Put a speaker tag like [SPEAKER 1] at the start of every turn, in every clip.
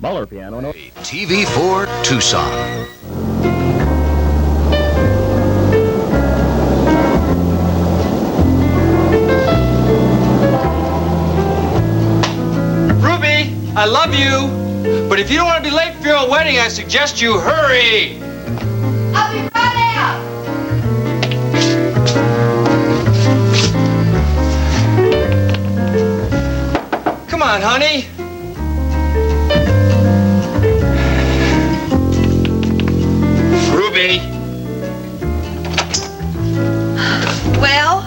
[SPEAKER 1] Muller piano. No.
[SPEAKER 2] TV4 Tucson.
[SPEAKER 3] Ruby, I love you, but if you don't want to be late for your wedding, I suggest you hurry.
[SPEAKER 4] I'll be right out.
[SPEAKER 3] Come on, honey. Ruby.
[SPEAKER 4] Well,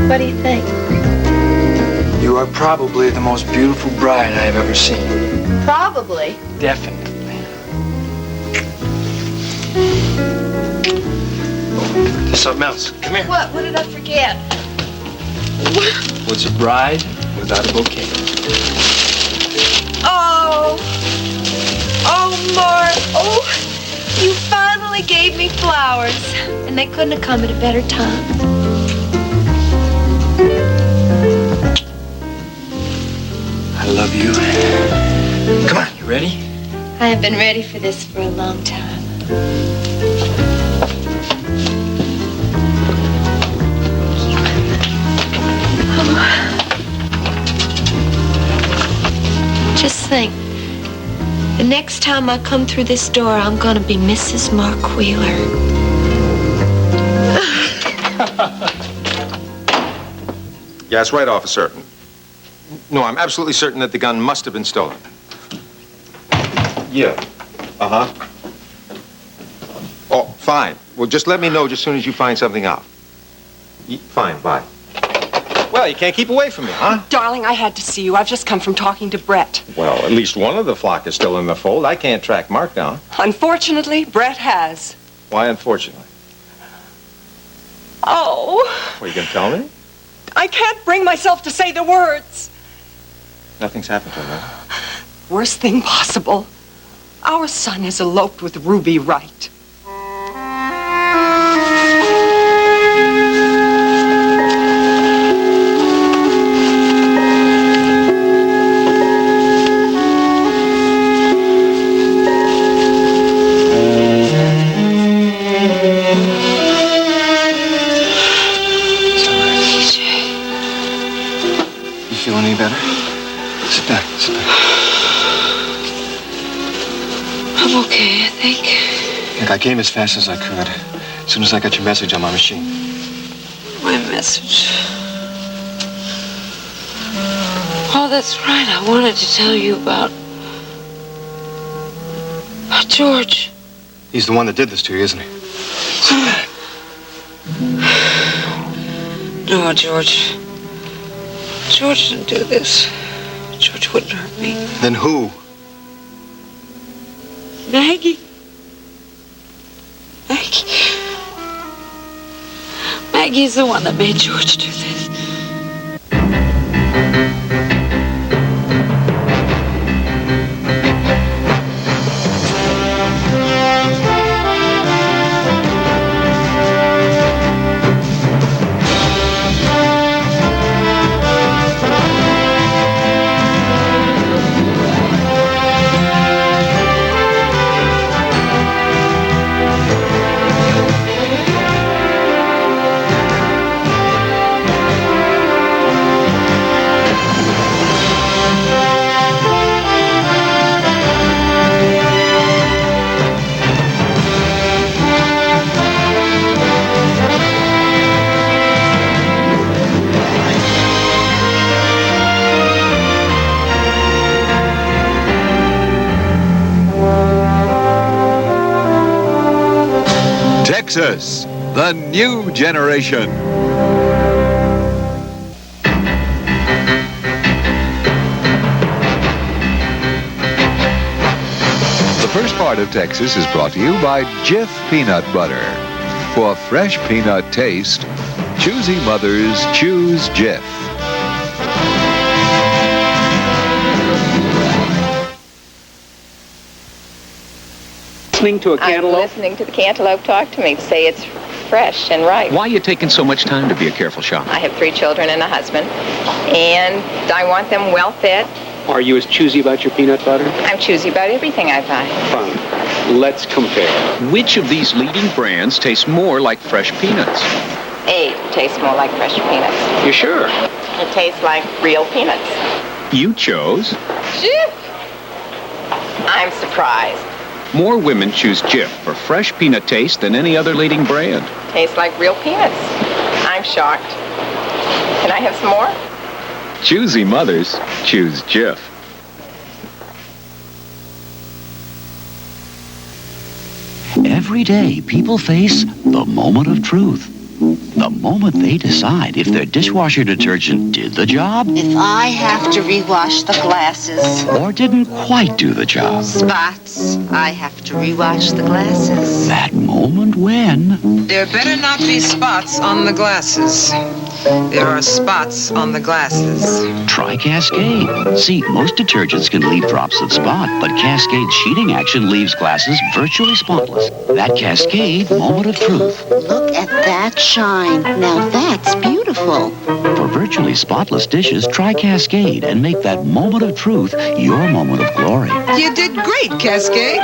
[SPEAKER 4] what do you think?
[SPEAKER 5] You are probably the most beautiful bride I have ever seen.
[SPEAKER 4] Probably.
[SPEAKER 5] Definitely. There's something else. Come here.
[SPEAKER 4] What? What did I forget?
[SPEAKER 5] What's a bride without a bouquet?
[SPEAKER 4] Oh. Oh, Mark. Oh, you finally gave me flowers. And they couldn't have come at a better time.
[SPEAKER 5] I love you. Come on, you ready?
[SPEAKER 4] I have been ready for this for a long time. Just think, the next time I come through this door, I'm gonna be Mrs. Mark Wheeler.
[SPEAKER 6] Yeah, that's right, officer. No, I'm absolutely certain that the gun must have been stolen. Yeah. Uh-huh. Oh, fine. Well, just let me know as soon as you find something out. Fine, bye. Well, you can't keep away from me, huh?
[SPEAKER 7] Darling, I had to see you. I've just come from talking to Brett.
[SPEAKER 6] Well, at least one of the flock is still in the fold. I can't track Mark down.
[SPEAKER 7] Unfortunately, Brett has.
[SPEAKER 6] Why, unfortunately?
[SPEAKER 7] Oh,
[SPEAKER 6] Well, you gonna tell me?
[SPEAKER 7] I can't bring myself to say the words.
[SPEAKER 6] Nothing's happened to him, huh?
[SPEAKER 7] Worst thing possible. Our son has eloped with Ruby Wright.
[SPEAKER 5] Feel any better? Sit back, sit back.
[SPEAKER 4] I'm okay, I think.
[SPEAKER 5] Look, I came as fast as I could. As soon as I got your message on my machine.
[SPEAKER 8] My message. Oh, that's right. I wanted to tell you about George.
[SPEAKER 5] He's the one that did this to you, isn't he? Sit back.
[SPEAKER 8] No, George. George didn't do this. George wouldn't hurt me.
[SPEAKER 5] Then who?
[SPEAKER 8] Maggie. Maggie. Maggie's the one that made George do this.
[SPEAKER 9] Texas, the new generation. The first part of Texas is brought to you by Jif Peanut Butter. For fresh peanut taste, choosy mothers choose Jif.
[SPEAKER 10] Listening to a cantaloupe?
[SPEAKER 11] I'm listening to the cantaloupe talk to me, say it's fresh and ripe.
[SPEAKER 10] Why are you taking so much time to be a careful shopper?
[SPEAKER 11] I have 3 children and a husband, and I want them well fed
[SPEAKER 10] Are you as choosy about your peanut butter?
[SPEAKER 11] I'm choosy about everything I buy.
[SPEAKER 10] Fine. Let's compare.
[SPEAKER 1] Which of these leading brands tastes more like fresh peanuts?
[SPEAKER 11] A tastes more like fresh peanuts.
[SPEAKER 1] You sure?
[SPEAKER 11] It tastes like real peanuts.
[SPEAKER 1] You chose.
[SPEAKER 11] Jif! I'm surprised.
[SPEAKER 1] More women choose Jif for fresh peanut taste than any other leading brand.
[SPEAKER 11] Tastes like real peanuts. I'm shocked. Can I have some more?
[SPEAKER 1] Choosy mothers choose Jif.
[SPEAKER 12] Every day, people face the moment of truth. The moment they decide if their dishwasher detergent did the job.
[SPEAKER 13] If I have to rewash the glasses.
[SPEAKER 12] Or didn't quite do the job.
[SPEAKER 13] Spots. I have to rewash the glasses.
[SPEAKER 12] That moment when...
[SPEAKER 7] There better not be spots on the glasses. There are spots on the glasses.
[SPEAKER 12] Try Cascade. See, most detergents can leave drops of spot, but Cascade's sheeting action leaves glasses virtually spotless. That Cascade moment of truth.
[SPEAKER 13] Look at that shine. Now that's beautiful.
[SPEAKER 12] For virtually spotless dishes, try Cascade and make that moment of truth your moment of glory.
[SPEAKER 7] You did great, Cascade.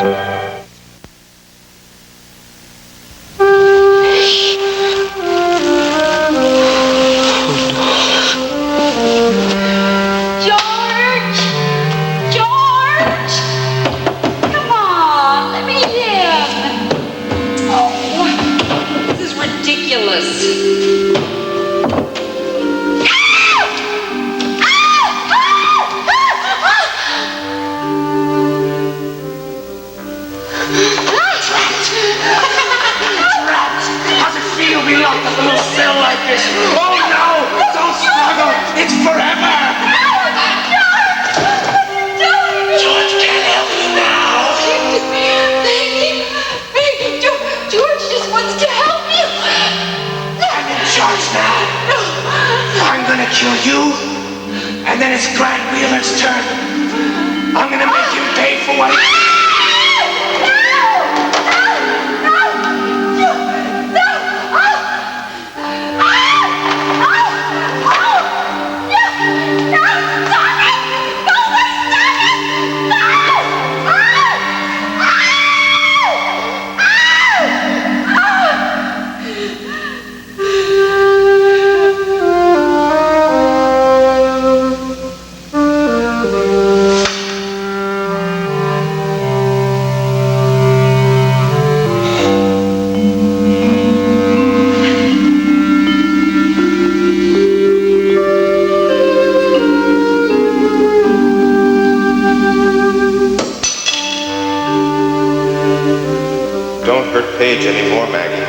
[SPEAKER 6] Anymore, Maggie.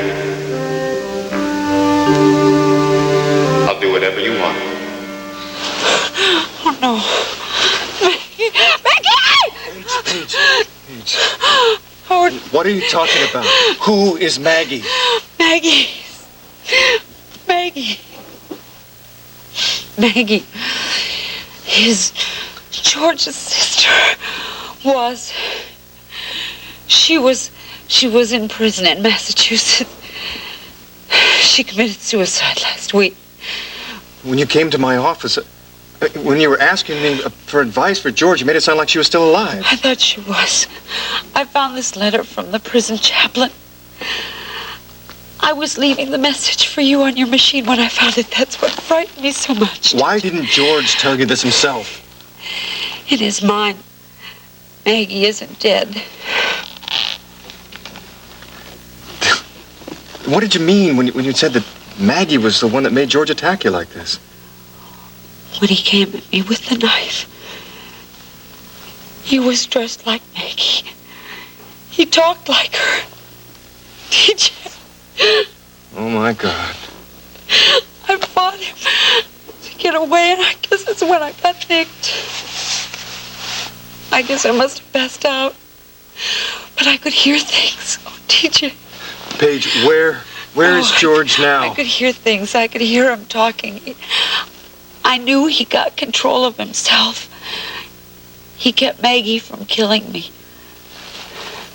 [SPEAKER 6] I'll do whatever you want.
[SPEAKER 8] Oh, no. Maggie!
[SPEAKER 14] Paige.
[SPEAKER 8] Howard.
[SPEAKER 14] What are you talking about? Who is Maggie?
[SPEAKER 8] Maggie. Maggie is George's sister. She was in prison in Massachusetts. She committed suicide last week.
[SPEAKER 14] When you came to my office, when you were asking me for advice for George, you made it sound like she was still alive.
[SPEAKER 8] I thought she was. I found this letter from the prison chaplain. I was leaving the message for you on your machine when I found it. That's what frightened me so much.
[SPEAKER 14] Why didn't George tell you this himself?
[SPEAKER 8] It is mine. Maggie isn't dead.
[SPEAKER 14] What did you mean when you said that Maggie was the one that made George attack you like this?
[SPEAKER 8] When he came at me with the knife, he was dressed like Maggie. He talked like her. DJ.
[SPEAKER 14] Oh, my God.
[SPEAKER 8] I fought him to get away, and I guess that's when I got nicked. I guess I must have passed out. But I could hear things. Oh, DJ.
[SPEAKER 14] Paige, where is George now?
[SPEAKER 8] I could hear things. I could hear him talking. I knew he got control of himself. He kept Maggie from killing me.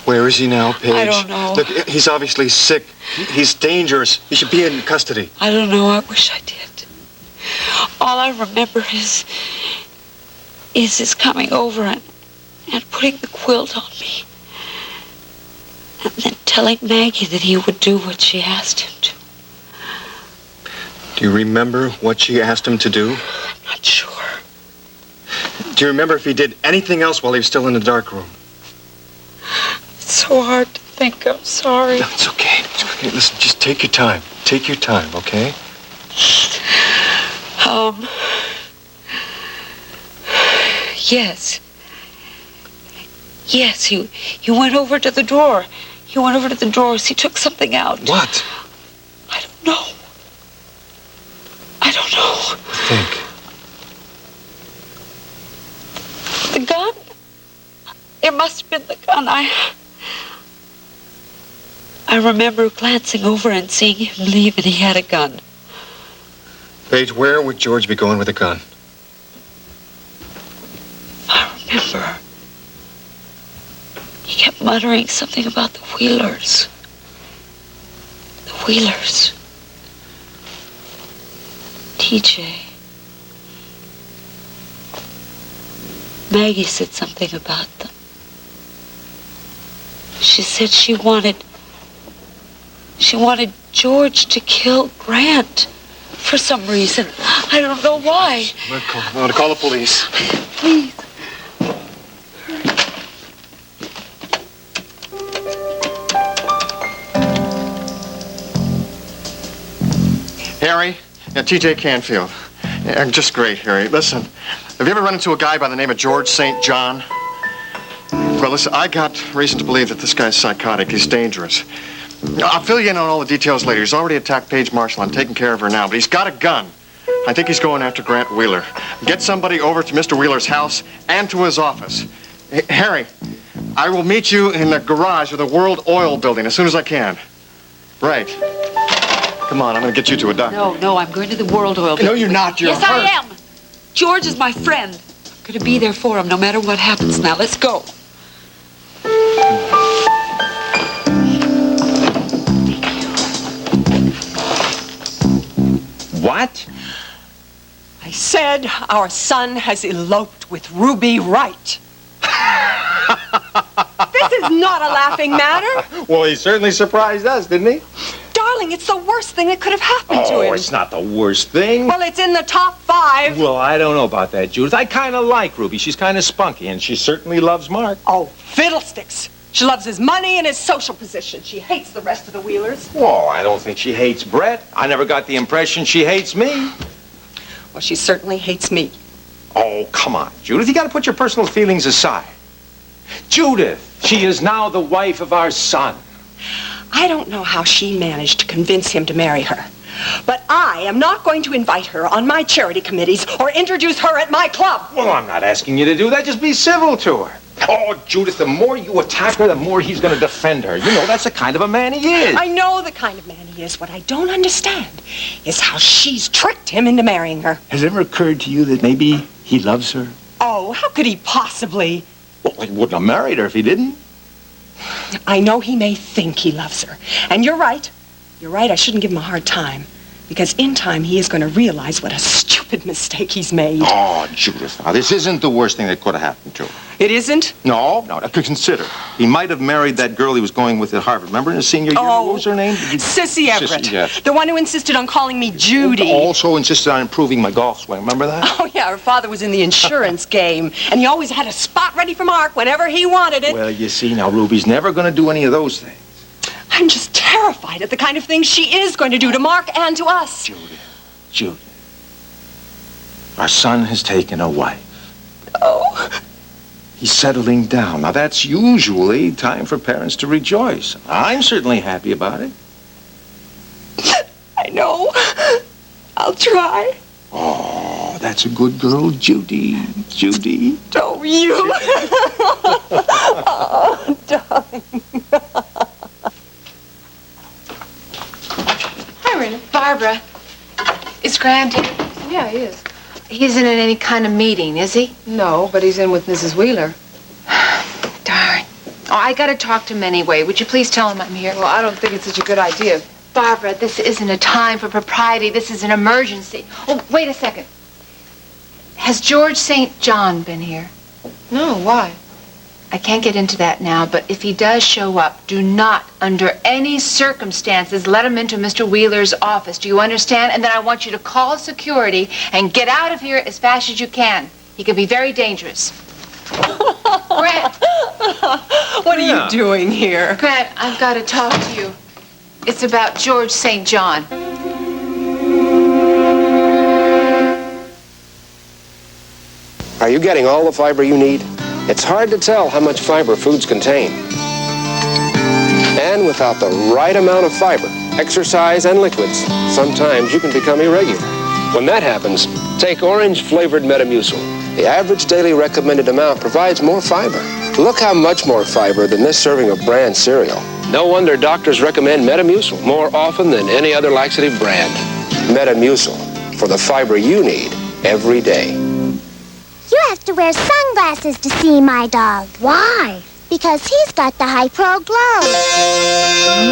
[SPEAKER 14] Where is he now, Paige?
[SPEAKER 8] I don't know.
[SPEAKER 14] Look, he's obviously sick. He's dangerous. He should be in custody.
[SPEAKER 8] I don't know. I wish I did. All I remember is is his coming over and putting the quilt on me. And then telling Maggie that he would do what she asked him to.
[SPEAKER 14] Do you remember what she asked him to do?
[SPEAKER 8] I'm not sure.
[SPEAKER 14] Do you remember if he did anything else while he was still in the dark room?
[SPEAKER 8] It's so hard to think. I'm sorry.
[SPEAKER 14] No, it's okay. It's okay. Listen, just take your time. Take your time, okay?
[SPEAKER 8] Yes. Yes, he went over to the drawer. He went over to the drawers. He took something out.
[SPEAKER 14] What?
[SPEAKER 8] I don't know. I don't know.
[SPEAKER 14] Think.
[SPEAKER 8] The gun? It must have been the gun. I remember glancing over and seeing him leave, and he had a gun.
[SPEAKER 14] Paige, where would George be going with a gun?
[SPEAKER 8] I remember. He kept muttering something about the Wheelers. The Wheelers. TJ. Maggie said something about them. She said she wanted George to kill Grant for some reason. I don't know why.
[SPEAKER 14] I'm going to call the police.
[SPEAKER 8] Please.
[SPEAKER 14] Harry? Yeah, TJ Canfield. Yeah, just great, Harry. Listen, have you ever run into a guy by the name of George St. John? Well, listen, I got reason to believe that this guy's psychotic. He's dangerous. I'll fill you in on all the details later. He's already attacked Paige Marshall. I'm taking care of her now, but he's got a gun. I think he's going after Grant Wheeler. Get somebody over to Mr. Wheeler's house and to his office. Hey, Harry, I will meet you in the garage of the World Oil Building as soon as I can. Right. Come on, I'm going to get you to a doctor.
[SPEAKER 8] No, I'm going to the World Oil Building.
[SPEAKER 14] No, you're not. You're
[SPEAKER 8] Yes,
[SPEAKER 14] hurt.
[SPEAKER 8] I am. George is my friend. I'm going to be there for him no matter what happens. Now, let's go.
[SPEAKER 6] What?
[SPEAKER 7] I said our son has eloped with Ruby Wright. This is not a laughing matter.
[SPEAKER 6] Well, he certainly surprised us, didn't he?
[SPEAKER 7] Darling, it's the worst thing that could have happened to him.
[SPEAKER 6] Oh, it's not the worst thing.
[SPEAKER 7] Well, it's in the top 5.
[SPEAKER 6] Well, I don't know about that, Judith. I kind of like Ruby. She's kind of spunky, and she certainly loves Mark.
[SPEAKER 7] Oh, fiddlesticks. She loves his money and his social position. She hates the rest of the Wheelers.
[SPEAKER 6] Well, I don't think she hates Brett. I never got the impression she hates me.
[SPEAKER 7] Well, she certainly hates me.
[SPEAKER 6] Oh, come on, Judith. You got to put your personal feelings aside. Judith, she is now the wife of our son.
[SPEAKER 7] I don't know how she managed to convince him to marry her. But I am not going to invite her on my charity committees or introduce her at my club.
[SPEAKER 6] Well, I'm not asking you to do that. Just be civil to her. Oh, Judith, the more you attack her, the more he's going to defend her. You know, that's the kind of a man he is.
[SPEAKER 7] I know the kind of man he is. What I don't understand is how she's tricked him into marrying her.
[SPEAKER 15] Has it ever occurred to you that maybe he loves her?
[SPEAKER 7] Oh, how could he possibly?
[SPEAKER 6] Well, he wouldn't have married her if he didn't.
[SPEAKER 7] I know he may think he loves her. And you're right. You're right, I shouldn't give him a hard time. Because in time, he is going to realize what a stupid mistake he's made.
[SPEAKER 6] Oh, Judith, now, this isn't the worst thing that could have happened to him.
[SPEAKER 7] It isn't?
[SPEAKER 6] No. Consider. He might have married that girl he was going with at Harvard. Remember in his senior year?
[SPEAKER 7] Oh,
[SPEAKER 6] what was her name?
[SPEAKER 7] Sissy Everett.
[SPEAKER 6] Sissy, yes.
[SPEAKER 7] The one who insisted on calling me Judy.
[SPEAKER 6] Also insisted on improving my golf swing. Remember that?
[SPEAKER 7] Oh, yeah, her father was in the insurance game. And he always had a spot ready for Mark whenever he wanted it.
[SPEAKER 6] Well, you see, now, Ruby's never going to do any of those things.
[SPEAKER 7] I'm just terrified at the kind of things she is going to do to Mark and to us.
[SPEAKER 6] Judy, our son has taken a wife.
[SPEAKER 7] Oh.
[SPEAKER 6] He's settling down. Now, that's usually time for parents to rejoice. I'm certainly happy about it.
[SPEAKER 7] I know. I'll try.
[SPEAKER 6] Oh, that's a good girl, Judy. Judy.
[SPEAKER 7] Oh, you. Oh, darling.
[SPEAKER 16] Hi, Rena. Barbara. Is Grant here?
[SPEAKER 17] Yeah, he is.
[SPEAKER 16] He isn't in any kind of meeting, is he?
[SPEAKER 17] No, but he's in with Mrs. Wheeler.
[SPEAKER 16] Darn. Oh, I gotta talk to him anyway. Would you please tell him I'm here?
[SPEAKER 17] Well, I don't think it's such a good idea.
[SPEAKER 16] Barbara, this isn't a time for propriety. This is an emergency. Oh, wait a second. has George St. John been here?
[SPEAKER 17] No, why?
[SPEAKER 16] I can't get into that now, but if he does show up, do not, under any circumstances, let him into Mr. Wheeler's office. Do you understand? And then I want you to call security and get out of here as fast as you can. He can be very dangerous. Grant!
[SPEAKER 7] What are you doing here?
[SPEAKER 16] Grant, I've got to talk to you. It's about George St. John.
[SPEAKER 18] Are you getting all the fiber you need? It's hard to tell how much fiber foods contain. And without the right amount of fiber, exercise, and liquids, sometimes you can become irregular. When that happens, take orange-flavored Metamucil. The average daily recommended amount provides more fiber. Look how much more fiber than this serving of bran cereal. No wonder doctors recommend Metamucil more often than any other laxative brand. Metamucil, for the fiber you need every day.
[SPEAKER 19] You have to wear sunglasses to see my dog. Why? Because he's got the High Pro Glow.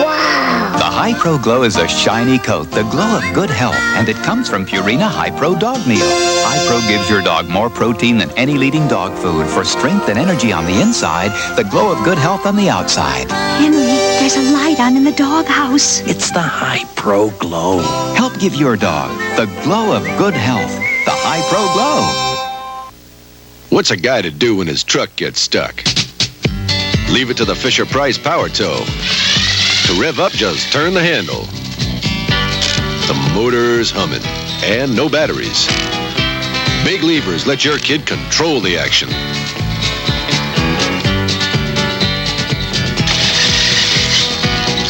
[SPEAKER 19] Wow.
[SPEAKER 20] The High Pro Glow is a shiny coat, the glow of good health, and it comes from Purina High Pro Dog Meal. High Pro gives your dog more protein than any leading dog food for strength and energy on the inside, the glow of good health on the outside.
[SPEAKER 21] Henry, there's a light on in the doghouse.
[SPEAKER 20] It's the High Pro Glow. Help give your dog the glow of good health, the High Pro Glow.
[SPEAKER 22] What's a guy to do when his truck gets stuck? Leave it to the Fisher-Price Power Tow. To rev up, just turn the handle. The motor's humming, and no batteries. Big levers let your kid control the action.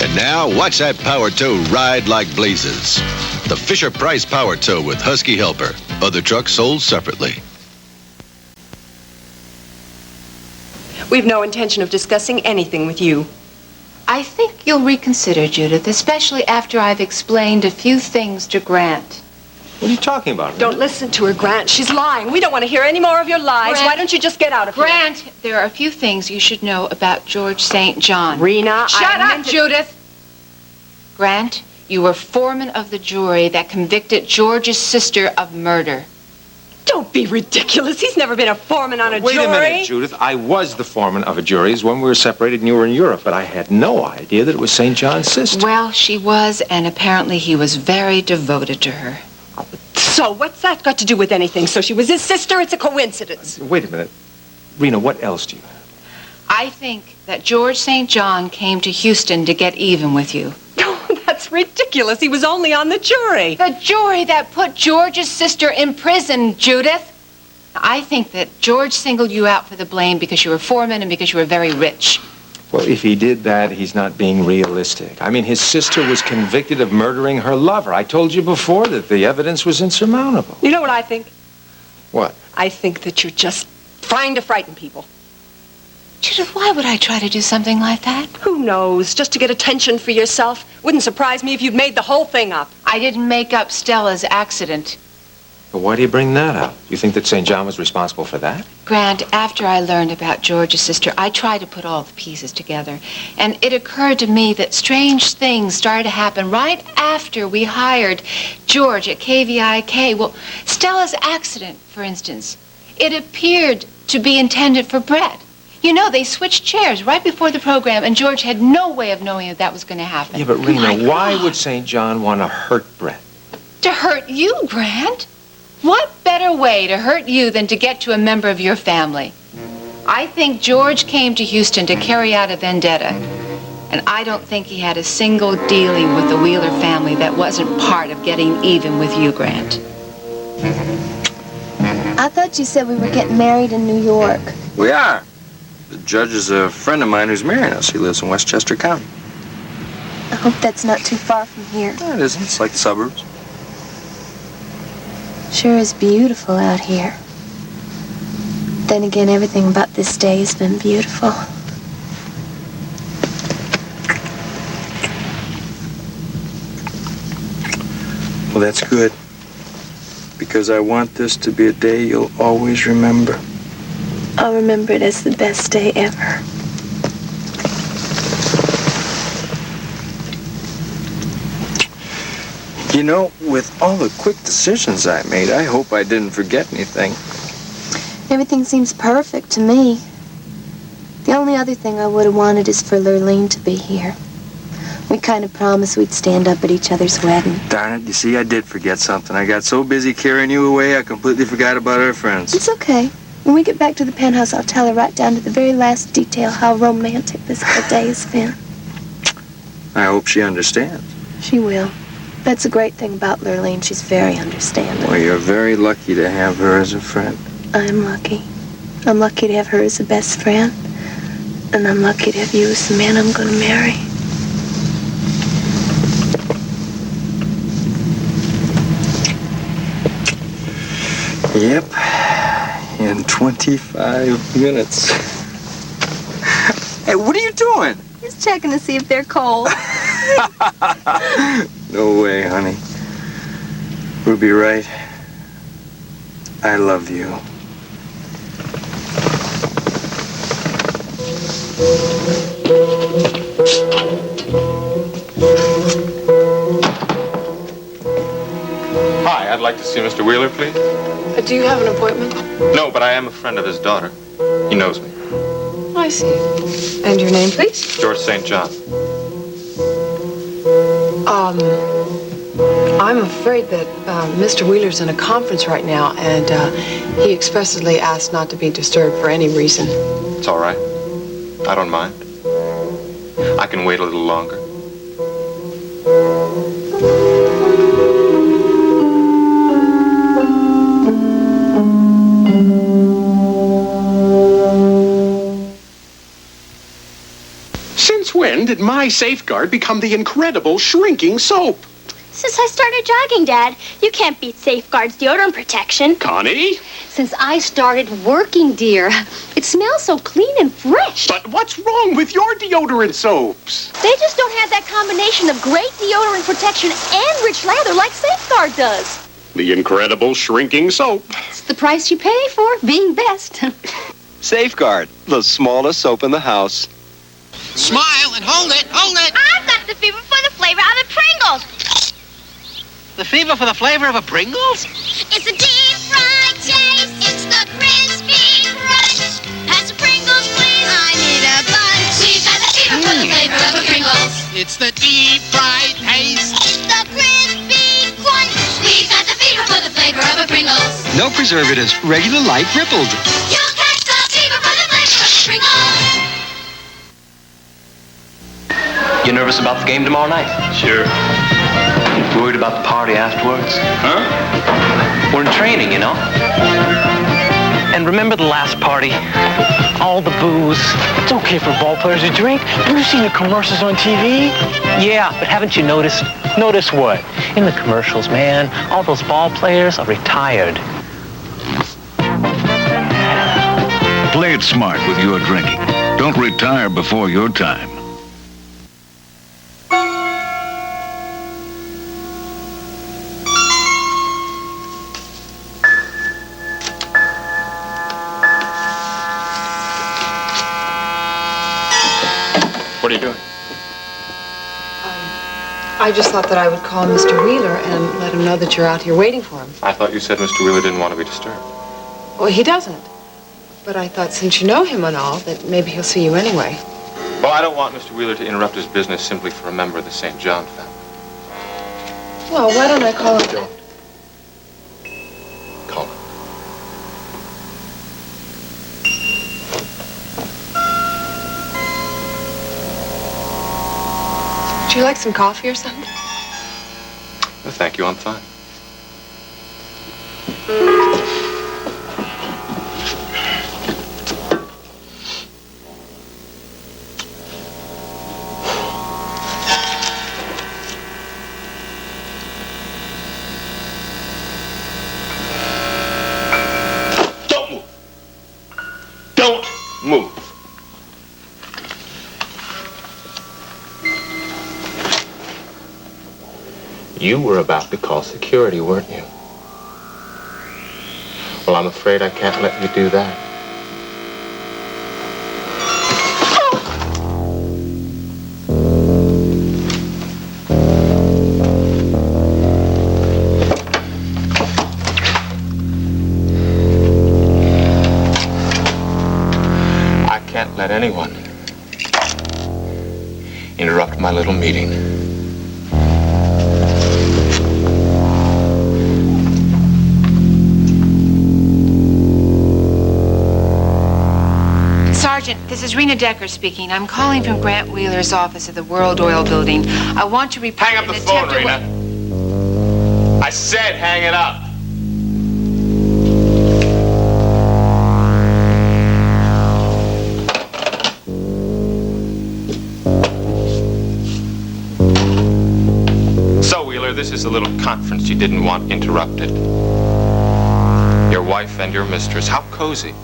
[SPEAKER 22] And now, watch that Power Tow ride like blazes. The Fisher-Price Power Tow with Husky Helper. Other trucks sold separately.
[SPEAKER 7] We've no intention of discussing anything with you.
[SPEAKER 16] I think you'll reconsider, Judith, especially after I've explained a few things to Grant.
[SPEAKER 6] What are you talking about?
[SPEAKER 7] Don't listen to her, Grant. She's lying. We don't want to hear any more of your lies.
[SPEAKER 16] Grant,
[SPEAKER 7] Why don't you just get out of here?
[SPEAKER 16] Grant, there are a few things you should know about George St. John.
[SPEAKER 7] Rena,
[SPEAKER 16] Shut up, Judith! Grant, you were foreman of the jury that convicted George's sister of murder.
[SPEAKER 7] Don't be ridiculous. He's never been a foreman on a jury.
[SPEAKER 6] Wait a minute, Judith. I was the foreman of a jury when we were separated and you were in Europe, but I had no idea that it was St. John's sister.
[SPEAKER 16] Well, she was, and apparently he was very devoted to her.
[SPEAKER 7] So what's that got to do with anything? So she was his sister? It's a coincidence.
[SPEAKER 6] Wait a minute. Rena, what else do you have?
[SPEAKER 16] I think that George St. John came to Houston to get even with you.
[SPEAKER 7] That's ridiculous. He was only on the jury.
[SPEAKER 16] The jury that put George's sister in prison, Judith. I think that George singled you out for the blame because you were foreman and because you were very rich.
[SPEAKER 6] Well, if he did that, he's not being realistic. I mean, his sister was convicted of murdering her lover. I told you before that the evidence was insurmountable.
[SPEAKER 7] You know what I think?
[SPEAKER 6] What?
[SPEAKER 7] I think that you're just trying to frighten people.
[SPEAKER 16] Judith, why would I try to do something like that?
[SPEAKER 7] Who knows? Just to get attention for yourself. Wouldn't surprise me if you'd made the whole thing up.
[SPEAKER 16] I didn't make up Stella's accident.
[SPEAKER 6] But why do you bring that up? You think that St. John was responsible for that?
[SPEAKER 16] Grant, after I learned about George's sister, I tried to put all the pieces together. And it occurred to me that strange things started to happen right after we hired George at KVIK. Well, Stella's accident, for instance, it appeared to be intended for Brett. You know, they switched chairs right before the program, and George had no way of knowing that was going to happen.
[SPEAKER 6] Yeah, but Rena, why would St. John want to hurt Brett?
[SPEAKER 16] To hurt you, Grant? What better way to hurt you than to get to a member of your family? I think George came to Houston to carry out a vendetta, and I don't think he had a single dealing with the Wheeler family that wasn't part of getting even with you, Grant.
[SPEAKER 23] I thought you said we were getting married in New York.
[SPEAKER 3] We are. The judge is a friend of mine who's marrying us. He lives in Westchester County.
[SPEAKER 23] I hope that's not too far from here.
[SPEAKER 3] No, it isn't. It's like the suburbs.
[SPEAKER 23] Sure is beautiful out here. Then again, everything about this day has been beautiful.
[SPEAKER 3] Well, that's good. Because I want this to be a day you'll always remember.
[SPEAKER 23] I'll remember it as the best day ever.
[SPEAKER 3] You know, with all the quick decisions I made, I hope I didn't forget anything.
[SPEAKER 23] Everything seems perfect to me. The only other thing I would have wanted is for Lurleen to be here. We kind of promised we'd stand up at each other's wedding.
[SPEAKER 3] Darn it, you see, I did forget something. I got so busy carrying you away, I completely forgot about our friends.
[SPEAKER 23] It's okay. When we get back to the penthouse, I'll tell her right down to the very last detail how romantic this whole day has been.
[SPEAKER 3] I hope she understands.
[SPEAKER 23] She will. That's a great thing about Lurleen. She's very understanding.
[SPEAKER 3] Well, you're very lucky to have her as a friend.
[SPEAKER 23] I'm lucky. I'm lucky to have her as a best friend. And I'm lucky to have you as the man I'm going to marry.
[SPEAKER 3] Yep. In 25 minutes. Hey, what are you doing?
[SPEAKER 23] Just checking to see if they're cold.
[SPEAKER 3] No way, honey. Ruby, right? I love you.
[SPEAKER 6] Hi, I'd like to see Mr. Wheeler, please.
[SPEAKER 17] Do you have an appointment?
[SPEAKER 6] No, but I am a friend of his daughter. He knows me.
[SPEAKER 17] I see. And your name, please?
[SPEAKER 6] George St. John.
[SPEAKER 17] I'm afraid that Mr. Wheeler's in a conference right now, and he expressly asked not to be disturbed for any reason.
[SPEAKER 6] It's all right. I don't mind. I can wait a little longer.
[SPEAKER 2] Since when did my safeguard become the incredible shrinking soap?
[SPEAKER 19] Since I started jogging, Dad. You can't beat Safeguard's deodorant protection.
[SPEAKER 2] Connie?
[SPEAKER 4] Since I started working, dear. It smells so clean and fresh.
[SPEAKER 2] But what's wrong with your deodorant soaps?
[SPEAKER 4] They just don't have that combination of great deodorant protection and rich lather like Safeguard does.
[SPEAKER 2] The incredible shrinking soap.
[SPEAKER 4] It's the price you pay for being best.
[SPEAKER 5] Safeguard, the smallest soap in the house.
[SPEAKER 24] Smile and hold it, hold it.
[SPEAKER 19] I've got the fever for the flavor of the Pringles.
[SPEAKER 24] The fever for the flavor of a Pringles?
[SPEAKER 19] It's a deep fried taste. It's the crispy crunch. Pass the Pringles, please. I need a bunch. We've got the fever for the flavor of a Pringles.
[SPEAKER 24] It's the deep fried taste.
[SPEAKER 19] It's the crispy crunch. We've got the fever for the flavor of a Pringles.
[SPEAKER 5] No preservatives, regular light rippled.
[SPEAKER 19] You'll catch the fever for the flavor of a Pringles.
[SPEAKER 25] You nervous about the game tomorrow night?
[SPEAKER 5] Sure.
[SPEAKER 25] Worried about the party afterwards?
[SPEAKER 5] Huh?
[SPEAKER 25] We're in training, you know. And remember the last party? All the booze.
[SPEAKER 26] It's okay for ball players to drink. Have you seen the commercials on TV?
[SPEAKER 25] Yeah, but haven't you noticed?
[SPEAKER 26] Notice what? In the commercials, man, all those ball players are retired.
[SPEAKER 27] Play it smart with your drinking. Don't retire before your time.
[SPEAKER 6] What are you doing?
[SPEAKER 17] I just thought that I would call Mr. Wheeler and let him know that you're out here waiting for him.
[SPEAKER 6] I thought you said Mr. Wheeler didn't want to be disturbed.
[SPEAKER 17] Well, he doesn't. But I thought since you know him and all, that maybe he'll see you anyway.
[SPEAKER 6] Well, I don't want Mr. Wheeler to interrupt his business simply for a member of the St. John family.
[SPEAKER 17] Well, why don't I call him?
[SPEAKER 6] Don't. Call him.
[SPEAKER 17] Would you like some coffee or something?
[SPEAKER 6] No, thank you, I'm fine.
[SPEAKER 2] Don't move. Don't move.
[SPEAKER 6] You were about to call security, weren't you? Well, I'm afraid I can't let you do that. can't let anyone interrupt my little meeting.
[SPEAKER 16] Sergeant, this is Rena Decker speaking. I'm calling from Grant Wheeler's office at the World Oil Building. I want to report
[SPEAKER 6] Hang up the
[SPEAKER 16] an
[SPEAKER 6] phone,
[SPEAKER 16] attempt
[SPEAKER 6] Rena. I said hang it up. So, Wheeler, this is a little conference you didn't want interrupted. Your wife and your mistress. How cozy.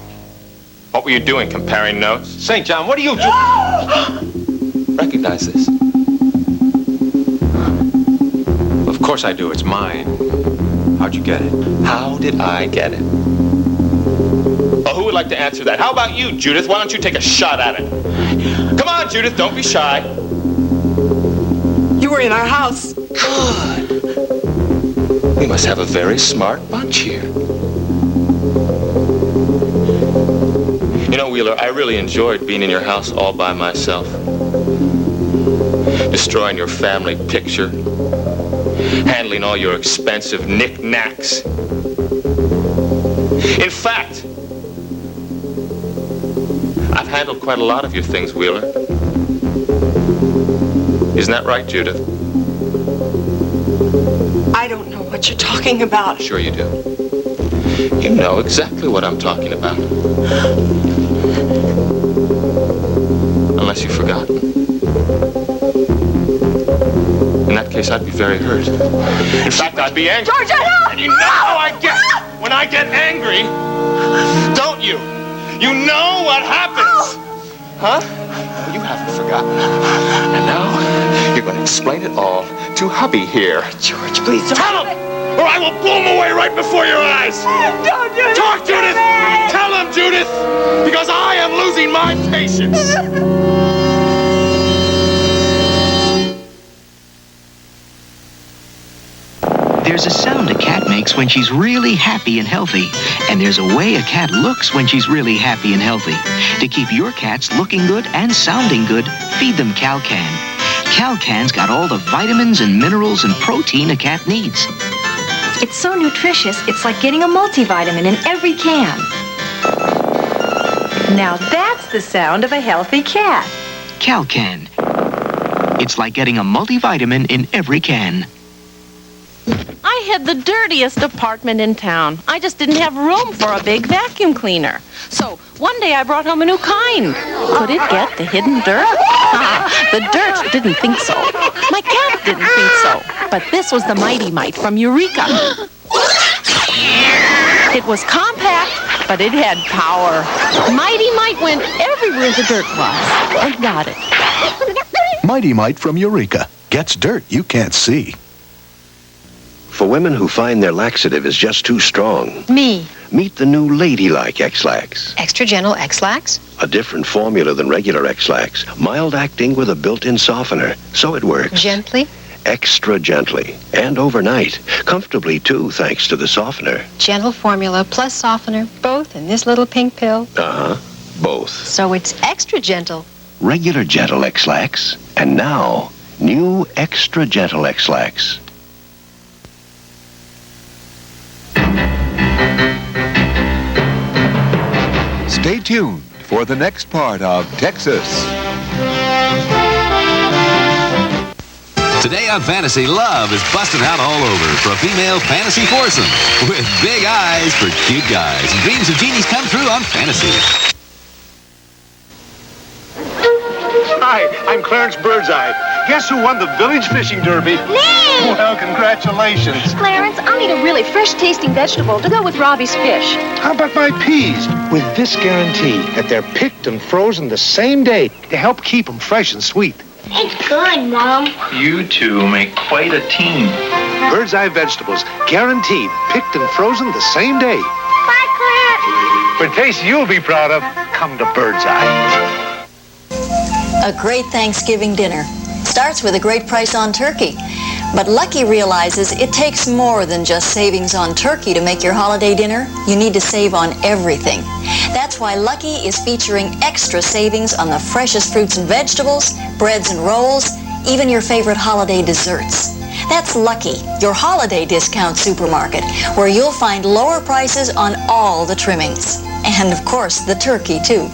[SPEAKER 6] What were you doing, comparing notes? St. John, what are you doing? Recognize this? Of course I do. It's mine. How'd you get it? How did I get it? Oh, who would like to answer that? How about you, Judith? Why don't you take a shot at it? Come on, Judith, don't be shy.
[SPEAKER 7] You were in our house.
[SPEAKER 6] Good. We must have a very smart bunch here. You know, Wheeler, I really enjoyed being in your house all by myself. Destroying your family picture. Handling all your expensive knickknacks. In fact, I've handled quite a lot of your things, Wheeler. Isn't that right, Judith?
[SPEAKER 7] I don't know what you're talking about.
[SPEAKER 6] Sure you do. You know exactly what I'm talking about. Unless you've forgotten. In that case, I'd be very hurt. In fact, I'd be angry.
[SPEAKER 7] Georgia, no!
[SPEAKER 6] And you know how I get when I get angry, don't you? You know what happens. Huh? You haven't forgotten. And now, you're going to explain it all to hubby here.
[SPEAKER 7] George, please don't.
[SPEAKER 6] Tell him, or I will blow him away right before your eyes.
[SPEAKER 7] Don't do
[SPEAKER 6] Talk, Judith! Tell him, Judith! Because I am losing my patience.
[SPEAKER 1] There's a sound a cat makes when she's really happy and healthy. And there's a way a cat looks when she's really happy and healthy. To keep your cats looking good and sounding good, feed them Calcan. Calcan's got all the vitamins and minerals and protein a cat needs.
[SPEAKER 21] It's so nutritious, it's like getting a multivitamin in every can. Now that's the sound of a healthy cat.
[SPEAKER 1] Calcan. It's like getting a multivitamin in every can.
[SPEAKER 9] I had the dirtiest apartment in town. I just didn't have room for a big vacuum cleaner. So one day I brought home a new kind. Could it get the hidden dirt? The dirt didn't think so. My cat didn't think so. But this was the Mite from Eureka. It was compact, but it had power. Mite went everywhere the dirt was and got it.
[SPEAKER 10] Mite from Eureka. Gets dirt you can't see.
[SPEAKER 11] For women who find their laxative is just too strong,
[SPEAKER 12] Me.
[SPEAKER 11] meet the new Ladylike X-Lax.
[SPEAKER 12] Extra gentle X-Lax?
[SPEAKER 11] A different formula than regular X-Lax. Mild acting with a built-in softener, so it works.
[SPEAKER 12] Gently?
[SPEAKER 11] Extra gently. And overnight. Comfortably, too, thanks to the softener.
[SPEAKER 12] Gentle formula plus softener, both in this little pink pill.
[SPEAKER 11] Uh-huh. Both.
[SPEAKER 12] So it's extra gentle.
[SPEAKER 11] Regular gentle X-Lax. And now, new extra gentle X-Lax.
[SPEAKER 10] Stay tuned for the next part of Texas.
[SPEAKER 13] Today on Fantasy, love is busting out all over for a female fantasy foursome with big eyes for cute guys and dreams of genies come true on Fantasy.
[SPEAKER 15] Hi, I'm Clarence Birdseye. Guess who won the Village Fishing Derby?
[SPEAKER 4] Me!
[SPEAKER 15] Well, congratulations.
[SPEAKER 4] Clarence, I'll need a really fresh-tasting vegetable to go with Robbie's fish.
[SPEAKER 15] How about my peas? With this guarantee that they're picked and frozen the same day to help keep them fresh and sweet.
[SPEAKER 19] It's good, Mom.
[SPEAKER 15] You two make quite a team. Birdseye vegetables, guaranteed, picked and frozen the same day.
[SPEAKER 19] Bye, Clarence.
[SPEAKER 15] For taste you'll be proud of, come to Birdseye.
[SPEAKER 14] A great Thanksgiving dinner starts with a great price on turkey.
[SPEAKER 3] But Lucky realizes it takes more than just savings on turkey to make your holiday dinner. You need to save on everything. That's why Lucky is featuring extra savings on the freshest fruits and vegetables, breads and rolls, even your favorite holiday desserts. That's Lucky, your holiday discount supermarket, where you'll find lower prices on all the trimmings. And, of course, the turkey, too.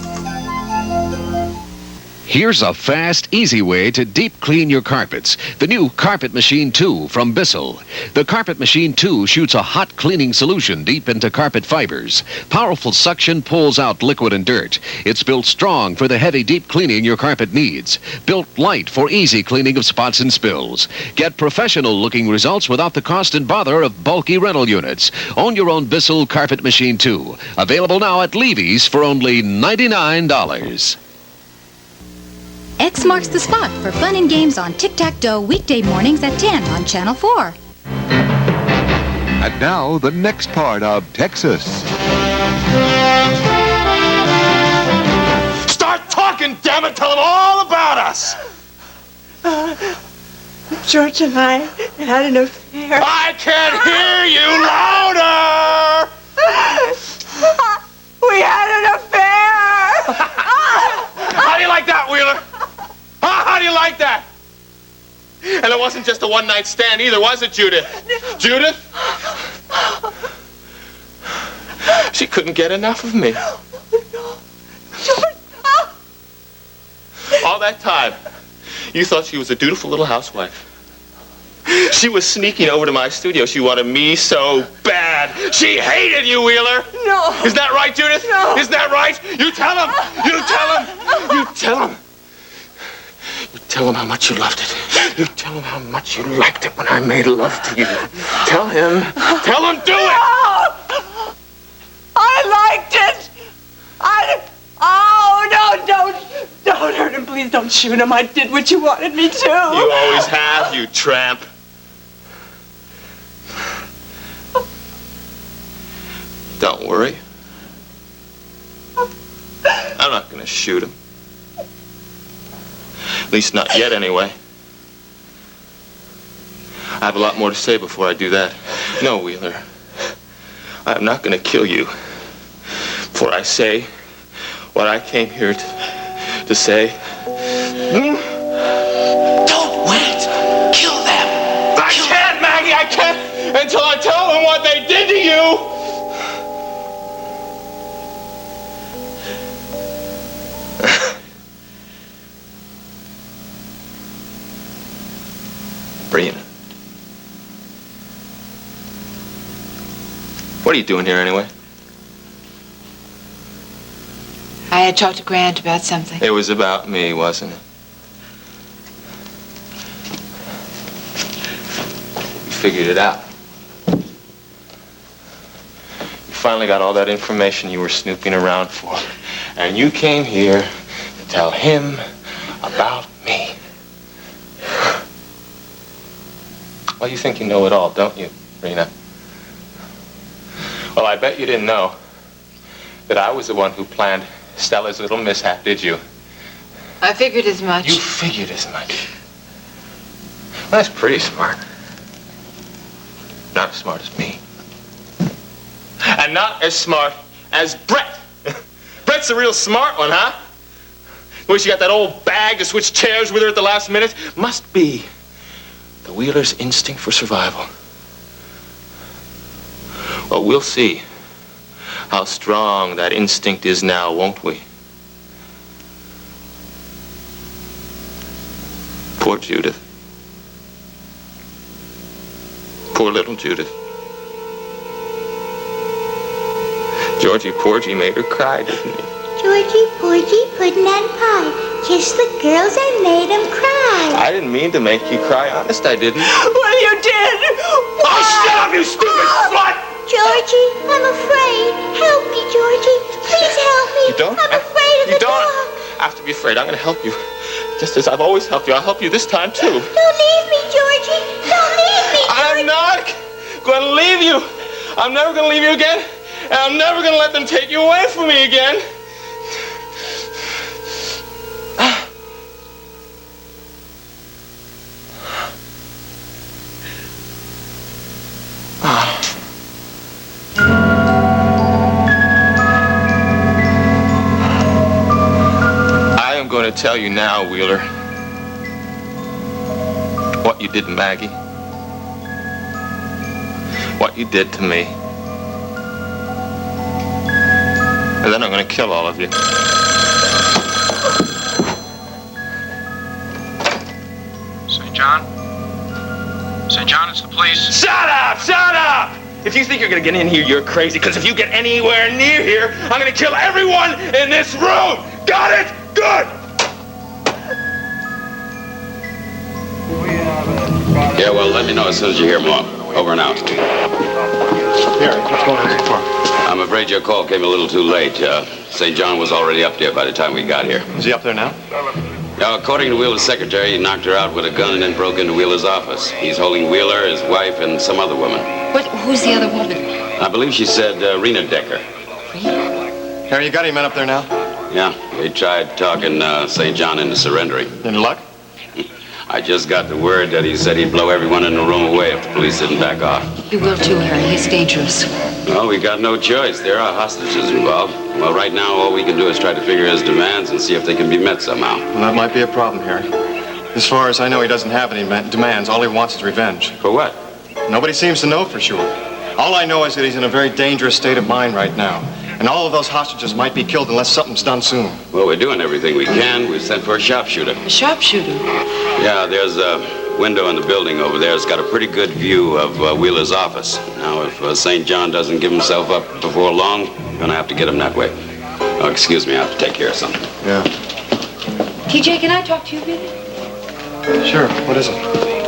[SPEAKER 8] Here's a fast, easy way to deep clean your carpets. The new Carpet Machine 2 from Bissell. The Carpet Machine 2 shoots a hot cleaning solution deep into carpet fibers. Powerful suction pulls out liquid and dirt. It's built strong for the heavy deep cleaning your carpet needs. Built light for easy cleaning of spots and spills. Get professional-looking results without the cost and bother of bulky rental units. Own your own Bissell Carpet Machine 2. Available now at Levy's for only $99.
[SPEAKER 14] X marks the spot for fun and games on Tic-Tac-Toe weekday mornings at 10 on Channel 4.
[SPEAKER 10] And now, the next part of Texas.
[SPEAKER 6] Start talking, damn it! Tell them all about us!
[SPEAKER 7] George and I had an affair.
[SPEAKER 6] I can hear you louder!
[SPEAKER 7] We had an affair!
[SPEAKER 6] How do you like that, Wheeler? How do you like that? And it wasn't just a one-night stand either, was it, Judith? Judith? She couldn't get enough of me. All that time, you thought she was a dutiful little housewife. She was sneaking over to my studio. She wanted me so bad. She hated you, Wheeler.
[SPEAKER 7] No.
[SPEAKER 6] Isn't that right, Judith?
[SPEAKER 7] No.
[SPEAKER 6] Isn't that right? You tell him. You tell him. You tell him. You tell him how much you loved it. You tell him how much you liked it when I made love to you. Tell him. Tell him, do it.
[SPEAKER 7] No. I liked it. Don't hurt him. Please don't shoot him. I did what you wanted me to.
[SPEAKER 6] You always have, you tramp. Don't worry. I'm not going to shoot him. At least not yet, anyway. I have a lot more to say before I do that. No, Wheeler. I'm not going to kill you before I say what I came here to say.
[SPEAKER 24] Don't wait. Kill them.
[SPEAKER 6] I can't, Maggie. I can't until I tell them what they did to you. Brina. What are you doing here anyway?
[SPEAKER 16] I had talked to Grant about something.
[SPEAKER 6] It was about me, wasn't it? You figured it out. You finally got all that information you were snooping around for. And you came here to tell him about me. Well, you think you know it all, don't you, Rena? Well, I bet you didn't know that I was the one who planned Stella's little mishap, did you?
[SPEAKER 16] I figured as much.
[SPEAKER 6] You figured as much. Well, that's pretty smart. Not as smart as me. And not as smart as Brett. Brett's the real smart one, huh? Wish you got that old bag to switch chairs with her at the last minute. Must be the Wheeler's instinct for survival. Well, we'll see how strong that instinct is now, won't we? Poor Judith. Poor little Judith. Georgie Porgy made her cry, didn't he?
[SPEAKER 19] Georgie, Porgy, Puddin' and Pie. Kiss the girls and made them cry.
[SPEAKER 6] I didn't mean to make you cry. Honest, I didn't.
[SPEAKER 7] Well, you did.
[SPEAKER 6] Oh, shut up, you stupid slut!
[SPEAKER 19] Georgie, I'm afraid. Help me, Georgie. Please help me.
[SPEAKER 6] You don't?
[SPEAKER 19] I'm afraid of the dark.
[SPEAKER 6] You don't have to be afraid. I'm going to help you. Just as I've always helped you. I'll help you this time, too.
[SPEAKER 19] Don't leave me, Georgie. Don't leave me, Georgie.
[SPEAKER 6] I'm not going to leave you. I'm never going to leave you again. And I'm never going to let them take you away from me again. going to tell you now, Wheeler, what you did to Maggie. What you did to me. And then I'm going to kill all of you.
[SPEAKER 5] St. John? St. John, it's the police.
[SPEAKER 6] Shut up! Shut up! If you think you're going to get in here, you're crazy, because if you get anywhere near here, I'm going to kill everyone in this room! Got it? Good!
[SPEAKER 18] Yeah, well, let me know as soon as you hear more. Over and out.
[SPEAKER 15] Here, what's going on so far?
[SPEAKER 18] I'm afraid your call came a little too late. St. John was already up there by the time we got here.
[SPEAKER 6] Is he up there now?
[SPEAKER 18] Now, according to Wheeler's secretary, he knocked her out with a gun and then broke into Wheeler's office. He's holding Wheeler, his wife, and some other woman.
[SPEAKER 16] Who's the other woman?
[SPEAKER 18] I believe she said Redenbacher.
[SPEAKER 6] Harry, you got any men up there now?
[SPEAKER 18] Yeah, they tried talking St. John into surrendering.
[SPEAKER 6] Any luck?
[SPEAKER 18] I just got the word that he said he'd blow everyone in the room away if the police didn't back off.
[SPEAKER 16] He will too, Harry. He's dangerous.
[SPEAKER 18] Well, we got no choice. There are hostages involved. Well, right now, all we can do is try to figure his demands and see if they can be met somehow.
[SPEAKER 6] Well, that might be a problem, Harry. As far as I know, he doesn't have any demands. All he wants is revenge.
[SPEAKER 18] For what?
[SPEAKER 6] Nobody seems to know for sure. All I know is that he's in a very dangerous state of mind right now. And all of those hostages might be killed unless something's done soon.
[SPEAKER 18] Well, we're doing everything we can. We've sent for a sharpshooter.
[SPEAKER 16] A sharpshooter?
[SPEAKER 18] Yeah, there's a window in the building over there. It's got a pretty good view of Wheeler's office. Now, if St. John doesn't give himself up before long, we're going to have to get him that way. Oh, excuse me, I have to take care of something.
[SPEAKER 6] Yeah.
[SPEAKER 16] TJ, can I talk to you a minute?
[SPEAKER 6] Sure. What is it?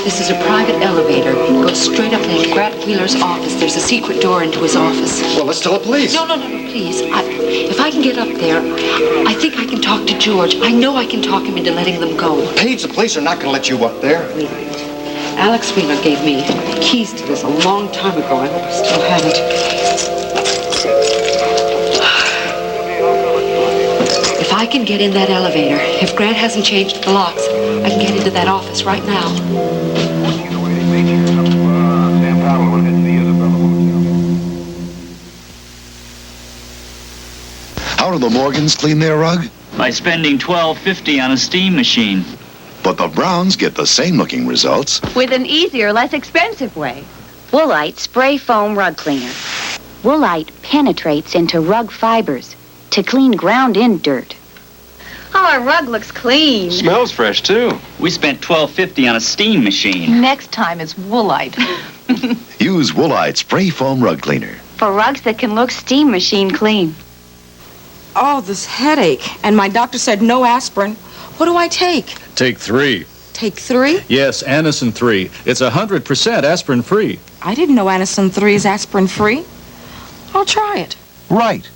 [SPEAKER 16] This is a private elevator. It goes straight up to Grant Wheeler's office. There's a secret door into his office.
[SPEAKER 6] Well, let's tell the police.
[SPEAKER 16] No, please. If I can get up there, I think I can talk to George. I know I can talk him into letting them go.
[SPEAKER 6] Paige, the police are not going to let you up there.
[SPEAKER 16] Alex Wheeler gave me the keys to this a long time ago. I hope I still have it. If I can get in that elevator, if Grant hasn't changed the locks, I can get into that office right now.
[SPEAKER 10] How do the Morgans clean their rug?
[SPEAKER 20] By spending $12.50 on a steam machine.
[SPEAKER 10] But the Browns get the same looking results.
[SPEAKER 22] With an easier, less expensive way. Woolite Spray Foam Rug Cleaner. Woolite penetrates into rug fibers to clean ground-in dirt.
[SPEAKER 4] Oh, our rug looks clean.
[SPEAKER 20] Smells fresh, too. We spent $12.50 on a steam machine.
[SPEAKER 4] Next time it's Woolite.
[SPEAKER 10] Use Woolite Spray Foam Rug Cleaner.
[SPEAKER 22] For rugs that can look steam machine clean.
[SPEAKER 7] Oh, this headache. And my doctor said no aspirin. What do I take?
[SPEAKER 23] Take 3.
[SPEAKER 7] Take 3?
[SPEAKER 23] Yes, Anacin 3. It's 100% aspirin-free.
[SPEAKER 7] I didn't know Anacin 3 is aspirin-free. I'll try it.
[SPEAKER 25] Right.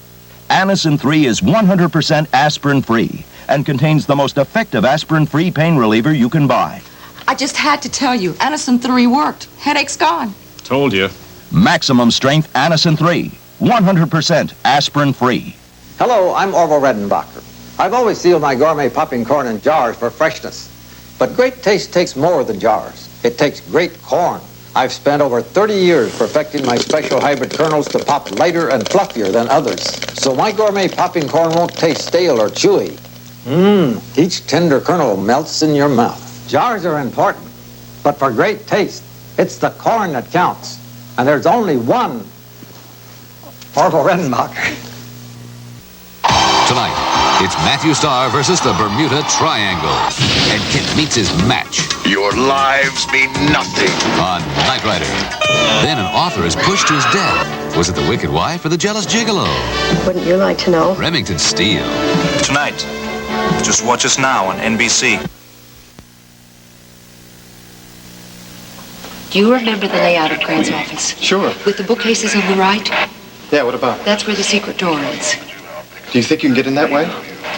[SPEAKER 25] Anacin 3 is 100% aspirin-free and contains the most effective aspirin-free pain reliever you can buy.
[SPEAKER 7] I just had to tell you, Anacin 3 worked. Headache's gone.
[SPEAKER 23] Told you.
[SPEAKER 25] Maximum strength Anacin 3. 100% aspirin-free.
[SPEAKER 26] Hello, I'm Orville Redenbacher. I've always sealed my gourmet popping corn in jars for freshness. But great taste takes more than jars. It takes great corn. I've spent over 30 years perfecting my special hybrid kernels to pop lighter and fluffier than others. So my gourmet popping corn won't taste stale or chewy. Each tender kernel melts in your mouth. Jars are important, but for great taste, it's the corn that counts. And there's only one Orville Redenbacher.
[SPEAKER 13] Tonight, it's Matthew Starr versus the Bermuda Triangle. And Kent meets his match.
[SPEAKER 27] Your lives mean nothing.
[SPEAKER 13] On Knight Rider. Then an author is pushed to his death. Was it the wicked wife or the jealous gigolo?
[SPEAKER 28] Wouldn't you like to know?
[SPEAKER 13] Remington Steele.
[SPEAKER 5] Tonight, just watch us now on NBC.
[SPEAKER 16] Do you remember the layout of Grant's office?
[SPEAKER 6] Sure.
[SPEAKER 16] With the bookcases on the right?
[SPEAKER 6] Yeah, what about?
[SPEAKER 16] That's where the secret door is.
[SPEAKER 6] Do you think you can get in that way?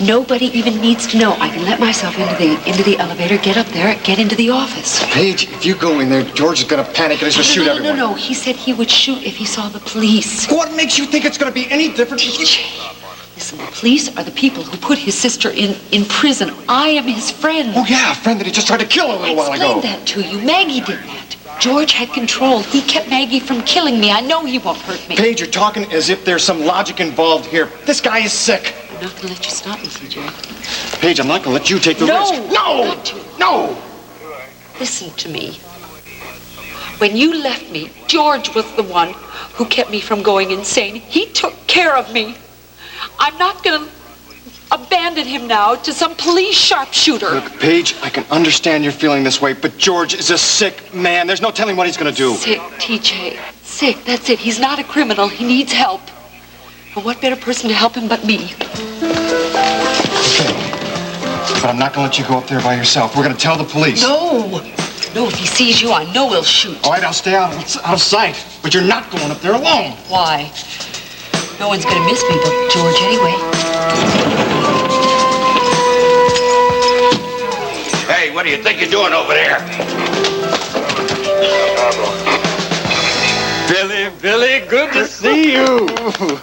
[SPEAKER 16] Nobody even needs to know. I can let myself into the elevator, get up there, get into the office.
[SPEAKER 6] Paige, if you go in there, George is going to panic and he's going to shoot everyone.
[SPEAKER 16] No. He said he would shoot if he saw the police.
[SPEAKER 6] What makes you think it's going to be any different?
[SPEAKER 16] Listen, the police are the people who put his sister in prison. I am his friend.
[SPEAKER 6] Oh, yeah, a friend that he just tried to kill a little while ago.
[SPEAKER 16] I explained that to you. Maggie did that. George had control. He kept Maggie from killing me. I know he won't hurt me.
[SPEAKER 6] Paige, you're talking as if there's some logic involved here. This guy is sick.
[SPEAKER 1] I'm not gonna let you stop me, CJ.
[SPEAKER 6] Paige, I'm not gonna let you take the risk.
[SPEAKER 1] No!
[SPEAKER 6] No!
[SPEAKER 1] Listen to me. When you left me, George was the one who kept me from going insane. He took care of me. I'm not gonna abandon him now to some police sharpshooter.
[SPEAKER 6] Look, Paige, I can understand you're feeling this way, but George is a sick man. There's no telling what he's gonna do.
[SPEAKER 1] Sick, TJ. Sick, that's it. He's not a criminal. He needs help. And what better person to help him but me?
[SPEAKER 6] Okay. But I'm not gonna let you go up there by yourself. We're gonna tell the police.
[SPEAKER 1] No! No, if he sees you, I know he'll shoot.
[SPEAKER 6] All right, I'll stay out of sight. But you're not going up there alone.
[SPEAKER 1] Why? No one's gonna miss me but George anyway.
[SPEAKER 18] Hey, what do you think you're doing over there?
[SPEAKER 6] Billy, good to see you.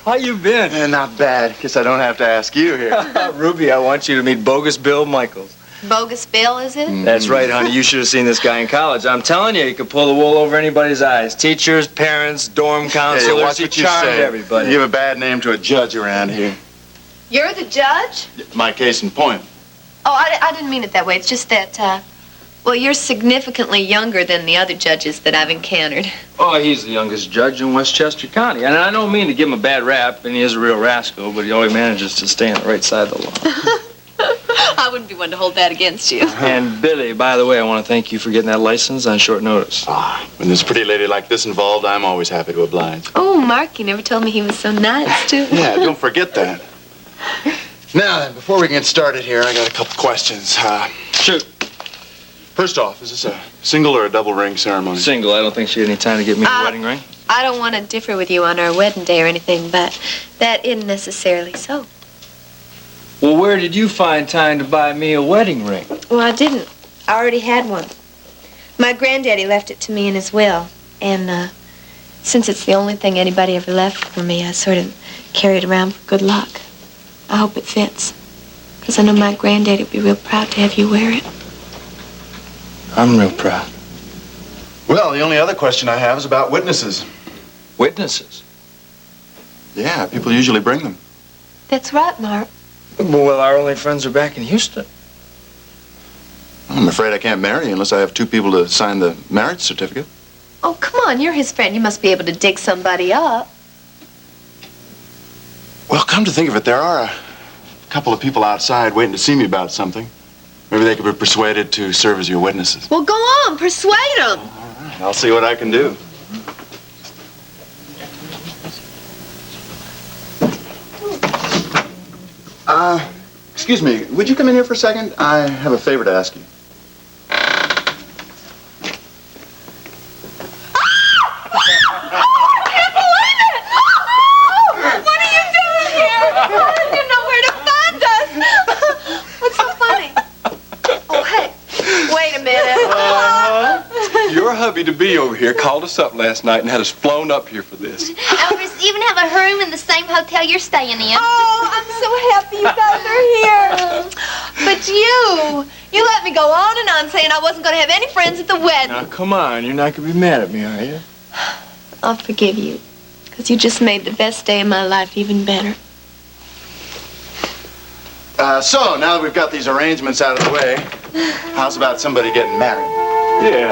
[SPEAKER 6] How you been? Not bad. Guess I don't have to ask you here.
[SPEAKER 2] Ruby, I want you to meet Bogus Bill Michaels.
[SPEAKER 16] Bogus Bill, is it?
[SPEAKER 2] That's right, honey. You should have seen this guy in college. I'm telling you, he could pull the wool over anybody's eyes. Teachers, parents, dorm counselors.
[SPEAKER 6] watch
[SPEAKER 2] He
[SPEAKER 6] what you
[SPEAKER 2] charmed
[SPEAKER 6] say.
[SPEAKER 2] everybody.
[SPEAKER 6] You have a bad name to a judge around here.
[SPEAKER 16] You're the judge?
[SPEAKER 6] My case in point.
[SPEAKER 16] Oh, I didn't mean it that way. It's just that, well, you're significantly younger than the other judges that I've encountered.
[SPEAKER 2] Oh, he's the youngest judge in Westchester County. And I don't mean to give him a bad rap, and he is a real rascal, but he always manages to stay on the right side of the law.
[SPEAKER 16] I wouldn't be one to hold that against you.
[SPEAKER 2] And Billy, by the way, I want to thank you for getting that license on short notice.
[SPEAKER 6] When there's a pretty lady like this involved, I'm always happy to oblige.
[SPEAKER 16] Oh, Mark, you never told me he was so nice, too.
[SPEAKER 6] Yeah, don't forget that. Now then, before we get started here, I got a couple questions. Shoot. First off, is this a single or a double ring ceremony?
[SPEAKER 2] Single. I don't think she had any time to get me a wedding ring.
[SPEAKER 16] I don't want to differ with you on our wedding day or anything, but that isn't necessarily so.
[SPEAKER 2] Well, where did you find time to buy me a wedding ring?
[SPEAKER 16] Well, I didn't. I already had one. My granddaddy left it to me in his will, and since it's the only thing anybody ever left for me, I sort of carry it around for good luck. I hope it fits, because I know my granddaddy would be real proud to have you wear it.
[SPEAKER 2] I'm real proud.
[SPEAKER 6] Well, the only other question I have is about witnesses.
[SPEAKER 2] Witnesses?
[SPEAKER 6] Yeah, people usually bring them.
[SPEAKER 16] That's right, Mark.
[SPEAKER 2] Well, our only friends are back in Houston.
[SPEAKER 6] I'm afraid I can't marry you unless I have two people to sign the marriage certificate.
[SPEAKER 16] Oh, come on, you're his friend. You must be able to dig somebody up.
[SPEAKER 6] Well, come to think of it, there are a couple of people outside waiting to see me about something. Maybe they could be persuaded to serve as your witnesses.
[SPEAKER 16] Well, go on, persuade them.
[SPEAKER 6] I'll see what I can do. Excuse me, would you come in here for a second? I have a favor to ask you.
[SPEAKER 2] Your hubby-to-be over here called us up last night and had us flown up here for this.
[SPEAKER 19] Elvis, even have a room in the same hotel you're staying in.
[SPEAKER 16] Oh, I'm so happy you guys are here. But you let me go on and on saying I wasn't going to have any friends at the wedding.
[SPEAKER 2] Now, come on. You're not going to be mad at me, are you?
[SPEAKER 16] I'll forgive you, because you just made the best day of my life even better.
[SPEAKER 6] So, now that we've got these arrangements out of the way, how's about somebody getting married?
[SPEAKER 2] Yeah.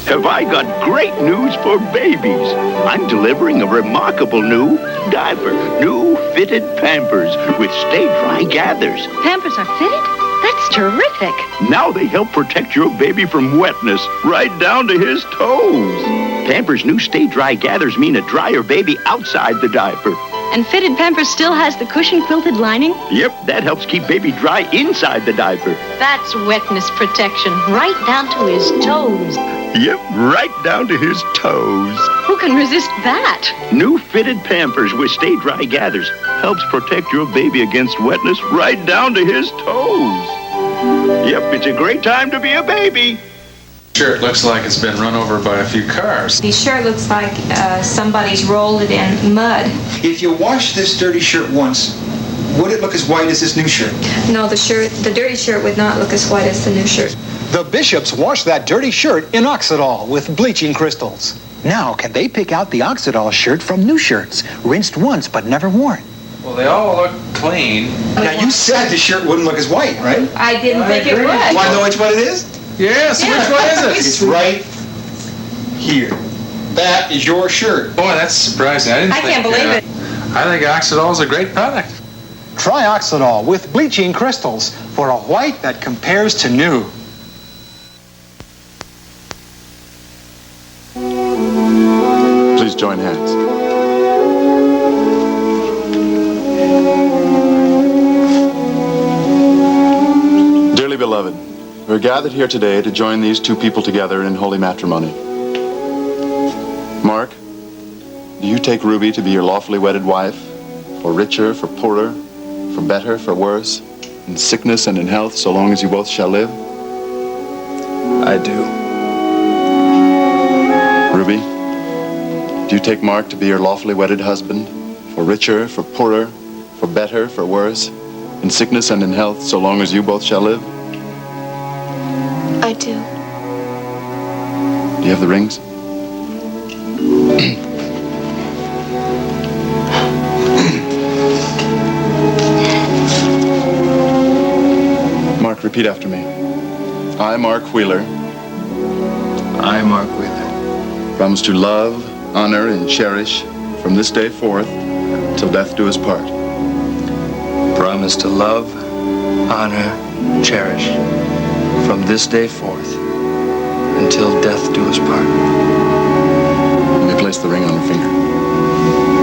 [SPEAKER 3] Have I got great news for babies? I'm delivering a remarkable new diaper. New fitted Pampers with stay-dry gathers.
[SPEAKER 22] Pampers are fitted? That's terrific.
[SPEAKER 3] Now they help protect your baby from wetness right down to his toes. Pampers' new stay-dry gathers mean a drier baby outside the diaper.
[SPEAKER 22] And fitted Pampers still has the cushion quilted lining?
[SPEAKER 3] Yep, that helps keep baby dry inside the diaper.
[SPEAKER 22] That's wetness protection, right down to his toes.
[SPEAKER 3] Yep, right down to his toes.
[SPEAKER 22] Who can resist that?
[SPEAKER 3] New fitted Pampers with stay-dry gathers helps protect your baby against wetness right down to his toes. Yep, it's a great time to be a baby.
[SPEAKER 5] Sure, it looks like it's been run over by a few cars.
[SPEAKER 9] He sure looks like somebody's rolled it in mud.
[SPEAKER 11] If you wash this dirty shirt once, would it look as white as this new shirt?
[SPEAKER 9] No, the dirty shirt would not look as white as the new shirt.
[SPEAKER 11] The Bishops washed that dirty shirt in Oxidol with bleaching crystals. Now, can they pick out the Oxidol shirt from new shirts, rinsed once but never worn?
[SPEAKER 5] Well, they all look clean.
[SPEAKER 11] Now, you said the shirt wouldn't look as white, right?
[SPEAKER 9] I didn't think it would.
[SPEAKER 11] Want to know which one it is?
[SPEAKER 5] Yes,
[SPEAKER 11] Yeah.
[SPEAKER 5] which one is it?
[SPEAKER 11] It's right here. That is your shirt.
[SPEAKER 5] Boy, that's surprising. I
[SPEAKER 9] can't believe it.
[SPEAKER 5] I think Oxidol is a great product.
[SPEAKER 11] Try Oxidol with bleaching crystals for a white that compares to new.
[SPEAKER 8] Please join hands. Dearly beloved, we're gathered here today to join these two people together in holy matrimony. Mark, do you take Ruby to be your lawfully wedded wife, for richer, for poorer, for better, for worse, in sickness and in health, so long as you both shall live?
[SPEAKER 2] I do.
[SPEAKER 8] Ruby, do you take Mark to be your lawfully wedded husband, for richer, for poorer, for better, for worse, in sickness and in health, so long as you both shall live?
[SPEAKER 4] I do.
[SPEAKER 8] Do you have the rings? Mark, repeat after me. I, Mark Wheeler.
[SPEAKER 2] I, Mark Wheeler.
[SPEAKER 8] Promise to love, honor, and cherish from this day forth till death do us part.
[SPEAKER 2] Promise to love, honor, cherish from this day forth until death do us part.
[SPEAKER 8] You may place the ring on her finger.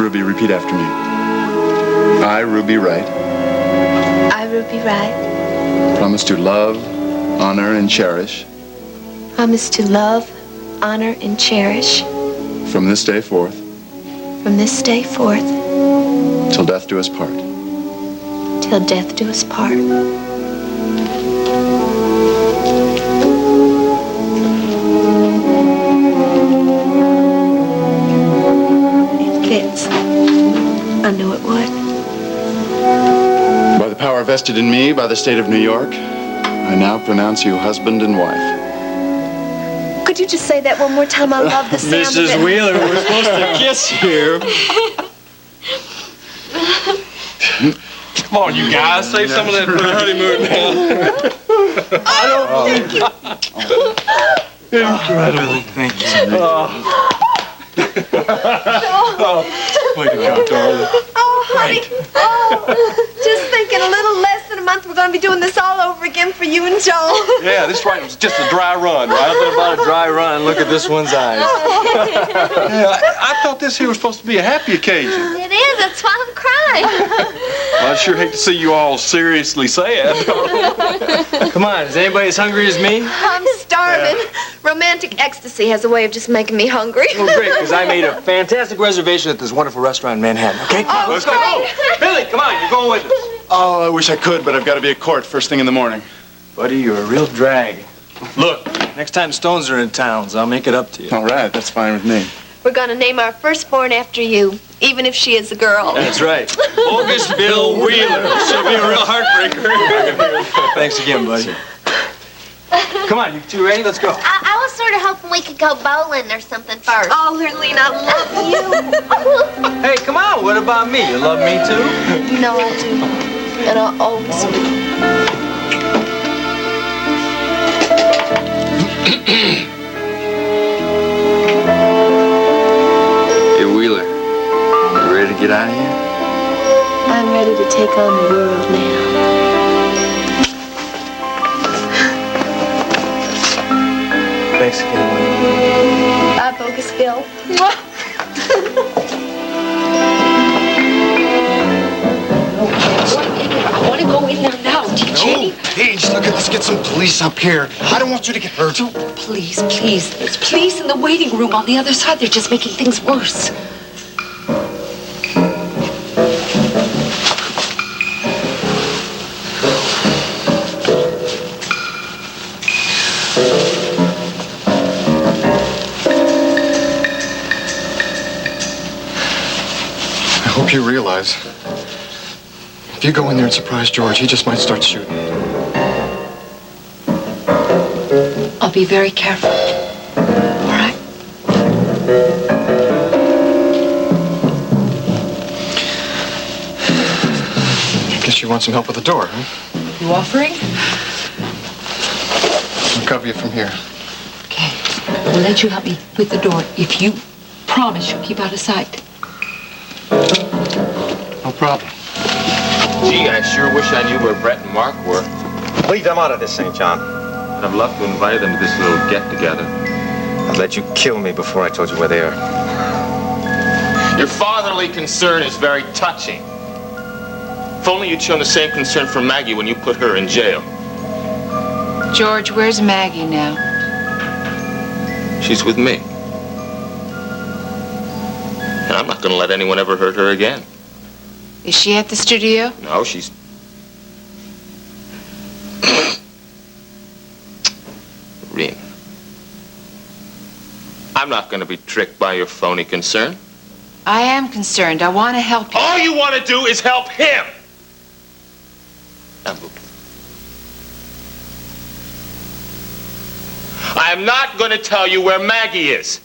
[SPEAKER 8] Ruby, repeat after me. I, Ruby Wright.
[SPEAKER 4] I, Ruby Wright,
[SPEAKER 8] Promise to love, honor, and cherish
[SPEAKER 4] promise to love, honor, and cherish
[SPEAKER 8] from this day forth
[SPEAKER 4] from this day forth
[SPEAKER 8] till death do us part.
[SPEAKER 4] till death do us part. It fits. I knew it would.
[SPEAKER 8] By the power vested in me by the state of New York, I now pronounce you husband and wife.
[SPEAKER 4] Could you just say that one more time? I love the sound of it.
[SPEAKER 2] Mrs. Wheeler, we're supposed to kiss here.
[SPEAKER 6] Come on, you guys. Save some of that for the honeymoon now.
[SPEAKER 4] I don't think you...
[SPEAKER 2] Incredible. Thank you.
[SPEAKER 6] Way to go, darling.
[SPEAKER 4] Oh, honey. Oh, just thinking a little less than a month, we're going to be doing this all over again for you and Joel.
[SPEAKER 6] Yeah, this right was just a dry run, right?
[SPEAKER 2] Nothing about a dry run. Look at this one's eyes.
[SPEAKER 6] Yeah, I thought this here was supposed to be a happy occasion.
[SPEAKER 4] It is. That's why I'm crying.
[SPEAKER 6] Well, I sure hate to see you all seriously sad.
[SPEAKER 2] Come on, is anybody as hungry as me?
[SPEAKER 4] I'm starving. Romantic ecstasy has a way of just making me hungry.
[SPEAKER 2] Well, great, because I made a fantastic reservation at this wonderful restaurant in Manhattan, okay?
[SPEAKER 4] Oh,
[SPEAKER 2] Let's go.
[SPEAKER 4] great.
[SPEAKER 2] Billy, come on, you're going with us.
[SPEAKER 8] Oh, I wish I could, but I've got to be at court first thing in the morning.
[SPEAKER 2] Buddy, you're a real drag. Look, next time Stones are in towns, I'll make it up to you.
[SPEAKER 8] All right, that's fine with me.
[SPEAKER 4] We're going to name our firstborn after you, even if she is a girl.
[SPEAKER 2] That's right. Bogus Bill Wheeler. She'll be a real heartbreaker. Thanks again, buddy. Come on, you two ready? Let's go.
[SPEAKER 19] I was sort of hoping we could go bowling or something first.
[SPEAKER 4] Oh, Lurleen, I love you.
[SPEAKER 2] Hey, come on. What about me? You love me too?
[SPEAKER 4] You know I do. And I'll always do.
[SPEAKER 2] Hey, Wheeler. You ready to get out of here?
[SPEAKER 4] I'm ready to take on the world now.
[SPEAKER 2] Thanks again.
[SPEAKER 4] Bye, Bogus Bill.
[SPEAKER 1] I want to go in there now, TJ.
[SPEAKER 11] No, Paige, look, let's get some police up here. I don't want you to get hurt.
[SPEAKER 1] Please, please. There's police in the waiting room on the other side. They're just making things worse.
[SPEAKER 11] I hope you realize
[SPEAKER 6] If you go in there and surprise George, he just might start shooting.
[SPEAKER 1] I'll be very careful. All right?
[SPEAKER 6] I guess you want some help with the door, huh?
[SPEAKER 1] You offering?
[SPEAKER 6] I'll cover you from here.
[SPEAKER 1] Okay. We'll let you help me with the door if you promise you'll keep out of sight.
[SPEAKER 6] No problem.
[SPEAKER 10] Gee, I sure wish I knew where Brett and Mark were.
[SPEAKER 26] Leave them out of this, St. John.
[SPEAKER 10] I'd love to invite them to this little get-together.
[SPEAKER 26] I'd let you kill me before I told you where they are.
[SPEAKER 10] Your fatherly concern is very touching. If only you'd shown the same concern for Maggie when you put her in jail.
[SPEAKER 16] George, where's Maggie now?
[SPEAKER 10] She's with me. And I'm not going to let anyone ever hurt her again.
[SPEAKER 16] Is she at the studio?
[SPEAKER 10] No, she's... Rena. I'm not going to be tricked by your phony concern.
[SPEAKER 16] I am concerned. I want to help you.
[SPEAKER 10] All you want to do is help him! Now move. I am not going to tell you where Maggie is.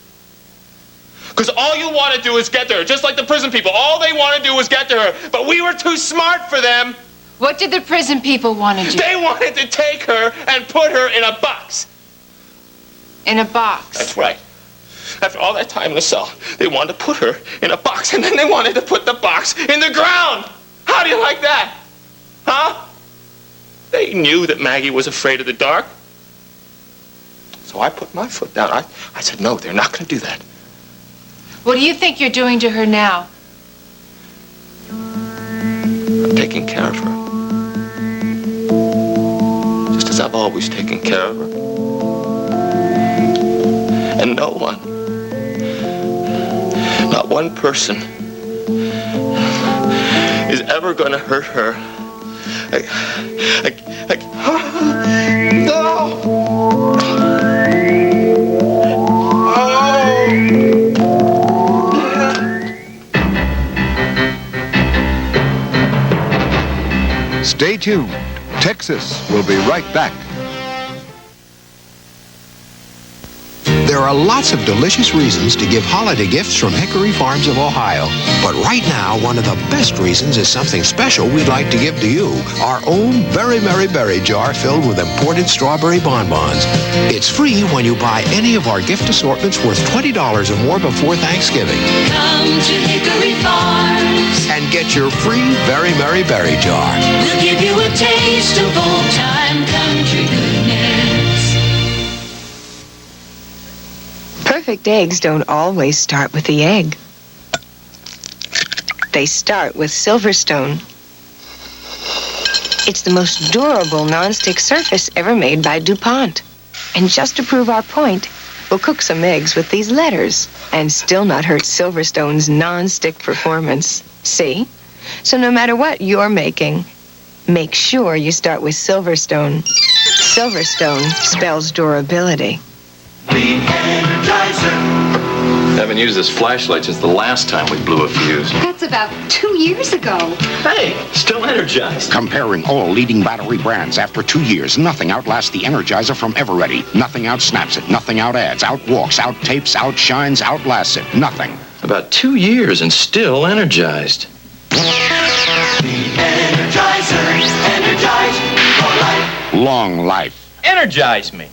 [SPEAKER 10] Because all you want to do is get to her, just like the prison people. All they want to do is get to her, but we were too smart for them.
[SPEAKER 16] What did the prison people want to do?
[SPEAKER 10] They wanted to take her and put her in a box.
[SPEAKER 16] In a box?
[SPEAKER 10] That's right. After all that time in the cell, they wanted to put her in a box, and then they wanted to put the box in the ground. How do you like that? Huh? They knew that Maggie was afraid of the dark. So I put my foot down. I said, no, they're not going to do that.
[SPEAKER 16] What do you think you're doing to her now?
[SPEAKER 10] I'm taking care of her. Just as I've always taken care of her. And no one, not one person, is ever going to hurt her. No!
[SPEAKER 12] Stay tuned. Texas will be right back.
[SPEAKER 14] There are lots of delicious reasons to give holiday gifts from Hickory Farms of Ohio. But right now, one of the best reasons is something special we'd like to give to you. Our own Very Merry Berry jar filled with imported strawberry bonbons. It's free when you buy any of our gift assortments worth $20 or more before Thanksgiving.
[SPEAKER 19] Come to Hickory Farms
[SPEAKER 14] And get your free Very Merry Berry jar.
[SPEAKER 19] We'll give you a taste of old-time country goodness.
[SPEAKER 7] Perfect eggs don't always start with the egg. They start with Silverstone. It's the most durable nonstick surface ever made by DuPont. And just to prove our point, we'll cook some eggs with these letters and still not hurt Silverstone's nonstick performance. See? So no matter what you're making, make sure you start with Silverstone. Silverstone spells durability.
[SPEAKER 23] Haven't used this flashlight since the last time we blew a fuse.
[SPEAKER 22] That's about 2 years ago.
[SPEAKER 23] Hey, still energized.
[SPEAKER 15] Comparing all leading battery brands after 2 years, nothing outlasts the Energizer from Eveready. Nothing outsnaps it. Nothing outadds, outwalks, outtapes, outshines, outlasts it. Nothing.
[SPEAKER 23] About 2 years and still energized.
[SPEAKER 19] Energizer, energize for life.
[SPEAKER 15] Long life.
[SPEAKER 23] Energize me.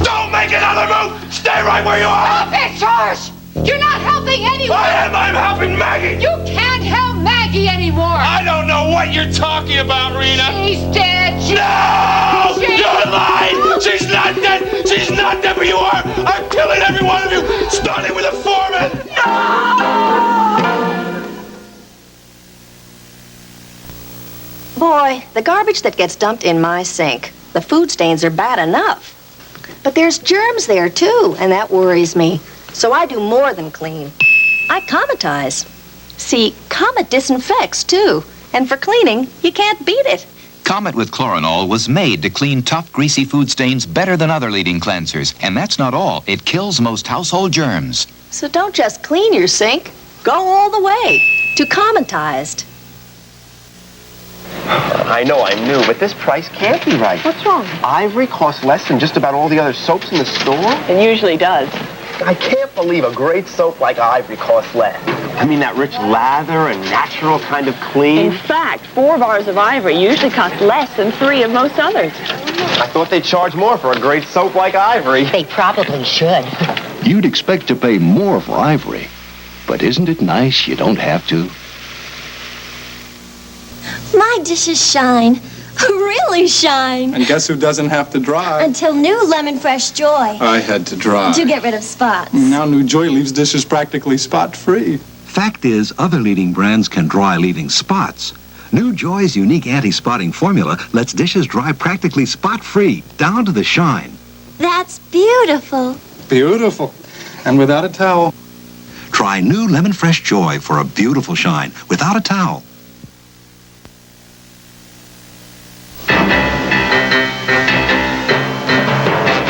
[SPEAKER 10] Don't make another move! Stay right where you are!
[SPEAKER 19] Stop it, George! You're not helping anyone!
[SPEAKER 10] I'm helping Maggie!
[SPEAKER 19] You can't help Maggie anymore!
[SPEAKER 10] I don't know what you're talking about, Rena!
[SPEAKER 19] She's dead!
[SPEAKER 10] No! You're lying! She's not dead! She's not dead, but you are! I'm killing every one of you! Starting with a foreman!
[SPEAKER 28] Boy, the garbage that gets dumped in my sink, the food stains are bad enough. But there's germs there, too, and that worries me. So I do more than clean. I cometize. See, Comet disinfects, too. And for cleaning, you can't beat it.
[SPEAKER 17] Comet with Chloranol was made to clean tough, greasy food stains better than other leading cleansers. And that's not all. It kills most household germs.
[SPEAKER 28] So don't just clean your sink. Go all the way to commentized.
[SPEAKER 6] I know, I knew, but this price can't be right.
[SPEAKER 28] What's wrong?
[SPEAKER 6] Ivory costs less than just about all the other soaps in the store.
[SPEAKER 28] It usually does.
[SPEAKER 6] I can't believe a great soap like Ivory costs less. I mean, that rich lather and natural kind of clean.
[SPEAKER 28] In fact, 4 bars of Ivory usually cost less than 3 of most others.
[SPEAKER 6] I thought they'd charge more for a great soap like Ivory.
[SPEAKER 22] They probably should.
[SPEAKER 3] You'd expect to pay more for Ivory, but isn't it nice you don't have to?
[SPEAKER 19] My dishes shine. Really shine.
[SPEAKER 2] And guess who doesn't have to dry?
[SPEAKER 19] Until new Lemon Fresh Joy.
[SPEAKER 2] I had to dry.
[SPEAKER 19] To get rid of spots.
[SPEAKER 2] Now New Joy leaves dishes practically spot-free.
[SPEAKER 17] Fact is, other leading brands can dry leaving spots. New Joy's unique anti-spotting formula lets dishes dry practically spot-free, down to the shine.
[SPEAKER 19] That's beautiful.
[SPEAKER 2] Beautiful. And without a towel.
[SPEAKER 17] Try new Lemon Fresh Joy for a beautiful shine without a towel.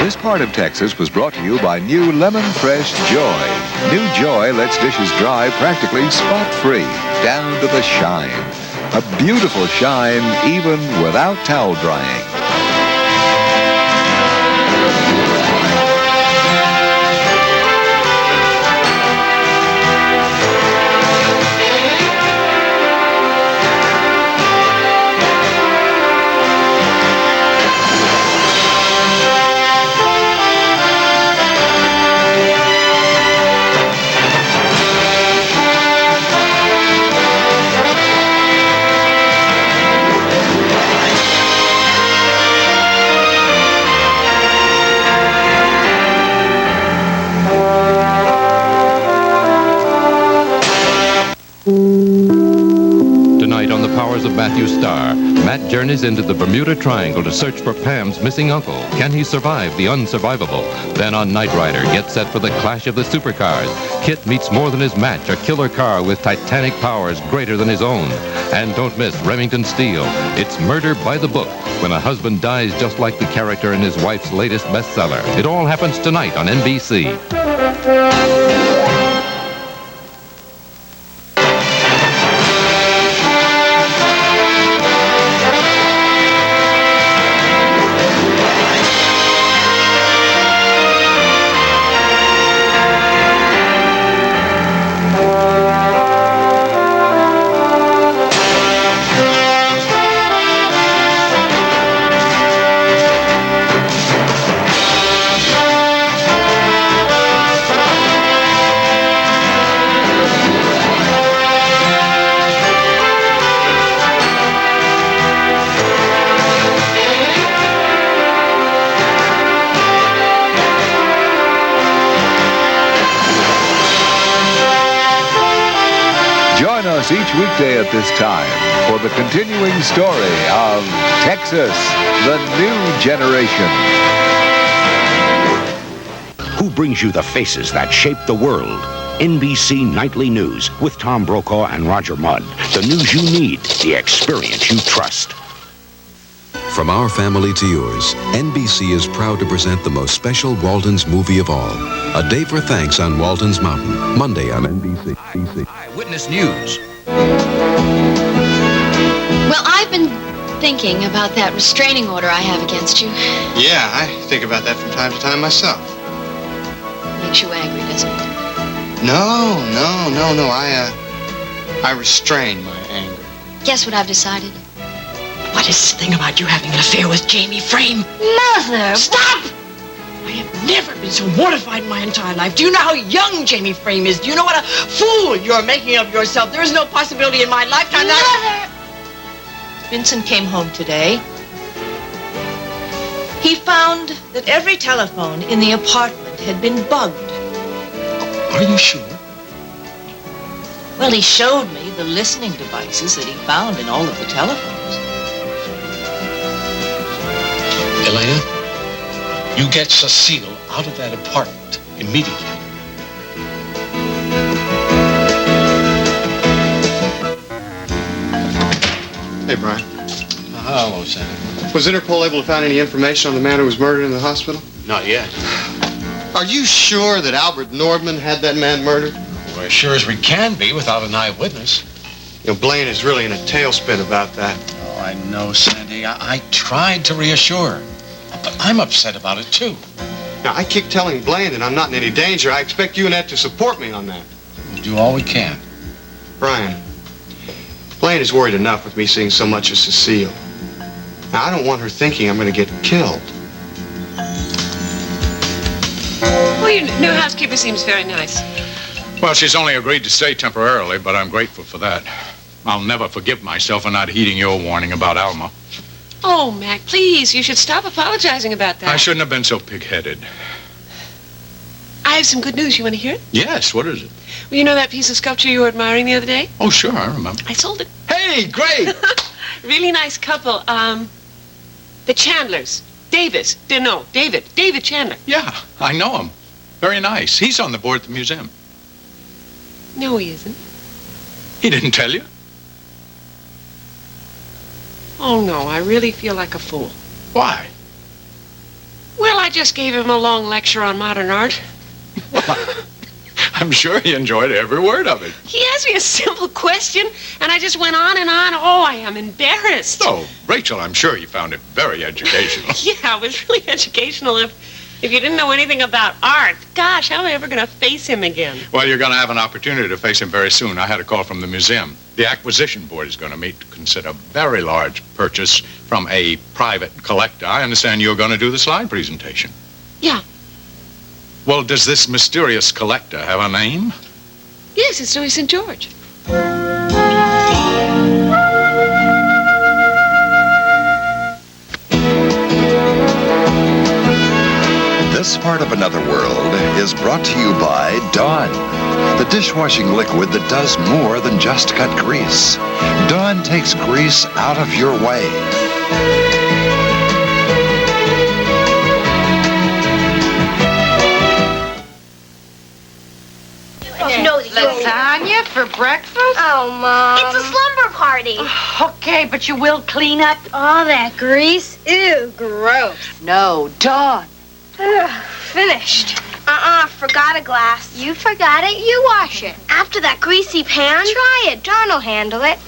[SPEAKER 12] This part of Texas was brought to you by new Lemon Fresh Joy. New Joy lets dishes dry practically spot-free, down to the shine. A beautiful shine even without towel drying.
[SPEAKER 13] Tonight on The Powers of Matthew Starr, Matt journeys into the Bermuda Triangle to search for Pam's missing uncle. Can he survive the unsurvivable? Then on Knight Rider, get set for the clash of the supercars. Kit meets more than his match, a killer car with titanic powers greater than his own. And don't miss Remington Steele. It's murder by the book, when a husband dies just like the character in his wife's latest bestseller. It all happens tonight on NBC.
[SPEAKER 12] Join us each weekday at this time for the continuing story of Texas, the New Generation.
[SPEAKER 15] Who brings you the faces that shape the world? NBC Nightly News with Tom Brokaw and Roger Mudd. The news you need, the experience you trust.
[SPEAKER 18] From our family to yours, NBC is proud to present the most special Walton's movie of all, A Day for Thanks on Walton's Mountain, Monday on NBC.
[SPEAKER 13] Eyewitness News.
[SPEAKER 20] Well, I've been thinking about that restraining order I have against you.
[SPEAKER 5] Yeah, I think about that from time to time myself.
[SPEAKER 20] Makes you angry, doesn't it?
[SPEAKER 5] No. I restrain my anger.
[SPEAKER 20] Guess what I've decided?
[SPEAKER 21] What is this thing about you having an affair with Jamie Frame?
[SPEAKER 20] Mother!
[SPEAKER 21] Stop! I have never been so mortified in my entire life. Do you know how young Jamie Frame is? Do you know what a fool you're making of yourself? There is no possibility in my lifetime that...
[SPEAKER 20] Mother!
[SPEAKER 21] Vincent came home today. He found that every telephone in the apartment had been bugged.
[SPEAKER 5] Are you sure?
[SPEAKER 21] Well, he showed me the listening devices that he found in all of the telephones.
[SPEAKER 5] Elena, you get Cecile out of that apartment immediately. Hey, Brian.
[SPEAKER 10] Hello, Senator.
[SPEAKER 5] Was Interpol able to find any information on the man who was murdered in the hospital?
[SPEAKER 10] Not yet.
[SPEAKER 6] Are you sure that Albert Nordman had that man murdered?
[SPEAKER 5] Well, as sure as we can be without an eyewitness.
[SPEAKER 6] You know, Blaine is really in a tailspin about that.
[SPEAKER 5] Oh, I know, Sandy. I tried to reassure her. But I'm upset about it, too.
[SPEAKER 6] Now, I keep telling Blaine that I'm not in any danger. I expect you and Ed to support me on that.
[SPEAKER 5] We'll do all we can.
[SPEAKER 6] Brian, Blaine is worried enough with me seeing so much of Cecile. Now, I don't want her thinking I'm going to get killed.
[SPEAKER 1] Well, your new housekeeper seems very nice.
[SPEAKER 4] Well, she's only agreed to stay temporarily, but I'm grateful for that. I'll never forgive myself for not heeding your warning about Alma.
[SPEAKER 1] Oh, Mac, please, you should stop apologizing about that.
[SPEAKER 4] I shouldn't have been so pig-headed.
[SPEAKER 1] I have some good news. You want to hear it?
[SPEAKER 4] Yes, what is it?
[SPEAKER 1] Well, you know that piece of sculpture you were admiring the other day?
[SPEAKER 4] Oh, sure, I remember.
[SPEAKER 1] I sold it.
[SPEAKER 4] Hey, great!
[SPEAKER 1] Really nice couple. The Chandlers. David Chandler.
[SPEAKER 4] Yeah, I know him. Very nice. He's on the board at the museum.
[SPEAKER 1] No, he isn't.
[SPEAKER 4] He didn't tell you?
[SPEAKER 1] Oh, no, I really feel like a fool.
[SPEAKER 4] Why?
[SPEAKER 1] Well, I just gave him a long lecture on modern art.
[SPEAKER 4] I'm sure he enjoyed every word of it.
[SPEAKER 1] He asked me a simple question, and I just went on and on. Oh, I am embarrassed.
[SPEAKER 4] Oh, Rachel, I'm sure you found it very educational.
[SPEAKER 1] Yeah, it was really educational. If you didn't know anything about art, gosh, how am I ever going to face him again?
[SPEAKER 4] Well, you're going to have an opportunity to face him very soon. I had a call from the museum. The acquisition board is going to meet to consider a very large purchase from a private collector. I understand you're going to do the slide presentation.
[SPEAKER 1] Yeah.
[SPEAKER 4] Well, does this mysterious collector have a name?
[SPEAKER 1] Yes, it's Louis St. George.
[SPEAKER 12] This part of Another World is brought to you by Dawn, the dishwashing liquid that does more than just cut grease. Dawn takes grease out of your way.
[SPEAKER 8] Lasagna for breakfast?
[SPEAKER 19] Oh, Mom. It's a slumber party.
[SPEAKER 8] Okay, but you will clean up
[SPEAKER 19] All that grease. Ew, gross.
[SPEAKER 8] No, Dawn.
[SPEAKER 19] Ugh, finished. Forgot a glass. You forgot it, you wash it. After that greasy pan? Try it. Dawn will handle it.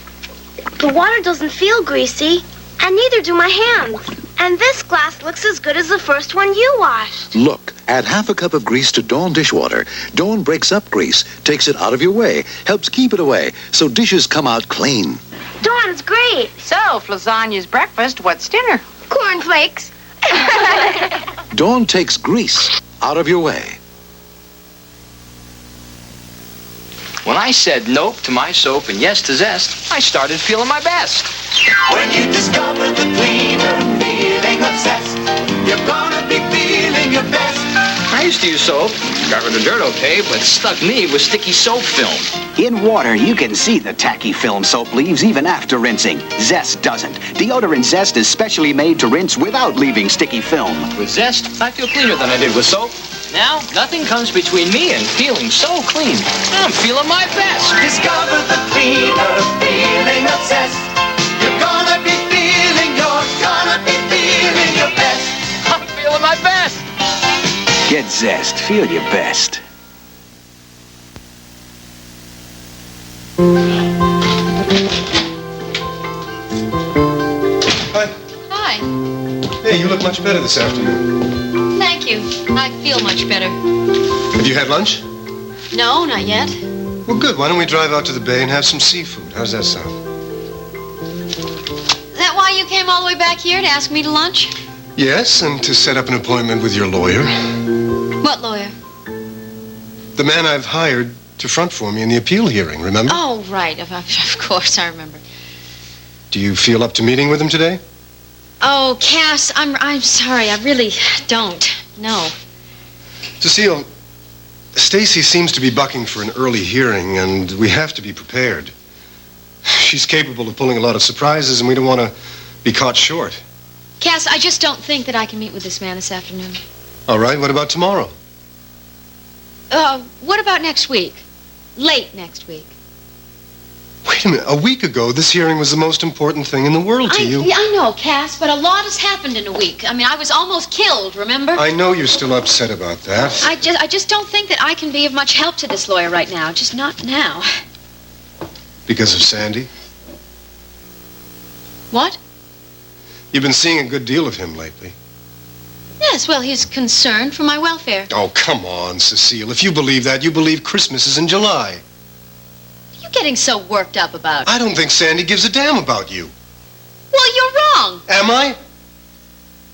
[SPEAKER 19] The water doesn't feel greasy, and neither do my hands. And this glass looks as good as the first one you washed.
[SPEAKER 9] Look, add half a cup of grease to Dawn dishwater. Dawn breaks up grease, takes it out of your way, helps keep it away, so dishes come out clean.
[SPEAKER 19] Dawn, it's great.
[SPEAKER 8] So, if lasagna's breakfast, what's dinner?
[SPEAKER 19] Cornflakes.
[SPEAKER 9] Dawn takes grease out of your way.
[SPEAKER 2] When I said nope to my soap and yes to Zest, I started feeling my best.
[SPEAKER 11] When you discover the cleaner feeling of zest, you're gonna be feeling your best.
[SPEAKER 2] I used to use soap, got rid of dirt okay, but stuck me with sticky soap film.
[SPEAKER 24] In water, you can see the tacky film soap leaves even after rinsing. Zest doesn't. Deodorant Zest is specially made to rinse without leaving sticky film.
[SPEAKER 2] With Zest, I feel cleaner than I did with soap. Now, nothing comes between me and feeling so clean. I'm feeling my best.
[SPEAKER 11] Discover the cleaner feeling of zest. You're gonna be feeling your best.
[SPEAKER 2] I'm feeling my best.
[SPEAKER 24] Get Zest. Feel your best.
[SPEAKER 20] Hi.
[SPEAKER 6] Hey, you look much better this afternoon.
[SPEAKER 20] Thank you. I feel much better.
[SPEAKER 6] Have you had lunch?
[SPEAKER 20] No, not yet.
[SPEAKER 6] Well, good. Why don't we drive out to the bay and have some seafood? How's that sound?
[SPEAKER 20] Is that why you came all the way back here to ask me to lunch?
[SPEAKER 6] Yes, and to set up an appointment with your lawyer.
[SPEAKER 20] What lawyer?
[SPEAKER 6] The man I've hired to front for me in the appeal hearing, remember?
[SPEAKER 20] Oh, right. Of course, I remember.
[SPEAKER 6] Do you feel up to meeting with him today?
[SPEAKER 20] Oh, Cass, I'm sorry. I really don't. No.
[SPEAKER 6] Cecile, Stacy seems to be bucking for an early hearing, and we have to be prepared. She's capable of pulling a lot of surprises, and we don't want to be caught short.
[SPEAKER 20] Cass, I just don't think that I can meet with this man this afternoon.
[SPEAKER 6] All right, what about tomorrow?
[SPEAKER 20] What about next week? Late next week.
[SPEAKER 6] Wait
[SPEAKER 7] Wait a minute. A week ago, this hearing was the most important thing in the world to you.
[SPEAKER 20] Yeah, I know, Cass, but a lot has happened in a week. I mean, I was almost killed, remember?
[SPEAKER 7] I know you're still upset about that.
[SPEAKER 20] I just don't think that I can be of much help to this lawyer right now. Just not now.
[SPEAKER 7] Because of Sandy?
[SPEAKER 20] What?
[SPEAKER 7] You've been seeing a good deal of him lately.
[SPEAKER 20] Yes, well, he's concerned for my welfare.
[SPEAKER 7] Oh, come on, Cecile. If you believe that, you believe Christmas is in July.
[SPEAKER 20] You're getting so worked up about it.
[SPEAKER 7] I don't think Sandy gives a damn about you.
[SPEAKER 20] Well, you're wrong.
[SPEAKER 7] Am I?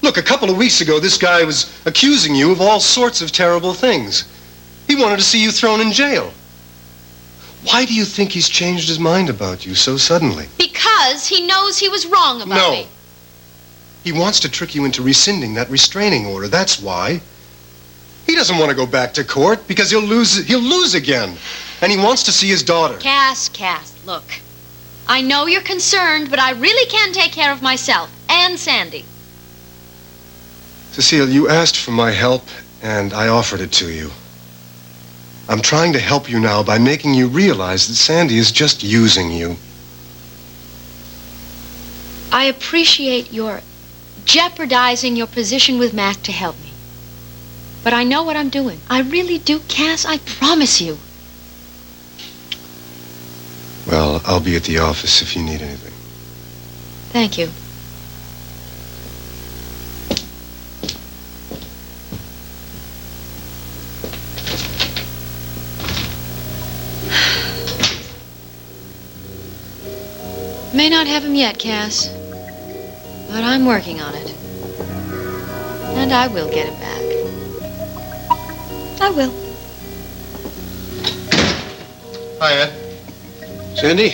[SPEAKER 7] Look, a couple of weeks ago, this guy was accusing you of all sorts of terrible things. He wanted to see you thrown in jail. Why do you think he's changed his mind about you so suddenly?
[SPEAKER 20] Because he knows he was wrong about me.
[SPEAKER 7] He wants to trick you into rescinding that restraining order. That's why. He doesn't want to go back to court because he'll lose again. And he wants to see his daughter.
[SPEAKER 20] Cass, look. I know you're concerned, but I really can take care of myself and Sandy.
[SPEAKER 7] Cecile, you asked for my help, and I offered it to you. I'm trying to help you now by making you realize that Sandy is just using you.
[SPEAKER 20] I appreciate your jeopardizing your position with Mac to help me. But I know what I'm doing. I really do, Cass. I promise you.
[SPEAKER 7] Well, I'll be at the office if you need anything.
[SPEAKER 20] Thank you. May not have him yet, Cass. But I'm working on it. And I will get him back. I will.
[SPEAKER 7] Hi, Ed. Sandy?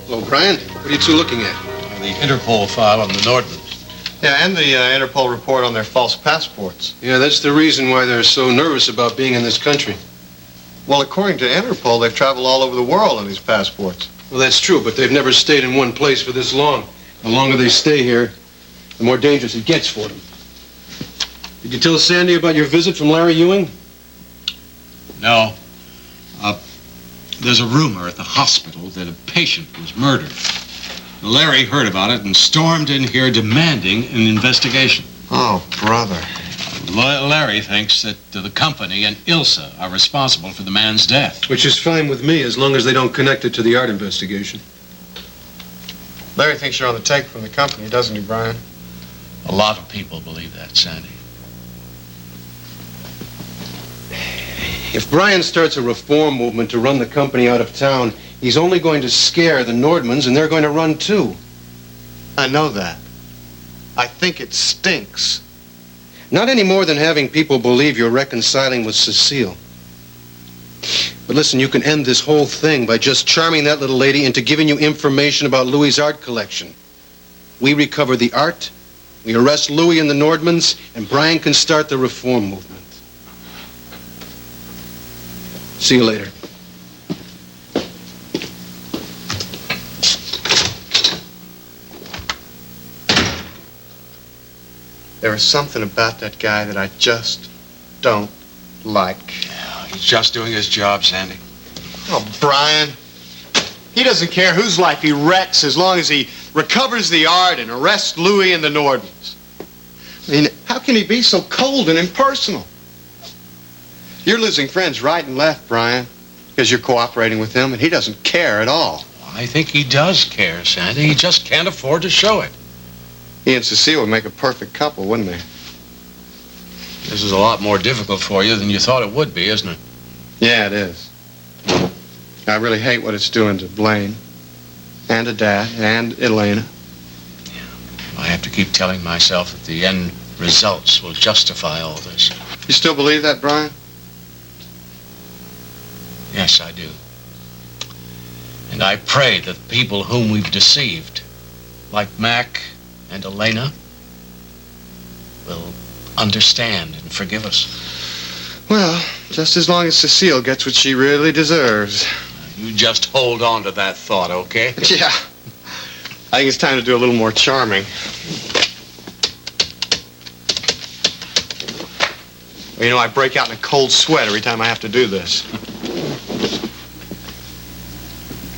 [SPEAKER 7] Hello, Brian. What are you two looking at?
[SPEAKER 5] The Interpol file on the Nordmans.
[SPEAKER 6] Yeah, and the Interpol report on their false passports.
[SPEAKER 7] Yeah, that's the reason why they're so nervous about being in this country.
[SPEAKER 6] Well, according to Interpol, they've traveled all over the world on these passports.
[SPEAKER 7] Well, that's true, but they've never stayed in one place for this long. The longer they stay here, the more dangerous it gets for them. Did you tell Sandy about your visit from Larry Ewing?
[SPEAKER 5] No. There's a rumor at the hospital that a patient was murdered. Larry heard about it and stormed in here demanding an investigation.
[SPEAKER 6] Oh, brother.
[SPEAKER 5] Larry thinks that the company and Ilsa are responsible for the man's death.
[SPEAKER 7] Which is fine with me, as long as they don't connect it to the art investigation.
[SPEAKER 6] Larry thinks you're on the take from the company, doesn't he, Brian?
[SPEAKER 5] A lot of people believe that, Sandy.
[SPEAKER 7] If Brian starts a reform movement to run the company out of town, he's only going to scare the Nordmans, and they're going to run too.
[SPEAKER 6] I know that. I think it stinks.
[SPEAKER 7] Not any more than having people believe you're reconciling with Cecile. But listen, you can end this whole thing by just charming that little lady into giving you information about Louis's art collection. We recover the art, we arrest Louis and the Nordmans, and Brian can start the reform movement. See you later.
[SPEAKER 6] There is something about that guy that I just don't like.
[SPEAKER 5] He's just doing his job, Sandy.
[SPEAKER 6] Oh, Brian. He doesn't care whose life he wrecks as long as he recovers the art and arrests Louis and the Nordmans. I mean, how can he be so cold and impersonal? You're losing friends right and left, Brian, because you're cooperating with him, and he doesn't care at all.
[SPEAKER 5] I think he does care, Sandy. He just can't afford to show it.
[SPEAKER 6] He and Cecile would make a perfect couple, wouldn't they?
[SPEAKER 5] This is a lot more difficult for you than you thought it would be, isn't it?
[SPEAKER 6] Yeah, it is. I really hate what it's doing to Blaine, and to Dad, and Elena.
[SPEAKER 5] I have to keep telling myself that the end results will justify all this.
[SPEAKER 6] You still believe that, Brian?
[SPEAKER 5] Yes, I do. And I pray that the people whom we've deceived, like Mac and Elena, will understand and forgive us.
[SPEAKER 6] Well, just as long as Cecile gets what she really deserves.
[SPEAKER 5] You just hold on to that thought, okay?
[SPEAKER 6] Yeah. I think it's time to do a little more charming. Well, you know, I break out in a cold sweat every time I have to do this.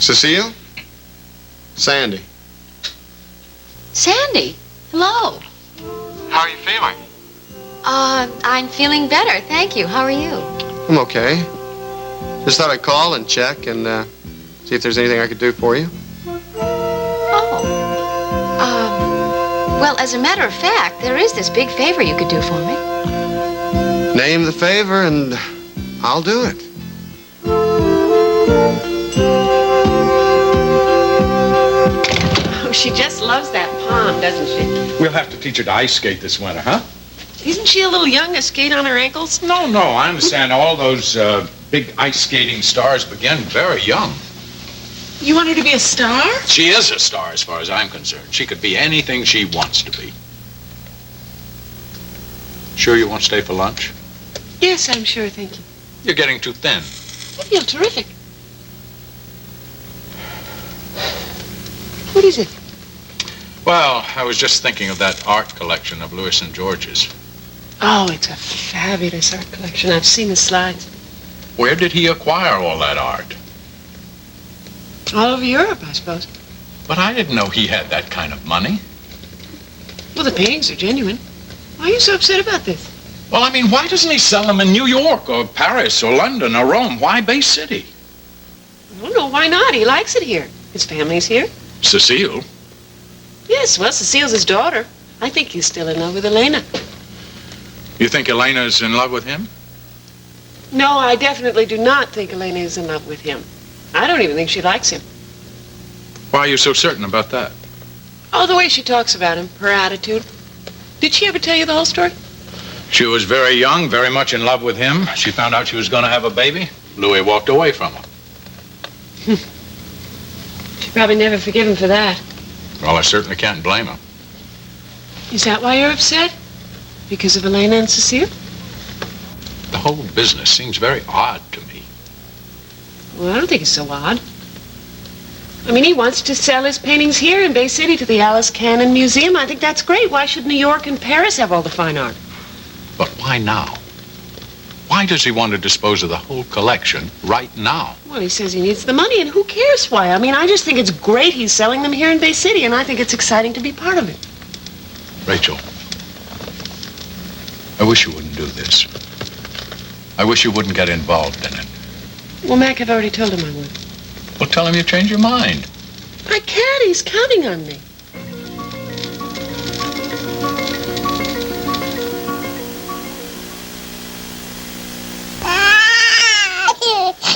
[SPEAKER 7] Cecile? Sandy.
[SPEAKER 20] Sandy, hello.
[SPEAKER 7] How are you feeling?
[SPEAKER 20] I'm feeling better, thank you. How are you?
[SPEAKER 7] I'm okay. Just thought I'd call and check and see if there's anything I could do for you.
[SPEAKER 20] Well, as a matter of fact, there is this big favor you could do for me.
[SPEAKER 7] Name the favor and I'll do it.
[SPEAKER 1] Oh, she just loves that pond, doesn't she?
[SPEAKER 4] We'll have to teach her to ice skate this winter, huh?
[SPEAKER 1] Isn't she a little young to skate on her ankles?
[SPEAKER 4] No, I understand all those big ice skating stars begin very young.
[SPEAKER 1] You want her to be a star?
[SPEAKER 4] She is a star as far as I'm concerned. She could be anything she wants to be. Sure you won't stay for lunch?
[SPEAKER 1] Yes, I'm sure, thank you.
[SPEAKER 4] You're getting too thin.
[SPEAKER 1] I feel terrific. What is it?
[SPEAKER 4] Well, I was just thinking of that art collection of Louis and George's.
[SPEAKER 1] Oh, it's a fabulous art collection. I've seen the slides.
[SPEAKER 4] Where did he acquire all that art?
[SPEAKER 1] All over Europe, I suppose.
[SPEAKER 4] But I didn't know he had that kind of money.
[SPEAKER 1] Well, the paintings are genuine. Why are you so upset about this?
[SPEAKER 4] Well, I mean, why doesn't he sell them in New York or Paris or London or Rome? Why Bay City?
[SPEAKER 1] I don't know. Why not? He likes it here. His family's here.
[SPEAKER 4] Cecile?
[SPEAKER 1] Yes, well, Cecile's his daughter. I think he's still in love with Elena.
[SPEAKER 4] You think Elena's in love with him?
[SPEAKER 1] No, I definitely do not think Elena is in love with him. I don't even think she likes him.
[SPEAKER 4] Why are you so certain about that?
[SPEAKER 1] Oh, the way she talks about him, her attitude. Did she ever tell you the whole story?
[SPEAKER 4] She was very young, very much in love with him. She found out she was going to have a baby. Louis walked away from her.
[SPEAKER 1] She probably never forgive him for that.
[SPEAKER 4] Well, I certainly can't blame her.
[SPEAKER 1] Is that why you're upset? Because of Elena and Cecile?
[SPEAKER 4] The whole business seems very odd to me.
[SPEAKER 1] Well, I don't think it's so odd. I mean, he wants to sell his paintings here in Bay City to the Alice Cannon Museum. I think that's great. Why should New York and Paris have all the fine art?
[SPEAKER 4] But why now? Why does he want to dispose of the whole collection right now?
[SPEAKER 1] Well, he says he needs the money, and who cares why? I mean, I just think it's great he's selling them here in Bay City, and I think it's exciting to be part of it.
[SPEAKER 4] Rachel, I wish you wouldn't do this. I wish you wouldn't get involved in it.
[SPEAKER 1] Well, Mac, I've already told him I would.
[SPEAKER 4] Well, tell him you changed your mind.
[SPEAKER 1] I can't. He's counting on me.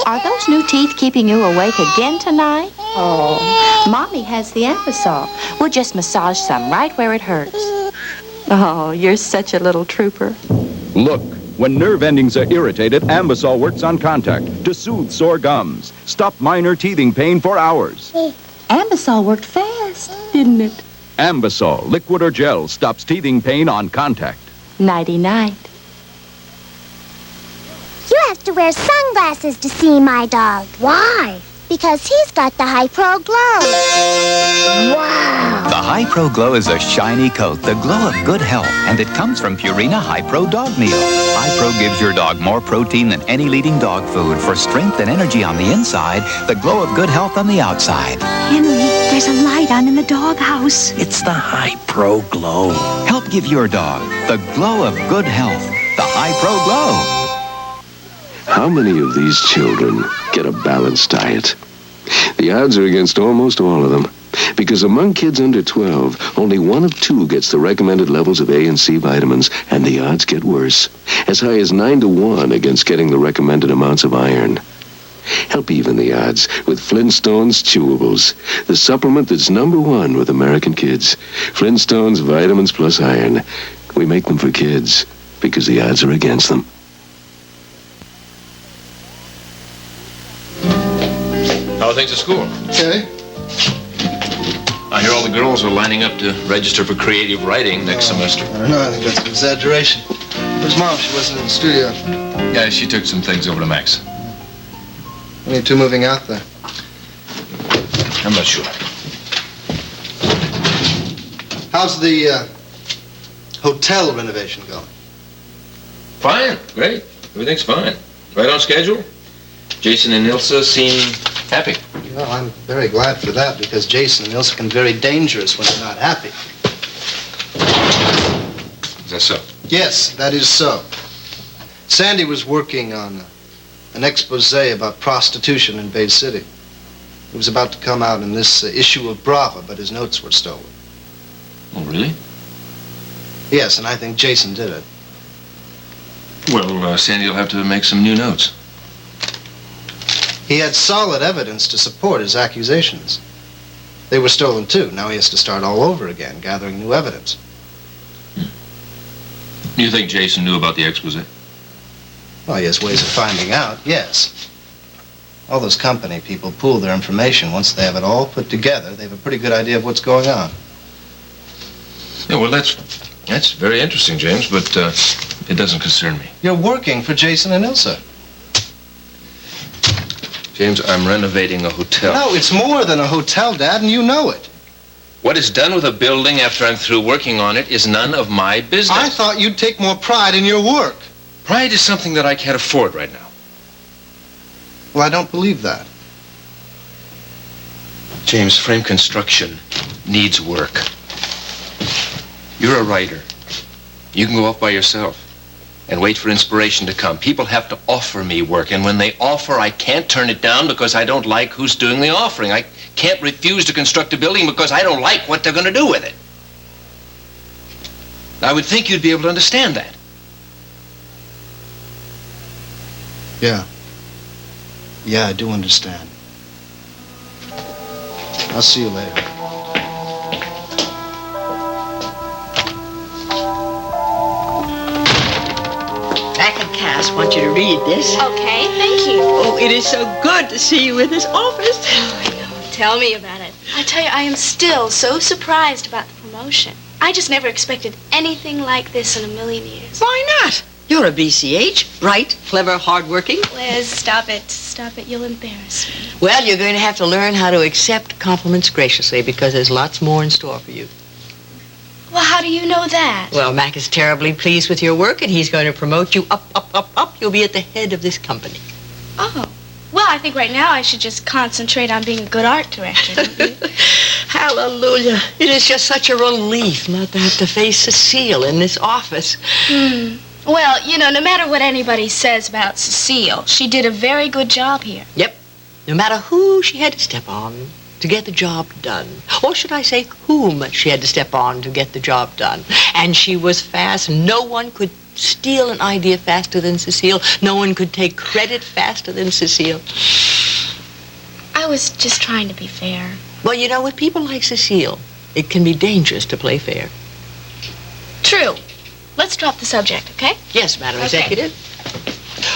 [SPEAKER 14] Are those new teeth keeping you awake again tonight? Oh, Mommy has the Ambisol. We'll just massage some right where it hurts. Oh, you're such a little trooper.
[SPEAKER 16] Look, when nerve endings are irritated, Ambisol works on contact to soothe sore gums. Stop minor teething pain for hours.
[SPEAKER 14] Ambisol worked fast, didn't it?
[SPEAKER 16] Ambisol, liquid or gel, stops teething pain on contact.
[SPEAKER 14] Nighty-night.
[SPEAKER 22] You have to wear sunglasses to see my dog. Why? Because he's got the High Pro Glow. Wow!
[SPEAKER 23] The High Pro Glow is a shiny coat, the glow of good health, and it comes from Purina High Pro Dog Meal. High Pro gives your dog more protein than any leading dog food for strength and energy on the inside, the glow of good health on the outside.
[SPEAKER 22] Henry, there's a light on in the doghouse.
[SPEAKER 23] It's the High Pro Glow. Help give your dog the glow of good health, the High Pro Glow.
[SPEAKER 25] How many of these children get a balanced diet? The odds are against almost all of them, because among kids under 12, only 1 of 2 gets the recommended levels of A and C vitamins, and the odds get worse, as high as 9 to 1 against getting the recommended amounts of iron. Help even the odds with Flintstones Chewables, the supplement that's #1 with American kids. Flintstones Vitamins plus Iron. We make them for kids, because the odds are against them.
[SPEAKER 26] How are things at school?
[SPEAKER 7] Okay.
[SPEAKER 26] I hear all the girls are lining up to register for creative writing next semester.
[SPEAKER 7] I don't know. I think that's an exaggeration. Where's Mom? She wasn't in the studio.
[SPEAKER 26] Yeah, she took some things over to Max.
[SPEAKER 7] When are you two moving out there?
[SPEAKER 26] I'm not sure.
[SPEAKER 7] How's the hotel renovation going?
[SPEAKER 26] Fine. Great. Everything's fine. Right on schedule. Jason and Ilsa seem happy.
[SPEAKER 7] Well, I'm very glad for that because Jason and Ilsa can be very dangerous when they're not happy.
[SPEAKER 26] Is that so?
[SPEAKER 7] Yes, that is so. Sandy was working on an expose about prostitution in Bay City. It was about to come out in this issue of Brava, but his notes were stolen.
[SPEAKER 26] Oh, really?
[SPEAKER 7] Yes, and I think Jason did it.
[SPEAKER 26] Well, Sandy will have to make some new notes.
[SPEAKER 7] He had solid evidence to support his accusations. They were stolen, too. Now he has to start all over again, gathering new evidence.
[SPEAKER 26] You think Jason knew about the expose?
[SPEAKER 7] Well, he has ways of finding out, yes. All those company people pool their information. Once they have it all put together, they have a pretty good idea of what's going on.
[SPEAKER 26] Yeah, well, that's very interesting, James, but it doesn't concern me.
[SPEAKER 7] You're working for Jason and Ilsa.
[SPEAKER 26] James, I'm renovating a hotel.
[SPEAKER 7] No, it's more than a hotel, Dad, and you know it.
[SPEAKER 26] What is done with a building after I'm through working on it is none of my business.
[SPEAKER 7] I thought you'd take more pride in your work.
[SPEAKER 26] Pride is something that I can't afford right now.
[SPEAKER 7] Well, I don't believe that.
[SPEAKER 26] James, frame construction needs work. You're a writer. You can go off by yourself and wait for inspiration to come. People have to offer me work, and when they offer, I can't turn it down because I don't like who's doing the offering. I can't refuse to construct a building because I don't like what they're going to do with it. I would think you'd be able to understand that.
[SPEAKER 7] Yeah. Yeah, I do understand. I'll see you later.
[SPEAKER 3] Mac and Cass want you to read this.
[SPEAKER 19] Okay, thank you.
[SPEAKER 3] Oh, it is so good to see you in this office.
[SPEAKER 19] Oh, I know. Tell me about it. I tell you, I am still so surprised about the promotion. I just never expected anything like this in a million years.
[SPEAKER 3] Why not? You're a BCH. Bright, clever, hardworking.
[SPEAKER 19] Liz, stop it. Stop it. You'll embarrass me.
[SPEAKER 3] Well, you're going to have to learn how to accept compliments graciously because there's lots more in store for you.
[SPEAKER 19] Well, how do you know that?
[SPEAKER 3] Well, Mac is terribly pleased with your work, and he's going to promote you up, up, up, up. You'll be at the head of this company.
[SPEAKER 19] Oh. Well, I think right now I should just concentrate on being a good art director, don't you?
[SPEAKER 3] Hallelujah. It is just such a relief not to have to face Cecile in this office.
[SPEAKER 19] Well, you know, no matter what anybody says about Cecile, she did a very good job here.
[SPEAKER 3] Yep. No matter who she had to step on to get the job done. Or should I say whom she had to step on to get the job done. And she was fast. No one could steal an idea faster than Cecile. No one could take credit faster than Cecile.
[SPEAKER 19] I was just trying to be fair.
[SPEAKER 3] Well, you know, with people like Cecile, it can be dangerous to play fair.
[SPEAKER 19] True. Let's drop the subject, okay?
[SPEAKER 3] Yes, Madam
[SPEAKER 19] Okay.
[SPEAKER 3] Executive.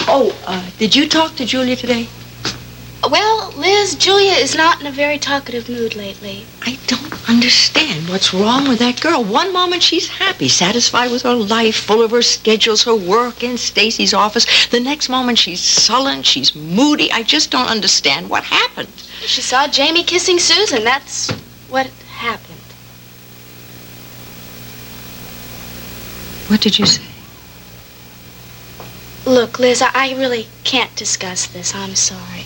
[SPEAKER 3] Oh, did you talk to Julia today?
[SPEAKER 19] Well, Liz, Julia is not in a very talkative mood lately.
[SPEAKER 3] I don't understand what's wrong with that girl. One moment she's happy, satisfied with her life, full of her schedules, her work in Stacy's office. The next moment she's sullen, she's moody. I just don't understand what happened.
[SPEAKER 19] She saw Jamie kissing Susan. That's what happened.
[SPEAKER 3] What did you say?
[SPEAKER 19] Look, Liz, I really can't discuss this. I'm sorry.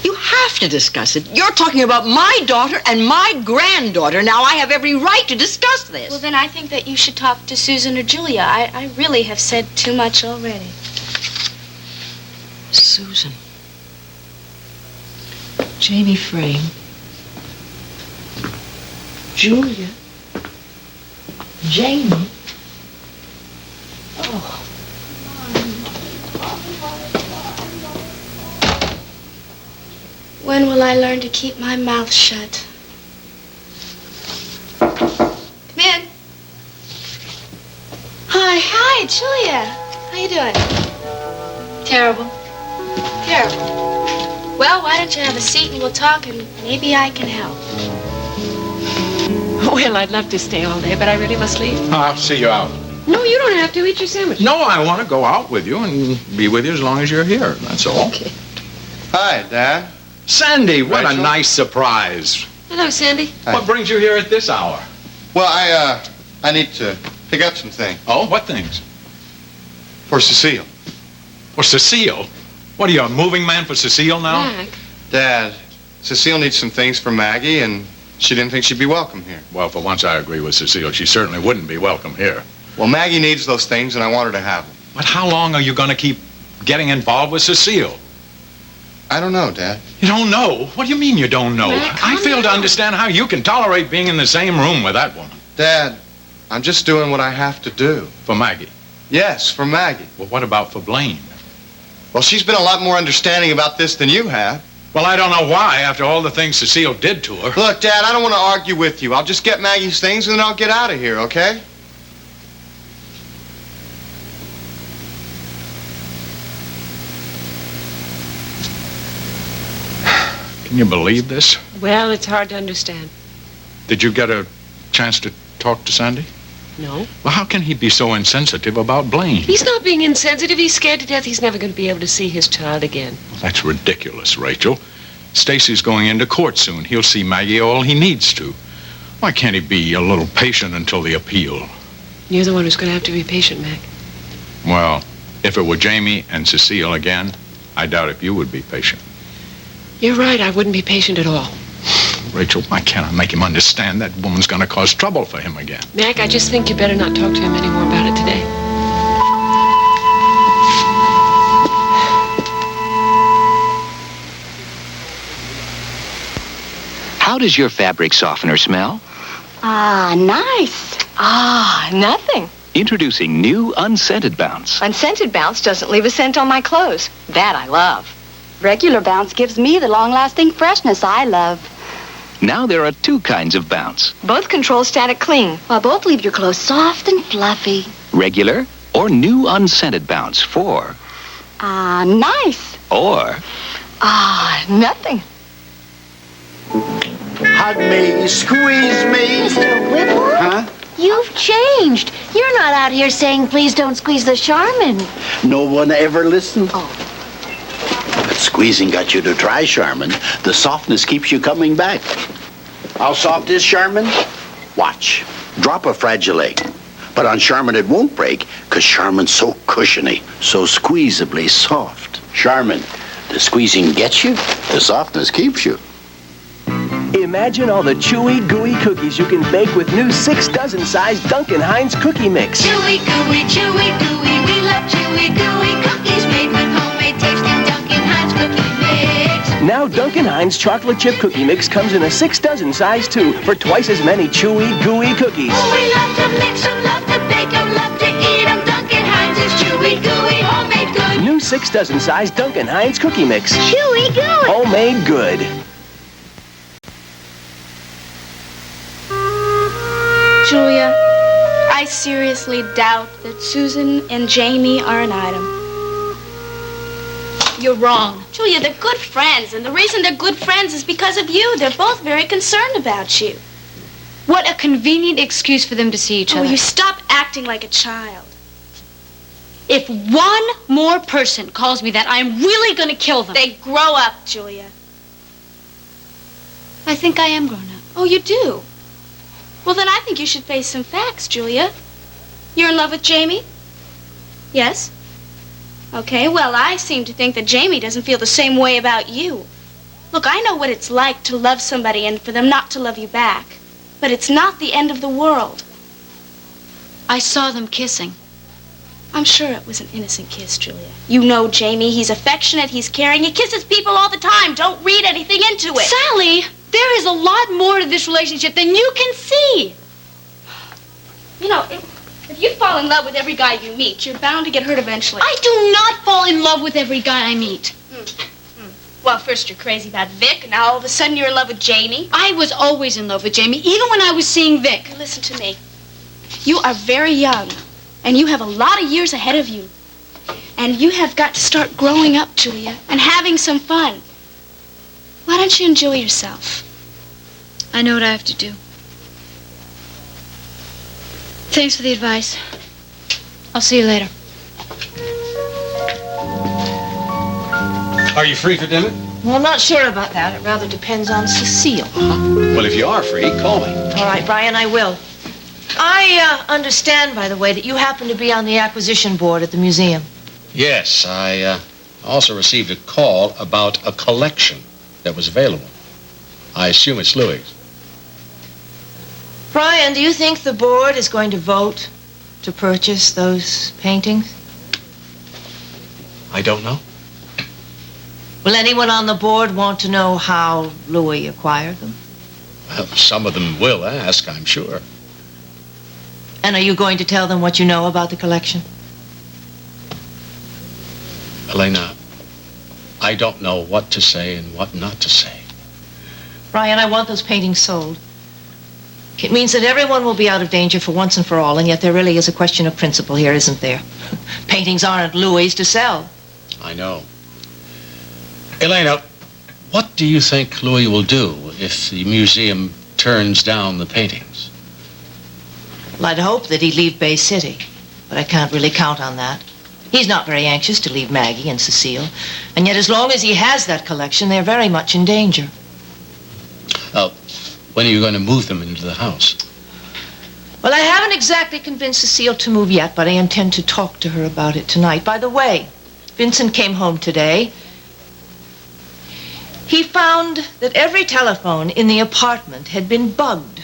[SPEAKER 3] You have to discuss it. You're talking about my daughter and my granddaughter. Now I have every right to discuss this.
[SPEAKER 19] Well, then I think that you should talk to Susan or Julia. I really have said too much already.
[SPEAKER 3] Susan. Jamie Frame. Julia. Jamie. Oh.
[SPEAKER 19] When will I learn to keep my mouth shut? Come in. Hi, Julia. How you doing? Terrible. Terrible. Well, why don't you have a seat and we'll talk and maybe I can help.
[SPEAKER 1] Well, I'd love to stay all day, but I really must leave.
[SPEAKER 4] I'll see you out.
[SPEAKER 1] No, you don't have to. Eat your sandwich.
[SPEAKER 4] No, I want to go out with you and be with you as long as you're here. That's all.
[SPEAKER 1] Okay.
[SPEAKER 7] Hi, Dad.
[SPEAKER 4] Sandy, what
[SPEAKER 7] Rachel?
[SPEAKER 4] a nice surprise.
[SPEAKER 1] Hello, Sandy.
[SPEAKER 7] Hi.
[SPEAKER 4] What brings you here at this hour?
[SPEAKER 7] Well, I need to pick up some things.
[SPEAKER 4] Oh, what things?
[SPEAKER 7] For Cecile.
[SPEAKER 4] For Cecile? What are you, a moving man for Cecile now?
[SPEAKER 1] Mac.
[SPEAKER 7] Dad,
[SPEAKER 6] Cecile needs some things for Maggie, and she didn't think she'd be welcome here.
[SPEAKER 4] Well, for once I agree with Cecile. She certainly wouldn't be welcome here.
[SPEAKER 6] Well, Maggie needs those things, and I want her to have them.
[SPEAKER 4] But how long are you going to keep getting involved with Cecile?
[SPEAKER 6] I don't know, Dad.
[SPEAKER 4] You don't know? What do you mean you don't know? I fail to understand how you can tolerate being in the same room with that woman.
[SPEAKER 6] Dad, I'm just doing what I have to do.
[SPEAKER 4] For Maggie?
[SPEAKER 6] Yes, for Maggie.
[SPEAKER 4] Well, what about for Blaine?
[SPEAKER 6] Well, she's been a lot more understanding about this than you have.
[SPEAKER 4] Well, I don't know why, after all the things Cecile did to her.
[SPEAKER 6] Look, Dad, I don't want to argue with you. I'll just get Maggie's things and then I'll get out of here, okay?
[SPEAKER 4] Can you believe this?
[SPEAKER 1] Well, it's hard to understand.
[SPEAKER 4] Did you get a chance to talk to Sandy?
[SPEAKER 1] No.
[SPEAKER 4] Well, how can he be so insensitive about Blaine?
[SPEAKER 1] He's not being insensitive. He's scared to death he's never going to be able to see his child again.
[SPEAKER 4] Well, that's ridiculous, Rachel. Stacy's going into court soon. He'll see Maggie all he needs to. Why can't he be a little patient until the appeal?
[SPEAKER 1] You're the one who's going to have to be patient, Mac.
[SPEAKER 4] Well, if it were Jamie and Cecile again, I doubt if you would be patient.
[SPEAKER 1] You're right. I wouldn't be patient at all.
[SPEAKER 4] Rachel, why can't I make him understand that woman's going to cause trouble for him again?
[SPEAKER 1] Mac, I just think you better not talk to him anymore about it today.
[SPEAKER 24] How does your fabric softener smell?
[SPEAKER 10] Ah, nice.
[SPEAKER 13] Ah, nothing.
[SPEAKER 24] Introducing new Unscented Bounce.
[SPEAKER 13] Unscented Bounce doesn't leave a scent on my clothes. That I love.
[SPEAKER 10] Regular Bounce gives me the long-lasting freshness I love.
[SPEAKER 24] Now there are two kinds of Bounce.
[SPEAKER 13] Both control static cling.
[SPEAKER 10] While both leave your clothes soft and fluffy.
[SPEAKER 24] Regular or new Unscented Bounce for...
[SPEAKER 10] Ah, nice.
[SPEAKER 24] Or...
[SPEAKER 13] Ah, nothing.
[SPEAKER 15] Hug me, squeeze me.
[SPEAKER 22] Mr. Whipple?
[SPEAKER 15] Huh?
[SPEAKER 22] You've changed. You're not out here saying, please don't squeeze the Charmin.
[SPEAKER 15] No one ever listened. Oh. But squeezing got you to try Charmin. The softness keeps you coming back. How soft is Charmin? Watch. Drop a fragile egg. But on Charmin it won't break, because Charmin's so cushiony, so squeezably soft. Charmin, the squeezing gets you, the softness keeps you.
[SPEAKER 17] Imagine all the chewy, gooey cookies you can bake with new 6 dozen size Duncan Hines cookie mix.
[SPEAKER 11] Chewy, gooey, we love chewy, gooey cookies made with homemade tasting Duncan Hines cookie mix.
[SPEAKER 17] Now Duncan Hines chocolate chip cookie mix comes in a 6 dozen size too for twice as many chewy, gooey cookies.
[SPEAKER 11] Oh, we love to mix them, love to bake them, love to eat them. Duncan Hines is chewy, gooey, homemade good.
[SPEAKER 17] New 6 dozen size Duncan Hines cookie mix.
[SPEAKER 22] Chewy, gooey.
[SPEAKER 17] Homemade good.
[SPEAKER 19] Julia, I seriously doubt that Susan and Jamie are an item. You're wrong. Julia, they're good friends, and the reason they're good friends is because of you. They're both very concerned about you.
[SPEAKER 20] What a convenient excuse for them to see each
[SPEAKER 19] Oh,
[SPEAKER 20] other.
[SPEAKER 19] you stop acting like a child.
[SPEAKER 20] If one more person calls me that, I'm really going to kill them.
[SPEAKER 19] They grow up, Julia.
[SPEAKER 20] I think I am grown up.
[SPEAKER 19] Oh, you do? Well, then I think you should face some facts, Julia. You're in love with Jamie? Yes? Okay, well, I seem to think that Jamie doesn't feel the same way about you. Look, I know what it's like to love somebody and for them not to love you back. But it's not the end of the world.
[SPEAKER 20] I saw them kissing.
[SPEAKER 19] I'm sure it was an innocent kiss, Julia. You know Jamie. He's affectionate. He's caring. He kisses people all the time. Don't read anything into it.
[SPEAKER 20] Sally, there is a lot more to this relationship than you can see.
[SPEAKER 19] You know, if you fall in love with every guy you meet, you're bound to get hurt eventually.
[SPEAKER 20] I do not fall in love with every guy I meet.
[SPEAKER 19] Well, first you're crazy about Vic, and now all of a sudden you're in love with Jamie.
[SPEAKER 20] I was always in love with Jamie, even when I was seeing Vic.
[SPEAKER 19] Listen to me. You are very young, and you have a lot of years ahead of you. And you have got to start growing up, Julia, and having some fun. Why don't you enjoy yourself?
[SPEAKER 20] I know what I have to do. Thanks for the advice. I'll see you later.
[SPEAKER 5] Are you free for dinner?
[SPEAKER 18] Well, I'm not sure about that. It rather depends on Cecile.
[SPEAKER 5] Well, if you are free, call me.
[SPEAKER 18] All right, Brian, I will. I understand, by the way, that you happen to be on the acquisition board at the museum.
[SPEAKER 5] Yes, I also received a call about a collection that was available. I assume it's Louis.
[SPEAKER 18] Brian, do you think the board is going to vote to purchase those paintings?
[SPEAKER 5] I don't know.
[SPEAKER 18] Will anyone on the board want to know how Louis acquired them?
[SPEAKER 5] Well, some of them will ask, I'm sure.
[SPEAKER 18] And are you going to tell them what you know about the collection?
[SPEAKER 5] Elena, I don't know what to say and what not to say.
[SPEAKER 18] Brian, I want those paintings sold. It means that everyone will be out of danger for once and for all, and yet there really is a question of principle here, isn't there? Paintings aren't Louis' to sell.
[SPEAKER 5] I know. Elena, what do you think Louis will do if the museum turns down the paintings?
[SPEAKER 18] Well, I'd hope that he'd leave Bay City, but I can't really count on that. He's not very anxious to leave Maggie and Cecile, and yet as long as he has that collection, they're very much in danger.
[SPEAKER 5] When are you going to move them into the house?
[SPEAKER 18] Well, I haven't exactly convinced Cecile to move yet, but I intend to talk to her about it tonight. By the way, Vincent came home today. He found that every telephone in the apartment had been bugged.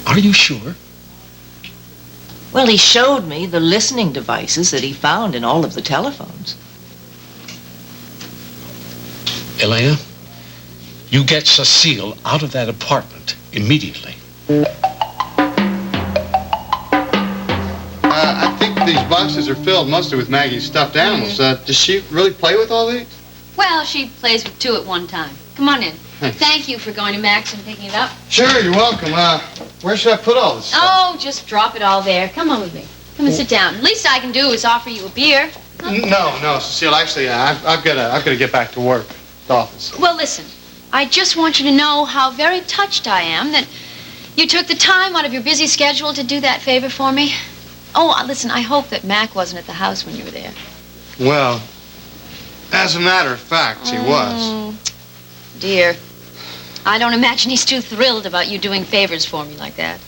[SPEAKER 5] Are you sure?
[SPEAKER 18] Well, he showed me the listening devices that he found in all of the telephones.
[SPEAKER 5] Elena, you get Cecile out of that apartment immediately.
[SPEAKER 7] I think these boxes are filled mostly with Maggie's stuffed animals. Does she really play with all these?
[SPEAKER 20] Well, she plays with 2 at one time. Come on in. Thank you for going to Max and picking it up.
[SPEAKER 7] Sure, you're welcome. Where should I put all this stuff?
[SPEAKER 20] Oh, just drop it all there. Come on with me. Come and sit down. Least I can do is offer you a beer.
[SPEAKER 7] No, Cecile. Actually, I've got to get back to work. The office.
[SPEAKER 20] Well, listen. I just want you to know how very touched I am that you took the time out of your busy schedule to do that favor for me. Oh, listen, I hope that Mac wasn't at the house when you were there.
[SPEAKER 7] Well, as a matter of fact, he was.
[SPEAKER 20] Dear. I don't imagine he's too thrilled about you doing favors for me like that.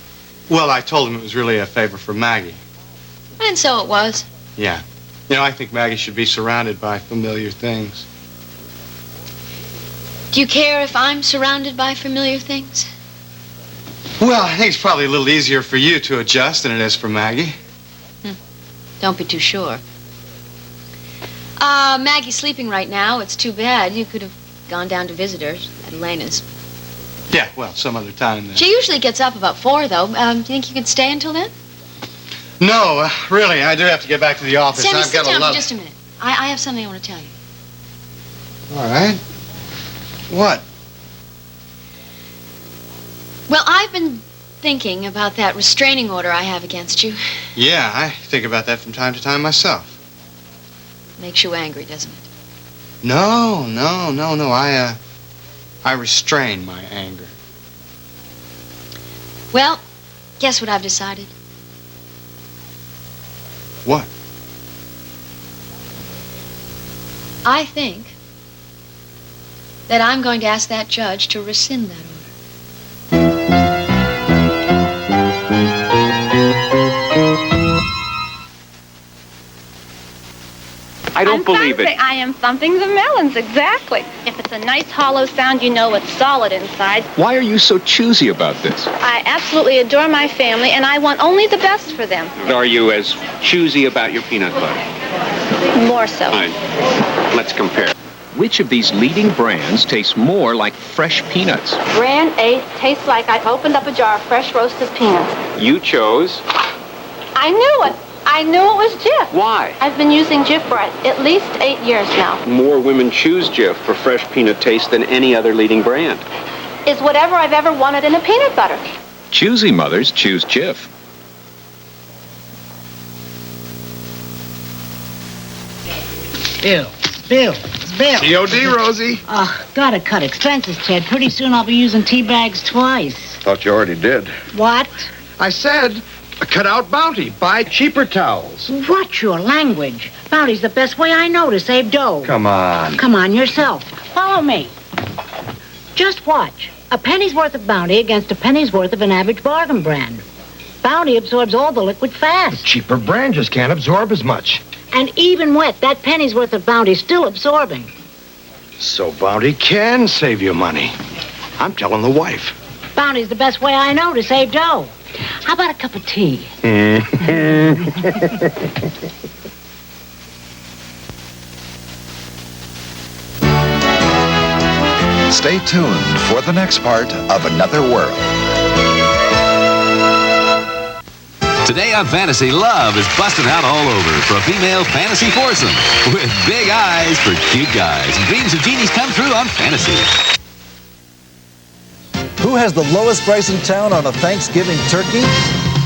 [SPEAKER 7] Well, I told him it was really a favor for Maggie.
[SPEAKER 20] And so it was.
[SPEAKER 7] Yeah. You know, I think Maggie should be surrounded by familiar things.
[SPEAKER 20] Do you care if I'm surrounded by familiar things?
[SPEAKER 7] Well, I think it's probably a little easier for you to adjust than it is for Maggie.
[SPEAKER 20] Don't be too sure. Maggie's sleeping right now. It's too bad. You could have gone down to visit her at Elena's.
[SPEAKER 7] Yeah, well, some other time then.
[SPEAKER 20] She usually gets up about 4, though. Do you think you could stay until then?
[SPEAKER 7] No, really, I do have to get back to the office.
[SPEAKER 20] Sammy,
[SPEAKER 7] I've
[SPEAKER 20] sit
[SPEAKER 7] got
[SPEAKER 20] down
[SPEAKER 7] a lot.
[SPEAKER 20] for just a minute. I have something I want to tell you.
[SPEAKER 7] All right. What?
[SPEAKER 20] Well, I've been thinking about that restraining order I have against you.
[SPEAKER 7] Yeah, I think about that from time to time myself.
[SPEAKER 20] Makes you angry, doesn't it?
[SPEAKER 7] No. I restrain my anger.
[SPEAKER 20] Well, guess what I've decided?
[SPEAKER 7] What?
[SPEAKER 20] I think that I'm going to ask that judge to rescind that order.
[SPEAKER 2] I don't believe it.
[SPEAKER 8] I am thumping the melons, exactly. If it's a nice hollow sound, you know it's solid inside.
[SPEAKER 2] Why are you so choosy about this?
[SPEAKER 8] I absolutely adore my family, and I want only the best for them.
[SPEAKER 2] Are you as choosy about your peanut butter?
[SPEAKER 8] More so.
[SPEAKER 2] Fine. Let's compare. Which of these leading brands tastes more like fresh peanuts?
[SPEAKER 8] Brand Ace tastes like I opened up a jar of fresh roasted peanuts.
[SPEAKER 2] You chose.
[SPEAKER 8] I knew it. I knew it was Jif.
[SPEAKER 2] Why?
[SPEAKER 8] I've been using Jif for at least 8 years now.
[SPEAKER 2] More women choose Jif for fresh peanut taste than any other leading brand.
[SPEAKER 8] It's whatever I've ever wanted in a peanut butter.
[SPEAKER 2] Choosy mothers choose Jif.
[SPEAKER 9] Bill.
[SPEAKER 6] COD, Rosie.
[SPEAKER 9] Gotta cut expenses, Ted. Pretty soon I'll be using tea bags twice.
[SPEAKER 6] Thought you already did.
[SPEAKER 9] What?
[SPEAKER 6] I said, cut out Bounty. Buy cheaper towels.
[SPEAKER 9] What's your language? Bounty's the best way I know to save dough.
[SPEAKER 6] Come on.
[SPEAKER 9] Come on yourself. Follow me. Just watch. A penny's worth of Bounty against a penny's worth of an average bargain brand. Bounty absorbs all the liquid fast.
[SPEAKER 6] Cheaper brand just can't absorb as much.
[SPEAKER 9] And even wet, that penny's worth of Bounty's still absorbing.
[SPEAKER 12] So Bounty can save you money. I'm telling the wife.
[SPEAKER 9] Bounty's the best way I know to save dough. How about a cup of tea?
[SPEAKER 14] Stay tuned for the next part of Another World.
[SPEAKER 16] Today on Fantasy, love is busting out all over for a female fantasy foursome with big eyes for cute guys. And dreams of genies come through on Fantasy.
[SPEAKER 21] Who has the lowest price in town on a Thanksgiving turkey?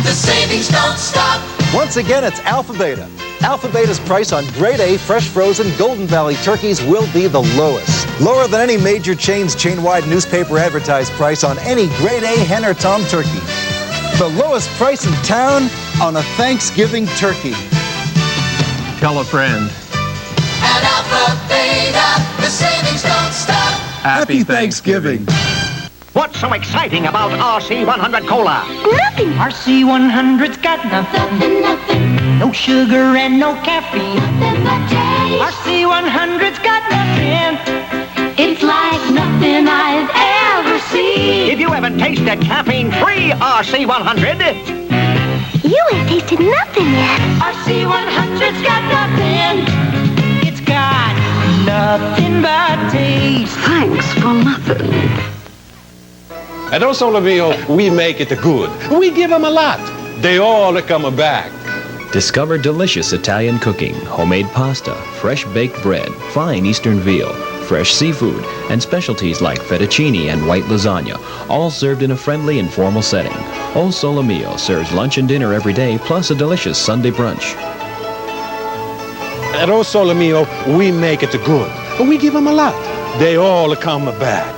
[SPEAKER 11] The savings don't stop.
[SPEAKER 21] Once again, it's Alpha Beta. Alpha Beta's price on grade A fresh frozen Golden Valley turkeys will be the lowest. Lower than any major chain's chain-wide newspaper advertised price on any grade A hen or tom turkey. The lowest price in town on a Thanksgiving turkey.
[SPEAKER 23] Tell a friend.
[SPEAKER 11] At Alpha Beta, the savings don't stop.
[SPEAKER 21] Happy Thanksgiving.
[SPEAKER 25] What's so exciting about RC100 Cola?
[SPEAKER 11] Nothing.
[SPEAKER 27] RC100's got nothing.
[SPEAKER 11] Nothing.
[SPEAKER 27] No sugar and no caffeine.
[SPEAKER 11] Nothing but taste.
[SPEAKER 27] RC100's got nothing.
[SPEAKER 11] It's like nothing I've ever seen.
[SPEAKER 25] If you haven't tasted caffeine-free RC100,
[SPEAKER 22] You ain't tasted nothing yet.
[SPEAKER 27] RC100's got nothing. It's got nothing but taste.
[SPEAKER 11] Thanks for nothing.
[SPEAKER 12] At Osolamio, we make it good. We give them a lot. They all come back.
[SPEAKER 28] Discover delicious Italian cooking, homemade pasta, fresh baked bread, fine Eastern veal, fresh seafood, and specialties like fettuccine and white lasagna, all served in a friendly and formal setting. O Sole Mio serves lunch and dinner every day, plus a delicious Sunday brunch.
[SPEAKER 12] At Osolamio, we make it good. We give them a lot. They all come back.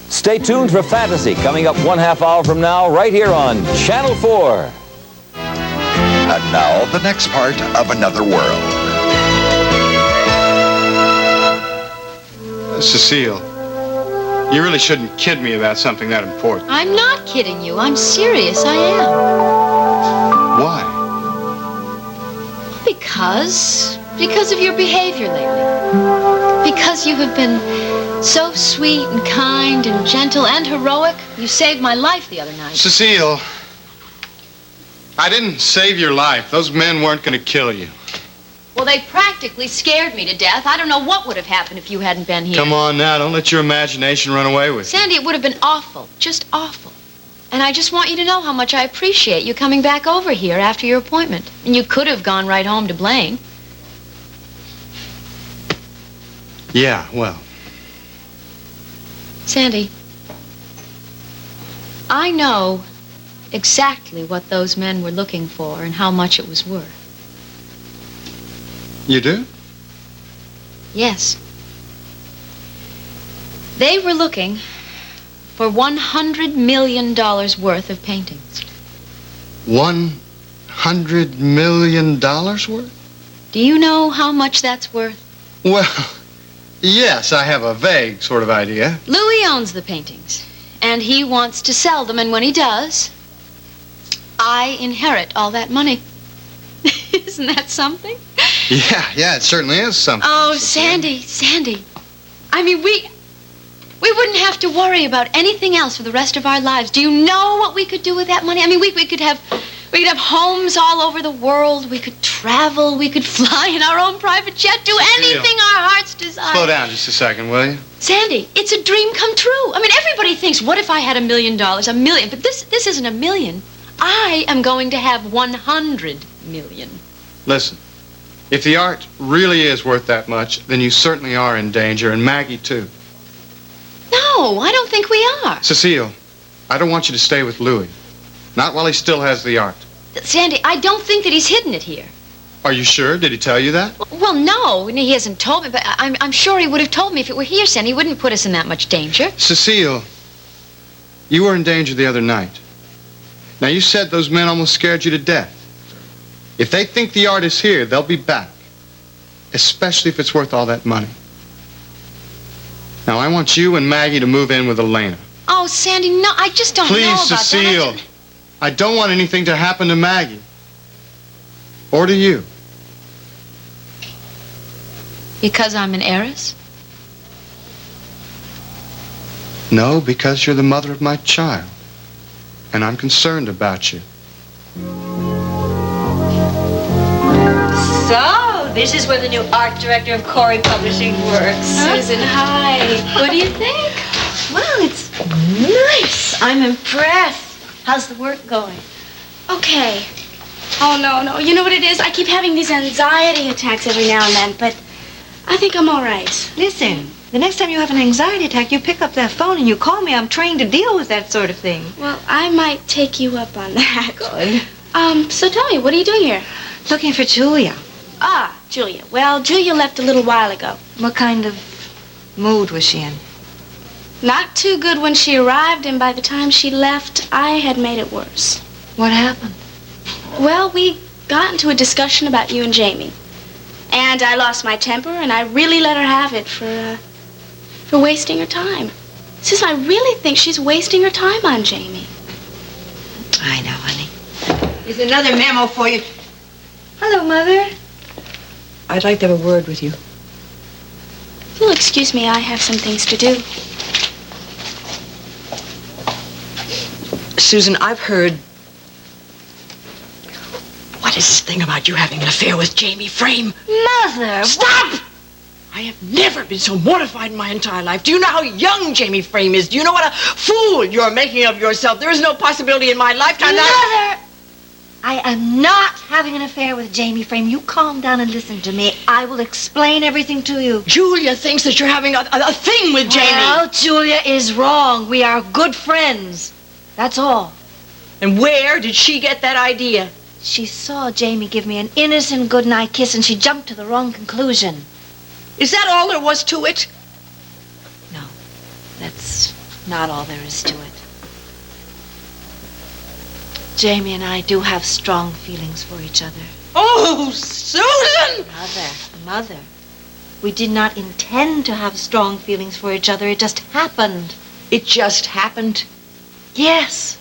[SPEAKER 29] Stay tuned for Fantasy, coming up 1/2 hour from now, right here on Channel 4.
[SPEAKER 14] And now, the next part of Another World.
[SPEAKER 6] Cecile, you really shouldn't kid me about something that important.
[SPEAKER 20] I'm not kidding you. I'm serious. I am.
[SPEAKER 6] Why?
[SPEAKER 20] Because of your behavior lately. Because you have been so sweet and kind and gentle and heroic. You saved my life the other night.
[SPEAKER 6] Cecile, I didn't save your life. Those men weren't going to kill you.
[SPEAKER 20] Well, they practically scared me to death. I don't know what would have happened if you hadn't been here.
[SPEAKER 6] Come on now, don't let your imagination run away with you.
[SPEAKER 20] Sandy, it would have been awful. Just awful. And I just want you to know how much I appreciate you coming back over here after your appointment. And you could have gone right home to Blaine.
[SPEAKER 6] Yeah, well.
[SPEAKER 20] Sandy, I know exactly what those men were looking for and how much it was worth.
[SPEAKER 6] You do?
[SPEAKER 20] Yes. They were looking for $100 million worth of paintings.
[SPEAKER 6] $100 million worth?
[SPEAKER 20] Do you know how much that's worth?
[SPEAKER 6] Well, yes, I have a vague sort of idea.
[SPEAKER 20] Louis owns the paintings, and he wants to sell them, and when he does, I inherit all that money. Isn't that something?
[SPEAKER 6] Yeah, it certainly is something.
[SPEAKER 20] Oh, Sandy. I mean, we wouldn't have to worry about anything else for the rest of our lives. Do you know what we could do with that money? I mean, we could have homes all over the world. We could travel. We could fly in our own private jet. Do anything our hearts desire.
[SPEAKER 6] Slow down just a second, will you?
[SPEAKER 20] Sandy, it's a dream come true. I mean, everybody thinks, what if I had $1 million? $1 million. But this isn't $1 million. I am going to have 100 million.
[SPEAKER 6] Listen, if the art really is worth that much, then you certainly are in danger, and Maggie, too.
[SPEAKER 20] No, I don't think we are.
[SPEAKER 6] Cecile, I don't want you to stay with Louis. Not while he still has the art.
[SPEAKER 20] Sandy, I don't think that he's hidden it here.
[SPEAKER 6] Are you sure? Did he tell you that?
[SPEAKER 20] Well, no, he hasn't told me, but I'm sure he would have told me if it were here, Sandy. He wouldn't put us in that much danger.
[SPEAKER 6] Cecile, you were in danger the other night. Now, you said those men almost scared you to death. If they think the art is here, they'll be back. Especially if it's worth all that money. Now, I want you and Maggie to move in with Elena.
[SPEAKER 20] Oh, Sandy, no, I just don't know about that.
[SPEAKER 6] Please, Cecile. I don't want anything to happen to Maggie. Or to you.
[SPEAKER 20] Because I'm an heiress?
[SPEAKER 6] No, because you're the mother of my child. And I'm concerned about you.
[SPEAKER 1] So, this is where the new art director of Corey Publishing works.
[SPEAKER 20] Susan, hi. What do you think?
[SPEAKER 1] Well, it's nice. I'm impressed. How's the work going?
[SPEAKER 19] Okay. Oh, no. You know what it is? I keep having these anxiety attacks every now and then, but I think I'm all right.
[SPEAKER 1] Listen, the next time you have an anxiety attack, you pick up that phone and you call me. I'm trained to deal with that sort of thing.
[SPEAKER 19] Well, I might take you up on that.
[SPEAKER 1] Good.
[SPEAKER 19] So tell me, what are you doing here?
[SPEAKER 1] Looking for Julia.
[SPEAKER 19] Ah, Julia. Well, Julia left a little while ago.
[SPEAKER 1] What kind of mood was she in?
[SPEAKER 19] Not too good when she arrived, and by the time she left, I had made it worse.
[SPEAKER 1] What happened?
[SPEAKER 19] Well, we got into a discussion about you and Jamie. And I lost my temper, and I really let her have it for wasting her time. Susan, I really think she's wasting her time on Jamie.
[SPEAKER 1] I know, honey. Here's another memo for you. Hello, Mother. I'd like to have a word with you.
[SPEAKER 19] If you'll excuse me, I have some things to do.
[SPEAKER 1] Susan, I've heard... What is this thing about you having an affair with Jamie Frame?
[SPEAKER 19] Mother!
[SPEAKER 1] Stop! I have never been so mortified in my entire life. Do you know how young Jamie Frame is? Do you know what a fool you're making of yourself? There is no possibility in my lifetime
[SPEAKER 3] Mother! I am not having an affair with Jamie Frame. You calm down and listen to me. I will explain everything to you.
[SPEAKER 1] Julia thinks that you're having a thing with Jamie.
[SPEAKER 3] Well, Julia is wrong. We are good friends. That's all.
[SPEAKER 1] And where did she get that idea?
[SPEAKER 3] She saw Jamie give me an innocent goodnight kiss and she jumped to the wrong conclusion.
[SPEAKER 1] Is that all there was to it?
[SPEAKER 3] No, that's not all there is to it. Jamie and I do have strong feelings for each other.
[SPEAKER 1] Oh, Susan!
[SPEAKER 3] Mother, we did not intend to have strong feelings for each other. It just happened.
[SPEAKER 1] It just happened?
[SPEAKER 3] Yes.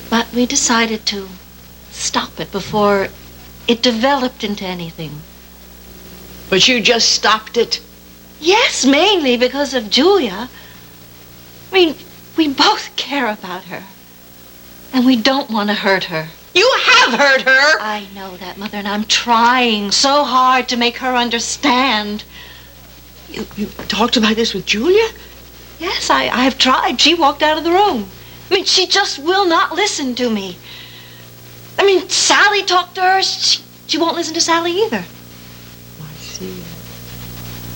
[SPEAKER 3] But we decided to stop it before it developed into anything.
[SPEAKER 1] But you just stopped it?
[SPEAKER 3] Yes, mainly because of Julia. I mean, we both care about her. And we don't want to hurt her.
[SPEAKER 1] You have hurt her!
[SPEAKER 3] I know that, Mother, and I'm trying so hard to make her understand.
[SPEAKER 1] You talked about this with Julia?
[SPEAKER 3] Yes, I've tried. She walked out of the room. I mean, she just will not listen to me. I mean, Sally talked to her. She won't listen to Sally either.
[SPEAKER 1] I see.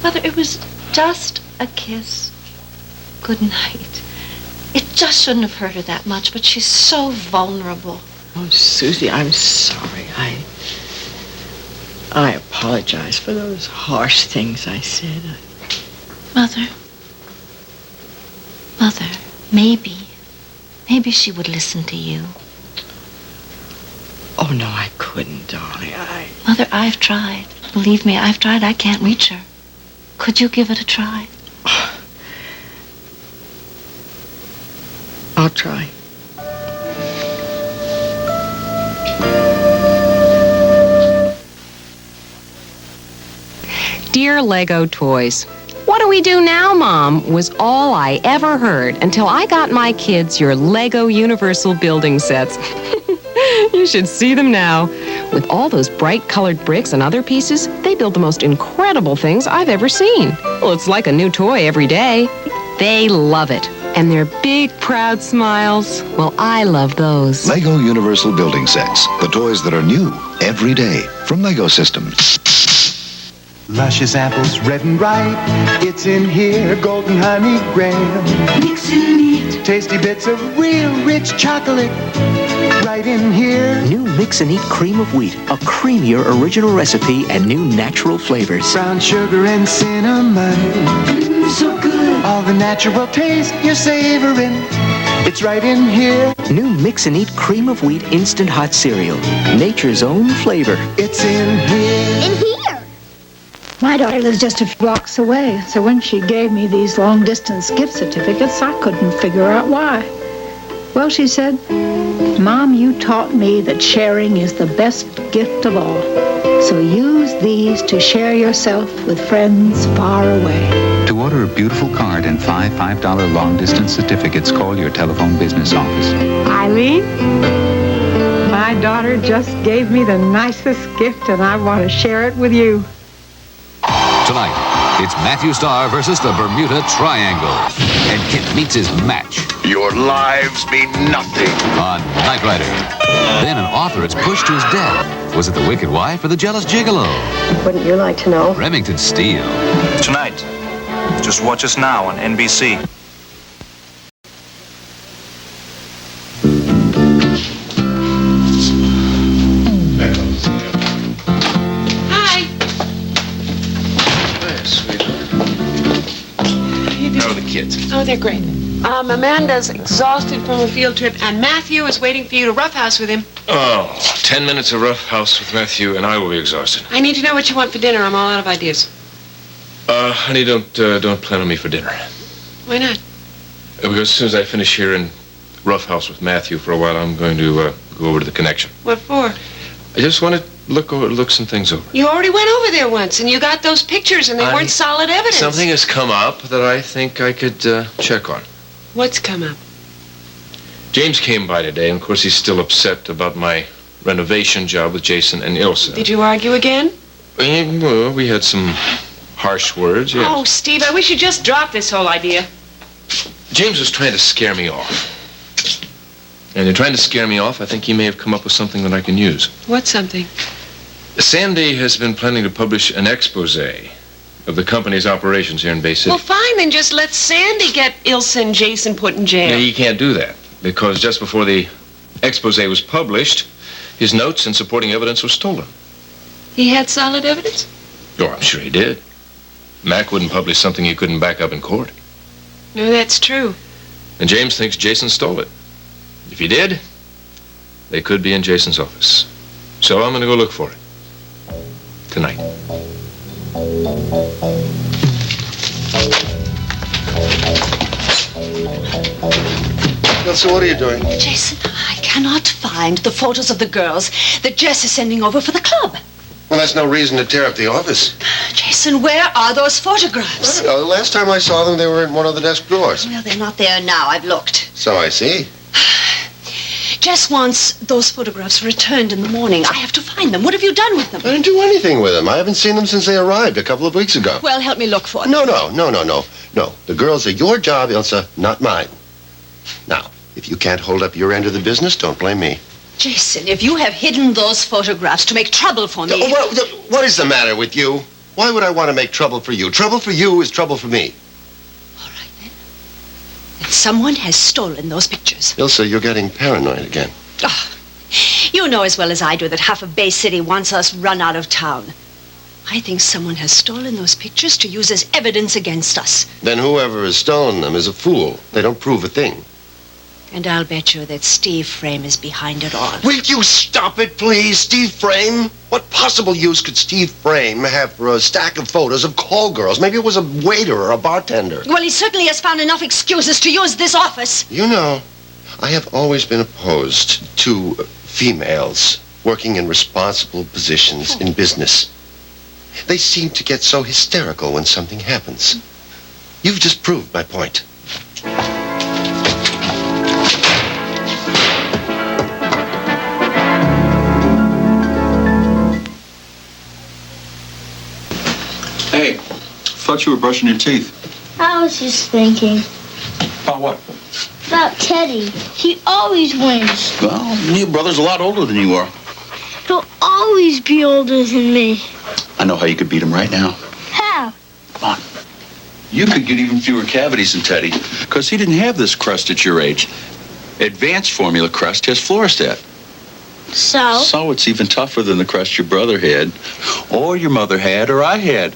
[SPEAKER 3] Mother, it was just a kiss. Good night. It just shouldn't have hurt her that much, but she's so vulnerable.
[SPEAKER 1] Oh, Susie, I'm sorry. I apologize for those harsh things I said.
[SPEAKER 3] Mother, maybe she would listen to you.
[SPEAKER 1] Oh, no, I couldn't, darling.
[SPEAKER 3] Mother, I've tried. Believe me, I've tried. I can't reach her. Could you give it a try?
[SPEAKER 1] I'll try.
[SPEAKER 4] Dear Lego Toys, what do we do now, Mom? Was all I ever heard until I got my kids your Lego Universal building sets. You should see them now. With all those bright colored bricks and other pieces, they build the most incredible things I've ever seen. Well, it's like a new toy every day. They love it. And their big, proud smiles, well, I love those.
[SPEAKER 14] Lego Universal Building Sets. The toys that are new every day from Lego Systems.
[SPEAKER 11] Luscious apples, red and ripe. It's in here, golden honey graham. Mix and eat. Tasty bits of real rich chocolate. Right in here.
[SPEAKER 10] New Mix and Eat Cream of Wheat. A creamier original recipe and new natural flavors.
[SPEAKER 11] Brown sugar and cinnamon. So good. All the natural taste you're savoring. It's right in here.
[SPEAKER 10] New Mix and Eat Cream of Wheat Instant Hot Cereal. Nature's own flavor.
[SPEAKER 11] It's in here.
[SPEAKER 22] In here.
[SPEAKER 13] My daughter lives just a few blocks away, so when she gave me these long-distance gift certificates, I couldn't figure out why. Well, she said, Mom, you taught me that sharing is the best gift of all. So use these to share yourself with friends far away.
[SPEAKER 2] To order a beautiful card and $5 long-distance certificates, call your telephone business office.
[SPEAKER 5] Eileen, my daughter just gave me the nicest gift, and I want to share it with you.
[SPEAKER 16] Tonight, it's Matthew Starr versus the Bermuda Triangle. And Kit meets his match.
[SPEAKER 7] Your lives mean nothing.
[SPEAKER 16] On Knight Rider. Then an author is pushed to his death. Was it the wicked wife or the jealous gigolo?
[SPEAKER 8] Wouldn't you like to know?
[SPEAKER 16] Remington Steele.
[SPEAKER 15] Tonight, just watch us now on NBC.
[SPEAKER 17] Oh, they're great. Amanda's exhausted from a field trip, and Matthew is waiting for you to roughhouse with him.
[SPEAKER 12] Oh, 10 minutes of roughhouse with Matthew, and I will be exhausted.
[SPEAKER 17] I need to know what you want for dinner. I'm all out of ideas.
[SPEAKER 12] Honey, don't plan on me for dinner.
[SPEAKER 17] Why not?
[SPEAKER 12] Because as soon as I finish here in roughhouse with Matthew for a while, I'm going to go over to the Connection.
[SPEAKER 17] What for?
[SPEAKER 12] I just want to look some things over.
[SPEAKER 17] You already went over there once, and you got those pictures, and they weren't solid evidence.
[SPEAKER 12] Something has come up that I think I could check on.
[SPEAKER 17] What's come up?
[SPEAKER 12] James came by today, and of course he's still upset about my renovation job with Jason and Ilsa.
[SPEAKER 17] Did you argue again?
[SPEAKER 12] Well, we had some harsh words, yes.
[SPEAKER 17] Oh, Steve, I wish you'd just drop this whole idea.
[SPEAKER 12] James was trying to scare me off. And in trying to scare me off, I think he may have come up with something that I can use.
[SPEAKER 17] What something?
[SPEAKER 12] Sandy has been planning to publish an expose of the company's operations here in Bay City.
[SPEAKER 17] Well, fine, then just let Sandy get Ilsa and Jason put in jail.
[SPEAKER 12] Yeah, he can't do that, because just before the expose was published, his notes and supporting evidence was stolen.
[SPEAKER 17] He had solid evidence?
[SPEAKER 12] Oh, I'm sure he did. Mac wouldn't publish something he couldn't back up in court.
[SPEAKER 17] No, that's true.
[SPEAKER 12] And James thinks Jason stole it. If he did, they could be in Jason's office. So I'm going to go look for it. Tonight.
[SPEAKER 18] So what are you doing?
[SPEAKER 24] Jason, I cannot find the photos of the girls that Jess is sending over for the club.
[SPEAKER 18] Well, that's no reason to tear up the office.
[SPEAKER 24] Jason, where are those photographs?
[SPEAKER 18] I don't know. The last time I saw them, they were in one of the desk drawers.
[SPEAKER 24] Well, they're not there now. I've looked.
[SPEAKER 18] So I see.
[SPEAKER 24] Jess wants those photographs returned in the morning. I have to find them. What have you done with them?
[SPEAKER 18] I didn't do anything with them. I haven't seen them since they arrived a couple of weeks ago.
[SPEAKER 24] Well, help me look for them.
[SPEAKER 18] No. The girls are your job, Ilsa, not mine. Now, if you can't hold up your end of the business, don't blame me.
[SPEAKER 24] Jason, if you have hidden those photographs to make trouble for me...
[SPEAKER 18] What is the matter with you? Why would I want to make trouble for you? Trouble for you is trouble for me.
[SPEAKER 24] That someone has stolen those pictures.
[SPEAKER 18] Ilsa, you're getting paranoid again.
[SPEAKER 24] Oh, you know as well as I do that half of Bay City wants us run out of town. I think someone has stolen those pictures to use as evidence against us.
[SPEAKER 18] Then whoever has stolen them is a fool. They don't prove a thing.
[SPEAKER 24] And I'll bet you that Steve Frame is behind it all.
[SPEAKER 18] Will you stop it, please? Steve Frame? What possible use could Steve Frame have for a stack of photos of call girls? Maybe it was a waiter or a bartender.
[SPEAKER 24] Well, he certainly has found enough excuses to use this office.
[SPEAKER 18] You know, I have always been opposed to females working in responsible positions in business. They seem to get so hysterical when something happens. You've just proved my point.
[SPEAKER 26] Hey, thought you were brushing your teeth.
[SPEAKER 19] I was just thinking
[SPEAKER 26] About what?
[SPEAKER 19] about Teddy. He always wins.
[SPEAKER 26] Well, your brother's a lot older than you are.
[SPEAKER 19] He'll always be older than me.
[SPEAKER 26] I know how you could beat him right now.
[SPEAKER 19] How?
[SPEAKER 26] You could get even fewer cavities than Teddy, because he didn't have this crust at your age. Advanced formula crust has fluorostat.
[SPEAKER 19] So?
[SPEAKER 26] So it's even tougher than the crust your brother had, or your mother had, or I had.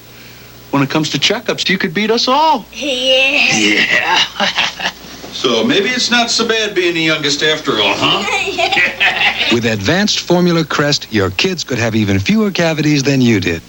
[SPEAKER 26] When it comes to checkups, you could beat us all.
[SPEAKER 19] Yeah.
[SPEAKER 26] Yeah. So maybe it's not so bad being the youngest after all, huh?
[SPEAKER 30] With Advanced Formula Crest, your kids could have even fewer cavities than you did.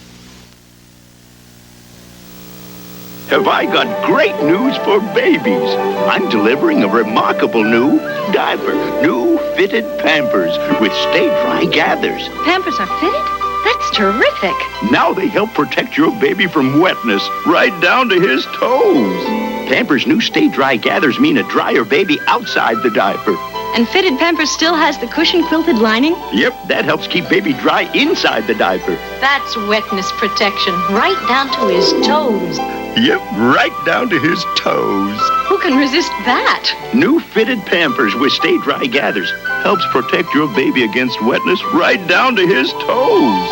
[SPEAKER 25] Have I got great news for babies? I'm delivering a remarkable new diaper. New fitted Pampers with stay-dry gathers.
[SPEAKER 3] Pampers are fitted?
[SPEAKER 5] That's terrific.
[SPEAKER 25] Now they help protect your baby from wetness right down to his toes. Pampers' new Stay Dry Gathers mean a drier baby outside the diaper.
[SPEAKER 5] And Fitted Pampers still has the cushion quilted lining?
[SPEAKER 25] Yep, that helps keep baby dry inside the diaper.
[SPEAKER 5] That's wetness protection, right down to his toes.
[SPEAKER 25] Yep, right down to his toes.
[SPEAKER 5] Who can resist that?
[SPEAKER 25] New Fitted Pampers with Stay Dry Gathers helps protect your baby against wetness right down to his toes.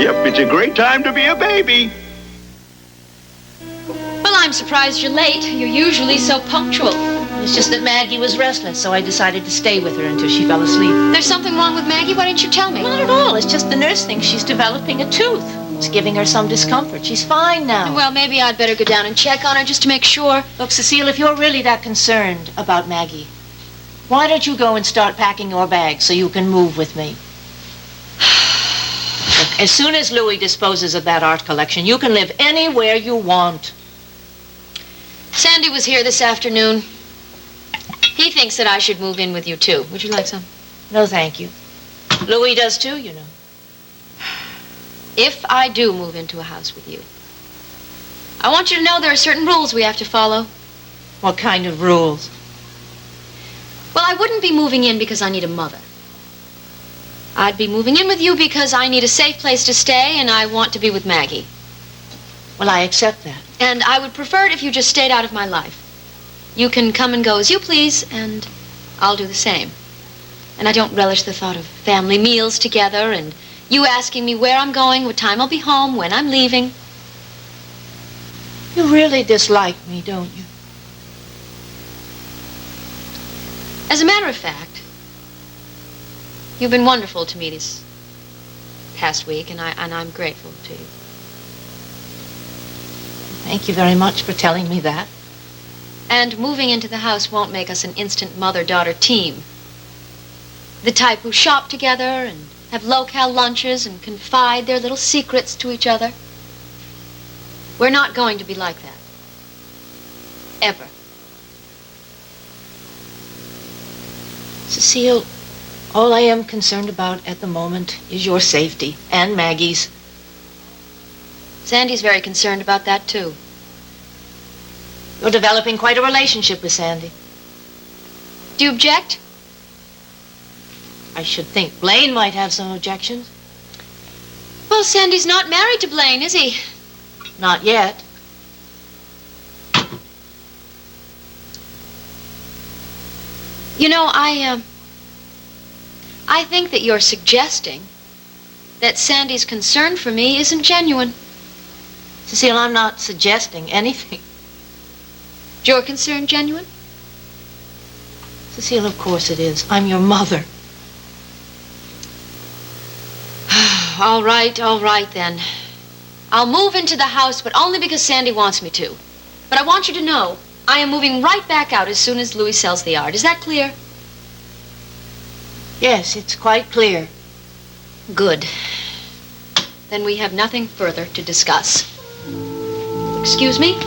[SPEAKER 25] Yep, it's a great time to be a baby.
[SPEAKER 24] Well, I'm surprised you're late. You're usually so punctual. It's just that Maggie was restless, so I decided to stay with her until she fell asleep. There's something wrong with Maggie? Why didn't you tell me? Not at all. It's just the nurse thinks she's developing a tooth. It's giving her some discomfort. She's fine now. Well, maybe I'd better go down and check on her just to make sure. Look, Cecile, if you're really that concerned about Maggie, why don't you go and start packing your bags so you can move with me? Look, as soon as Louis disposes of that art collection, you can live anywhere you want. Sandy was here this afternoon. He thinks that I should move in with you, too. Would you like some? No, thank you. Louis does, too, you know. If I do move into a house with you, I want you to know there are certain rules we have to follow. What kind of rules? Well, I wouldn't be moving in because I need a mother. I'd be moving in with you because I need a safe place to stay and I want to be with Maggie. Well, I accept that. And I would prefer it if you just stayed out of my life. You can come and go as you please, and I'll do the same. And I don't relish the thought of family meals together and you asking me where I'm going, what time I'll be home, when I'm leaving. You really dislike me, don't you? As a matter of fact, you've been wonderful to me this past week, and I'm grateful to you. Thank you very much for telling me that. And moving into the house won't make us an instant mother-daughter team. The type who shop together and have locale lunches and confide their little secrets to each other. We're not going to be like that. Ever. Cecile, all I am concerned about at the moment is your safety and Maggie's. Sandy's very concerned about that, too. You're developing quite a relationship with Sandy. Do you object? I should think Blaine might have some objections. Well, Sandy's not married to Blaine, is he? Not yet. You know, I think that you're suggesting that Sandy's concern for me isn't genuine. Cecile, I'm not suggesting anything. Is your concern genuine? Cecile, of course it is. I'm your mother. All right then. I'll move into the house, but only because Sandy wants me to. But I want you to know, I am moving right back out as soon as Louis sells the art. Is that clear? Yes, it's quite clear. Good. Then we have nothing further to discuss. Excuse me?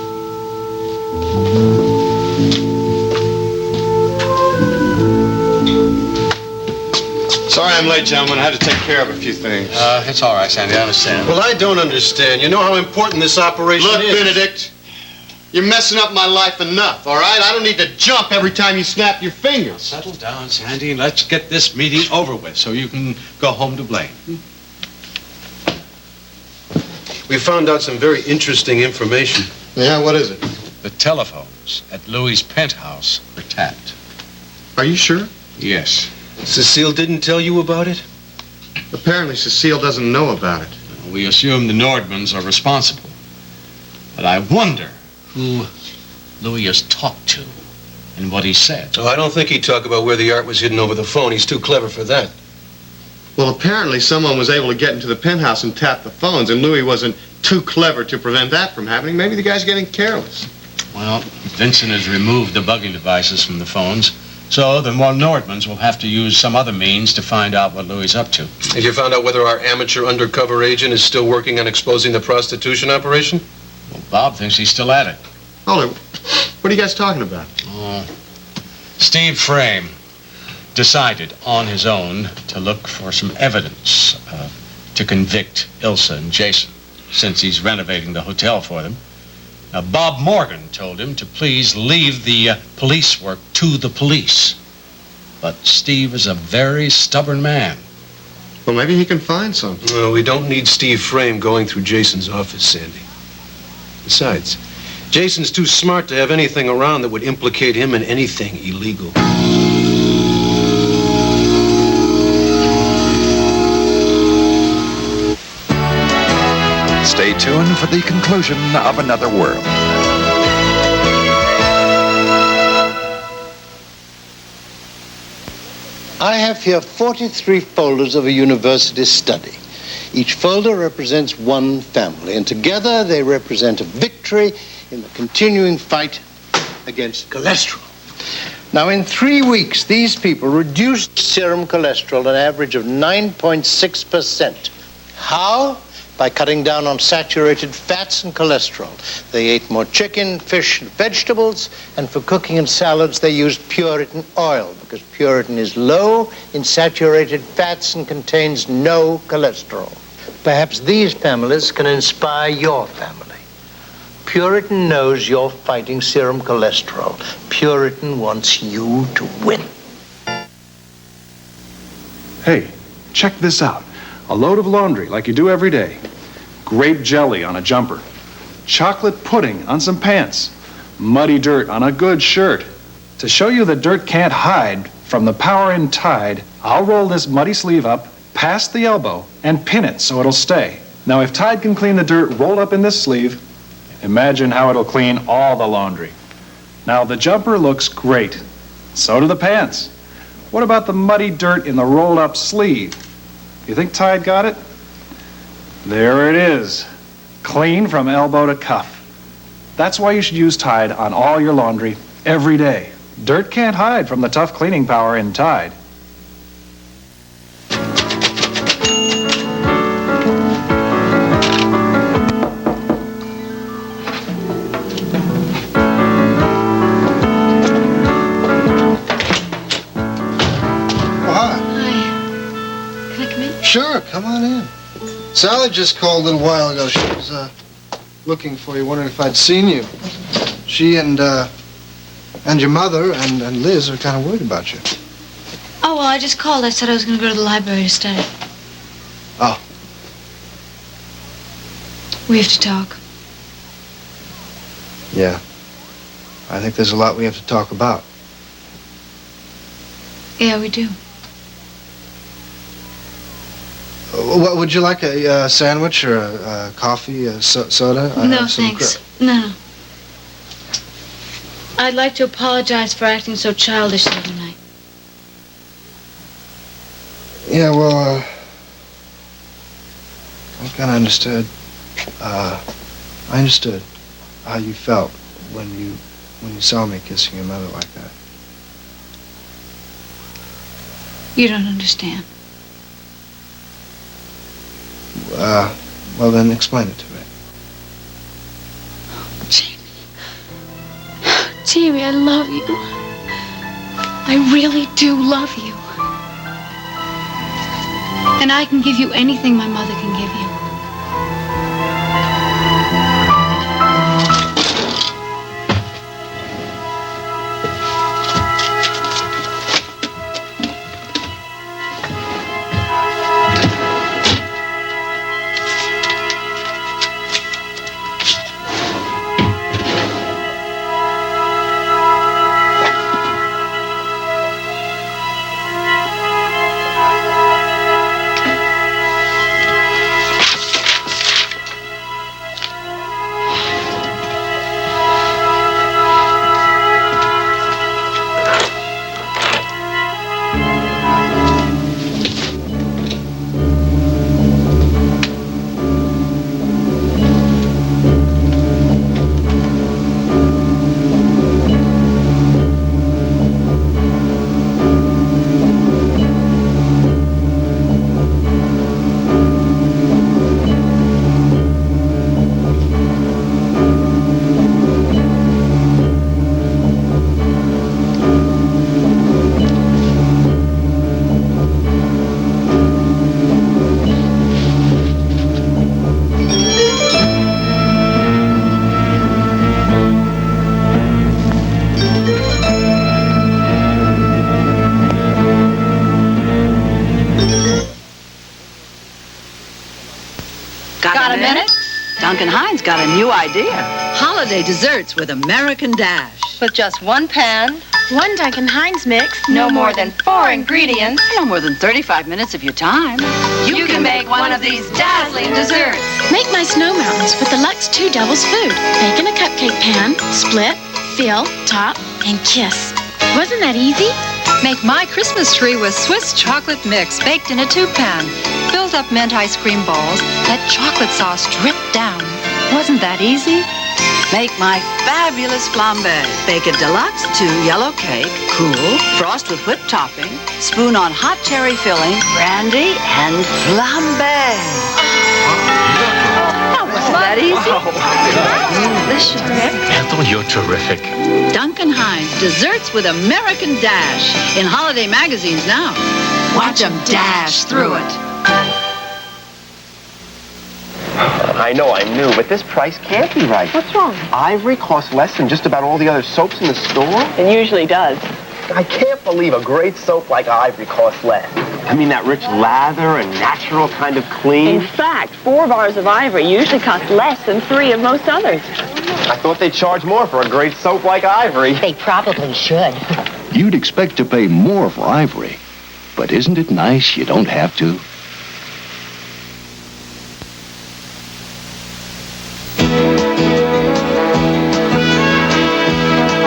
[SPEAKER 1] Sorry I'm late, gentlemen. I had to take care of a few things.
[SPEAKER 4] It's all right, Sandy. I understand.
[SPEAKER 1] Well, I don't understand. You know how important this operation is. Look, Benedict, you're messing up my life enough, all right? I don't need to jump every time you snap your fingers.
[SPEAKER 4] Settle down, Sandy, and let's get this meeting over with so you can go home to Blaine.
[SPEAKER 1] We found out some very interesting information. Yeah, what is it?
[SPEAKER 4] The telephones at Louis' penthouse were tapped.
[SPEAKER 1] Are you sure?
[SPEAKER 4] Yes.
[SPEAKER 1] Cecile didn't tell you about it? Apparently Cecile doesn't know about it.
[SPEAKER 4] We assume the Nordmans are responsible. But I wonder who Louis has talked to and what he said.
[SPEAKER 1] Oh, I don't think he'd talk about where the art was hidden over the phone. He's too clever for that. Well, apparently someone was able to get into the penthouse and tap the phones, and Louis wasn't too clever to prevent that from happening. Maybe the guy's getting careless.
[SPEAKER 4] Well, Vincent has removed the bugging devices from the phones, so the Nordmans will have to use some other means to find out what Louis is up to.
[SPEAKER 1] Have you found out whether our amateur undercover agent is still working on exposing the prostitution operation?
[SPEAKER 4] Well, Bob thinks he's still at it.
[SPEAKER 1] Hold it. What are you guys talking about?
[SPEAKER 4] Oh, Steve Frame decided on his own to look for some evidence to convict Ilsa and Jason, since he's renovating the hotel for them. Now, Bob Morgan told him to please leave the police work to the police. But Steve is a very stubborn man.
[SPEAKER 1] Well, maybe he can find something.
[SPEAKER 6] Well, we don't need Steve Frame going through Jason's office, Sandy. Besides, Jason's too smart to have anything around that would implicate him in anything illegal.
[SPEAKER 9] Stay tuned for the conclusion of Another World.
[SPEAKER 10] I have here 43 folders of a university study. Each folder represents one family, and together they represent a victory in the continuing fight against cholesterol. Now, in 3 weeks, these people reduced serum cholesterol an average of 9.6%. How? By cutting down on saturated fats and cholesterol. They ate more chicken, fish, and vegetables, and for cooking and salads, they used Puritan oil, because Puritan is low in saturated fats and contains no cholesterol. Perhaps these families can inspire your family. Puritan knows you're fighting serum cholesterol. Puritan wants you to win.
[SPEAKER 14] Hey, check this out. A load of laundry like you do every day. Grape jelly on a jumper. Chocolate pudding on some pants. Muddy dirt on a good shirt. To show you that dirt can't hide from the power in Tide, I'll roll this muddy sleeve up past the elbow and pin it so it'll stay. Now, if Tide can clean the dirt rolled up in this sleeve, imagine how it'll clean all the laundry. Now, the jumper looks great. So do the pants. What about the muddy dirt in the rolled up sleeve? You think Tide got it? There it is. Clean from elbow to cuff. That's why you should use Tide on all your laundry every day. Dirt can't hide from the tough cleaning power in Tide.
[SPEAKER 20] Sure, come on in. Sally just called a little while ago. She was looking for you, wondering if I'd seen you. She and your mother and Liz are kind of worried about you.
[SPEAKER 3] Oh, well, I just called. I said I was going to go to the library to study.
[SPEAKER 20] Oh.
[SPEAKER 3] We have to talk.
[SPEAKER 20] Yeah. I think there's a lot we have to talk about.
[SPEAKER 3] Yeah, we do.
[SPEAKER 20] What would you like, a sandwich or a coffee, a soda?
[SPEAKER 3] No, thanks. No. I'd like to apologize for acting so childish the other night.
[SPEAKER 20] Yeah, well, I kind of understood. I understood how you felt when you saw me kissing your mother like that.
[SPEAKER 3] You don't understand.
[SPEAKER 20] Well, then explain it to me.
[SPEAKER 3] Jamie, I love you. I really do love you. And I can give you anything my mother can give you.
[SPEAKER 2] Duncan Hines got a new idea. Holiday desserts with American Dash.
[SPEAKER 8] With just one pan,
[SPEAKER 19] One Duncan Hines mix,
[SPEAKER 8] no more than 4 ingredients.
[SPEAKER 2] No more than 35 minutes of your time.
[SPEAKER 8] You can make one of these dazzling desserts.
[SPEAKER 19] Make my snow mountains with the Lux 2 Devils food. Bake in a cupcake pan, split, fill, top, and kiss. Wasn't that easy?
[SPEAKER 7] Make my Christmas tree with Swiss chocolate mix baked in a tube pan. Filled up mint ice cream balls, let chocolate sauce drip down. Wasn't that easy?
[SPEAKER 2] Make my fabulous flambe. Bake a deluxe 2 yellow cake, cool, frost with whipped topping, spoon on hot cherry filling, brandy, and flambe. Wasn't that easy? Delicious.
[SPEAKER 4] Ethel, you're terrific.
[SPEAKER 2] Duncan Hines, desserts with American Dash. In holiday magazines now. Watch them dash through it.
[SPEAKER 11] I know I'm new, but this price can't be right.
[SPEAKER 8] What's wrong?
[SPEAKER 11] Ivory costs less than just about all the other soaps in the store.
[SPEAKER 8] It usually does.
[SPEAKER 11] I can't believe a great soap like Ivory costs less. I mean, that rich lather and natural kind of clean.
[SPEAKER 8] In fact, 4 bars of Ivory usually cost less than 3 of most others.
[SPEAKER 11] I thought they'd charge more for a great soap like Ivory.
[SPEAKER 13] They probably should.
[SPEAKER 21] You'd expect to pay more for Ivory, but isn't it nice you don't have to?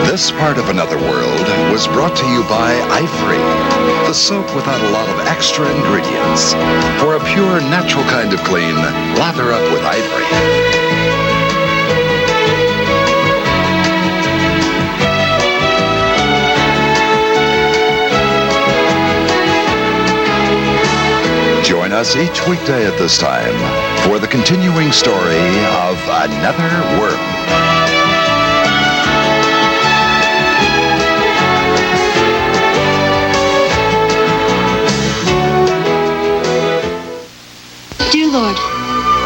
[SPEAKER 9] This part of Another World was brought to you by Ivory, the soap without a lot of extra ingredients. For a pure, natural kind of clean, lather up with Ivory. Join us each weekday at this time for the continuing story of Another World.
[SPEAKER 3] Dear Lord,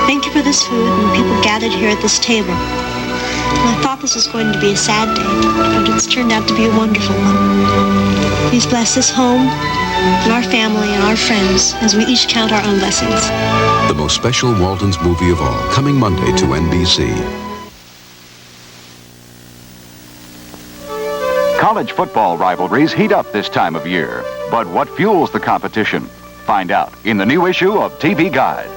[SPEAKER 3] thank you for this food and the people gathered here at this table. I thought this was going to be a sad day, but it's turned out to be a wonderful one. Please bless this home, and our family, and our friends as we each count our own blessings.
[SPEAKER 22] The most special Walton's movie of all, coming Monday to NBC.
[SPEAKER 23] College football rivalries heat up this time of year. But what fuels the competition? Find out in the new issue of TV Guide.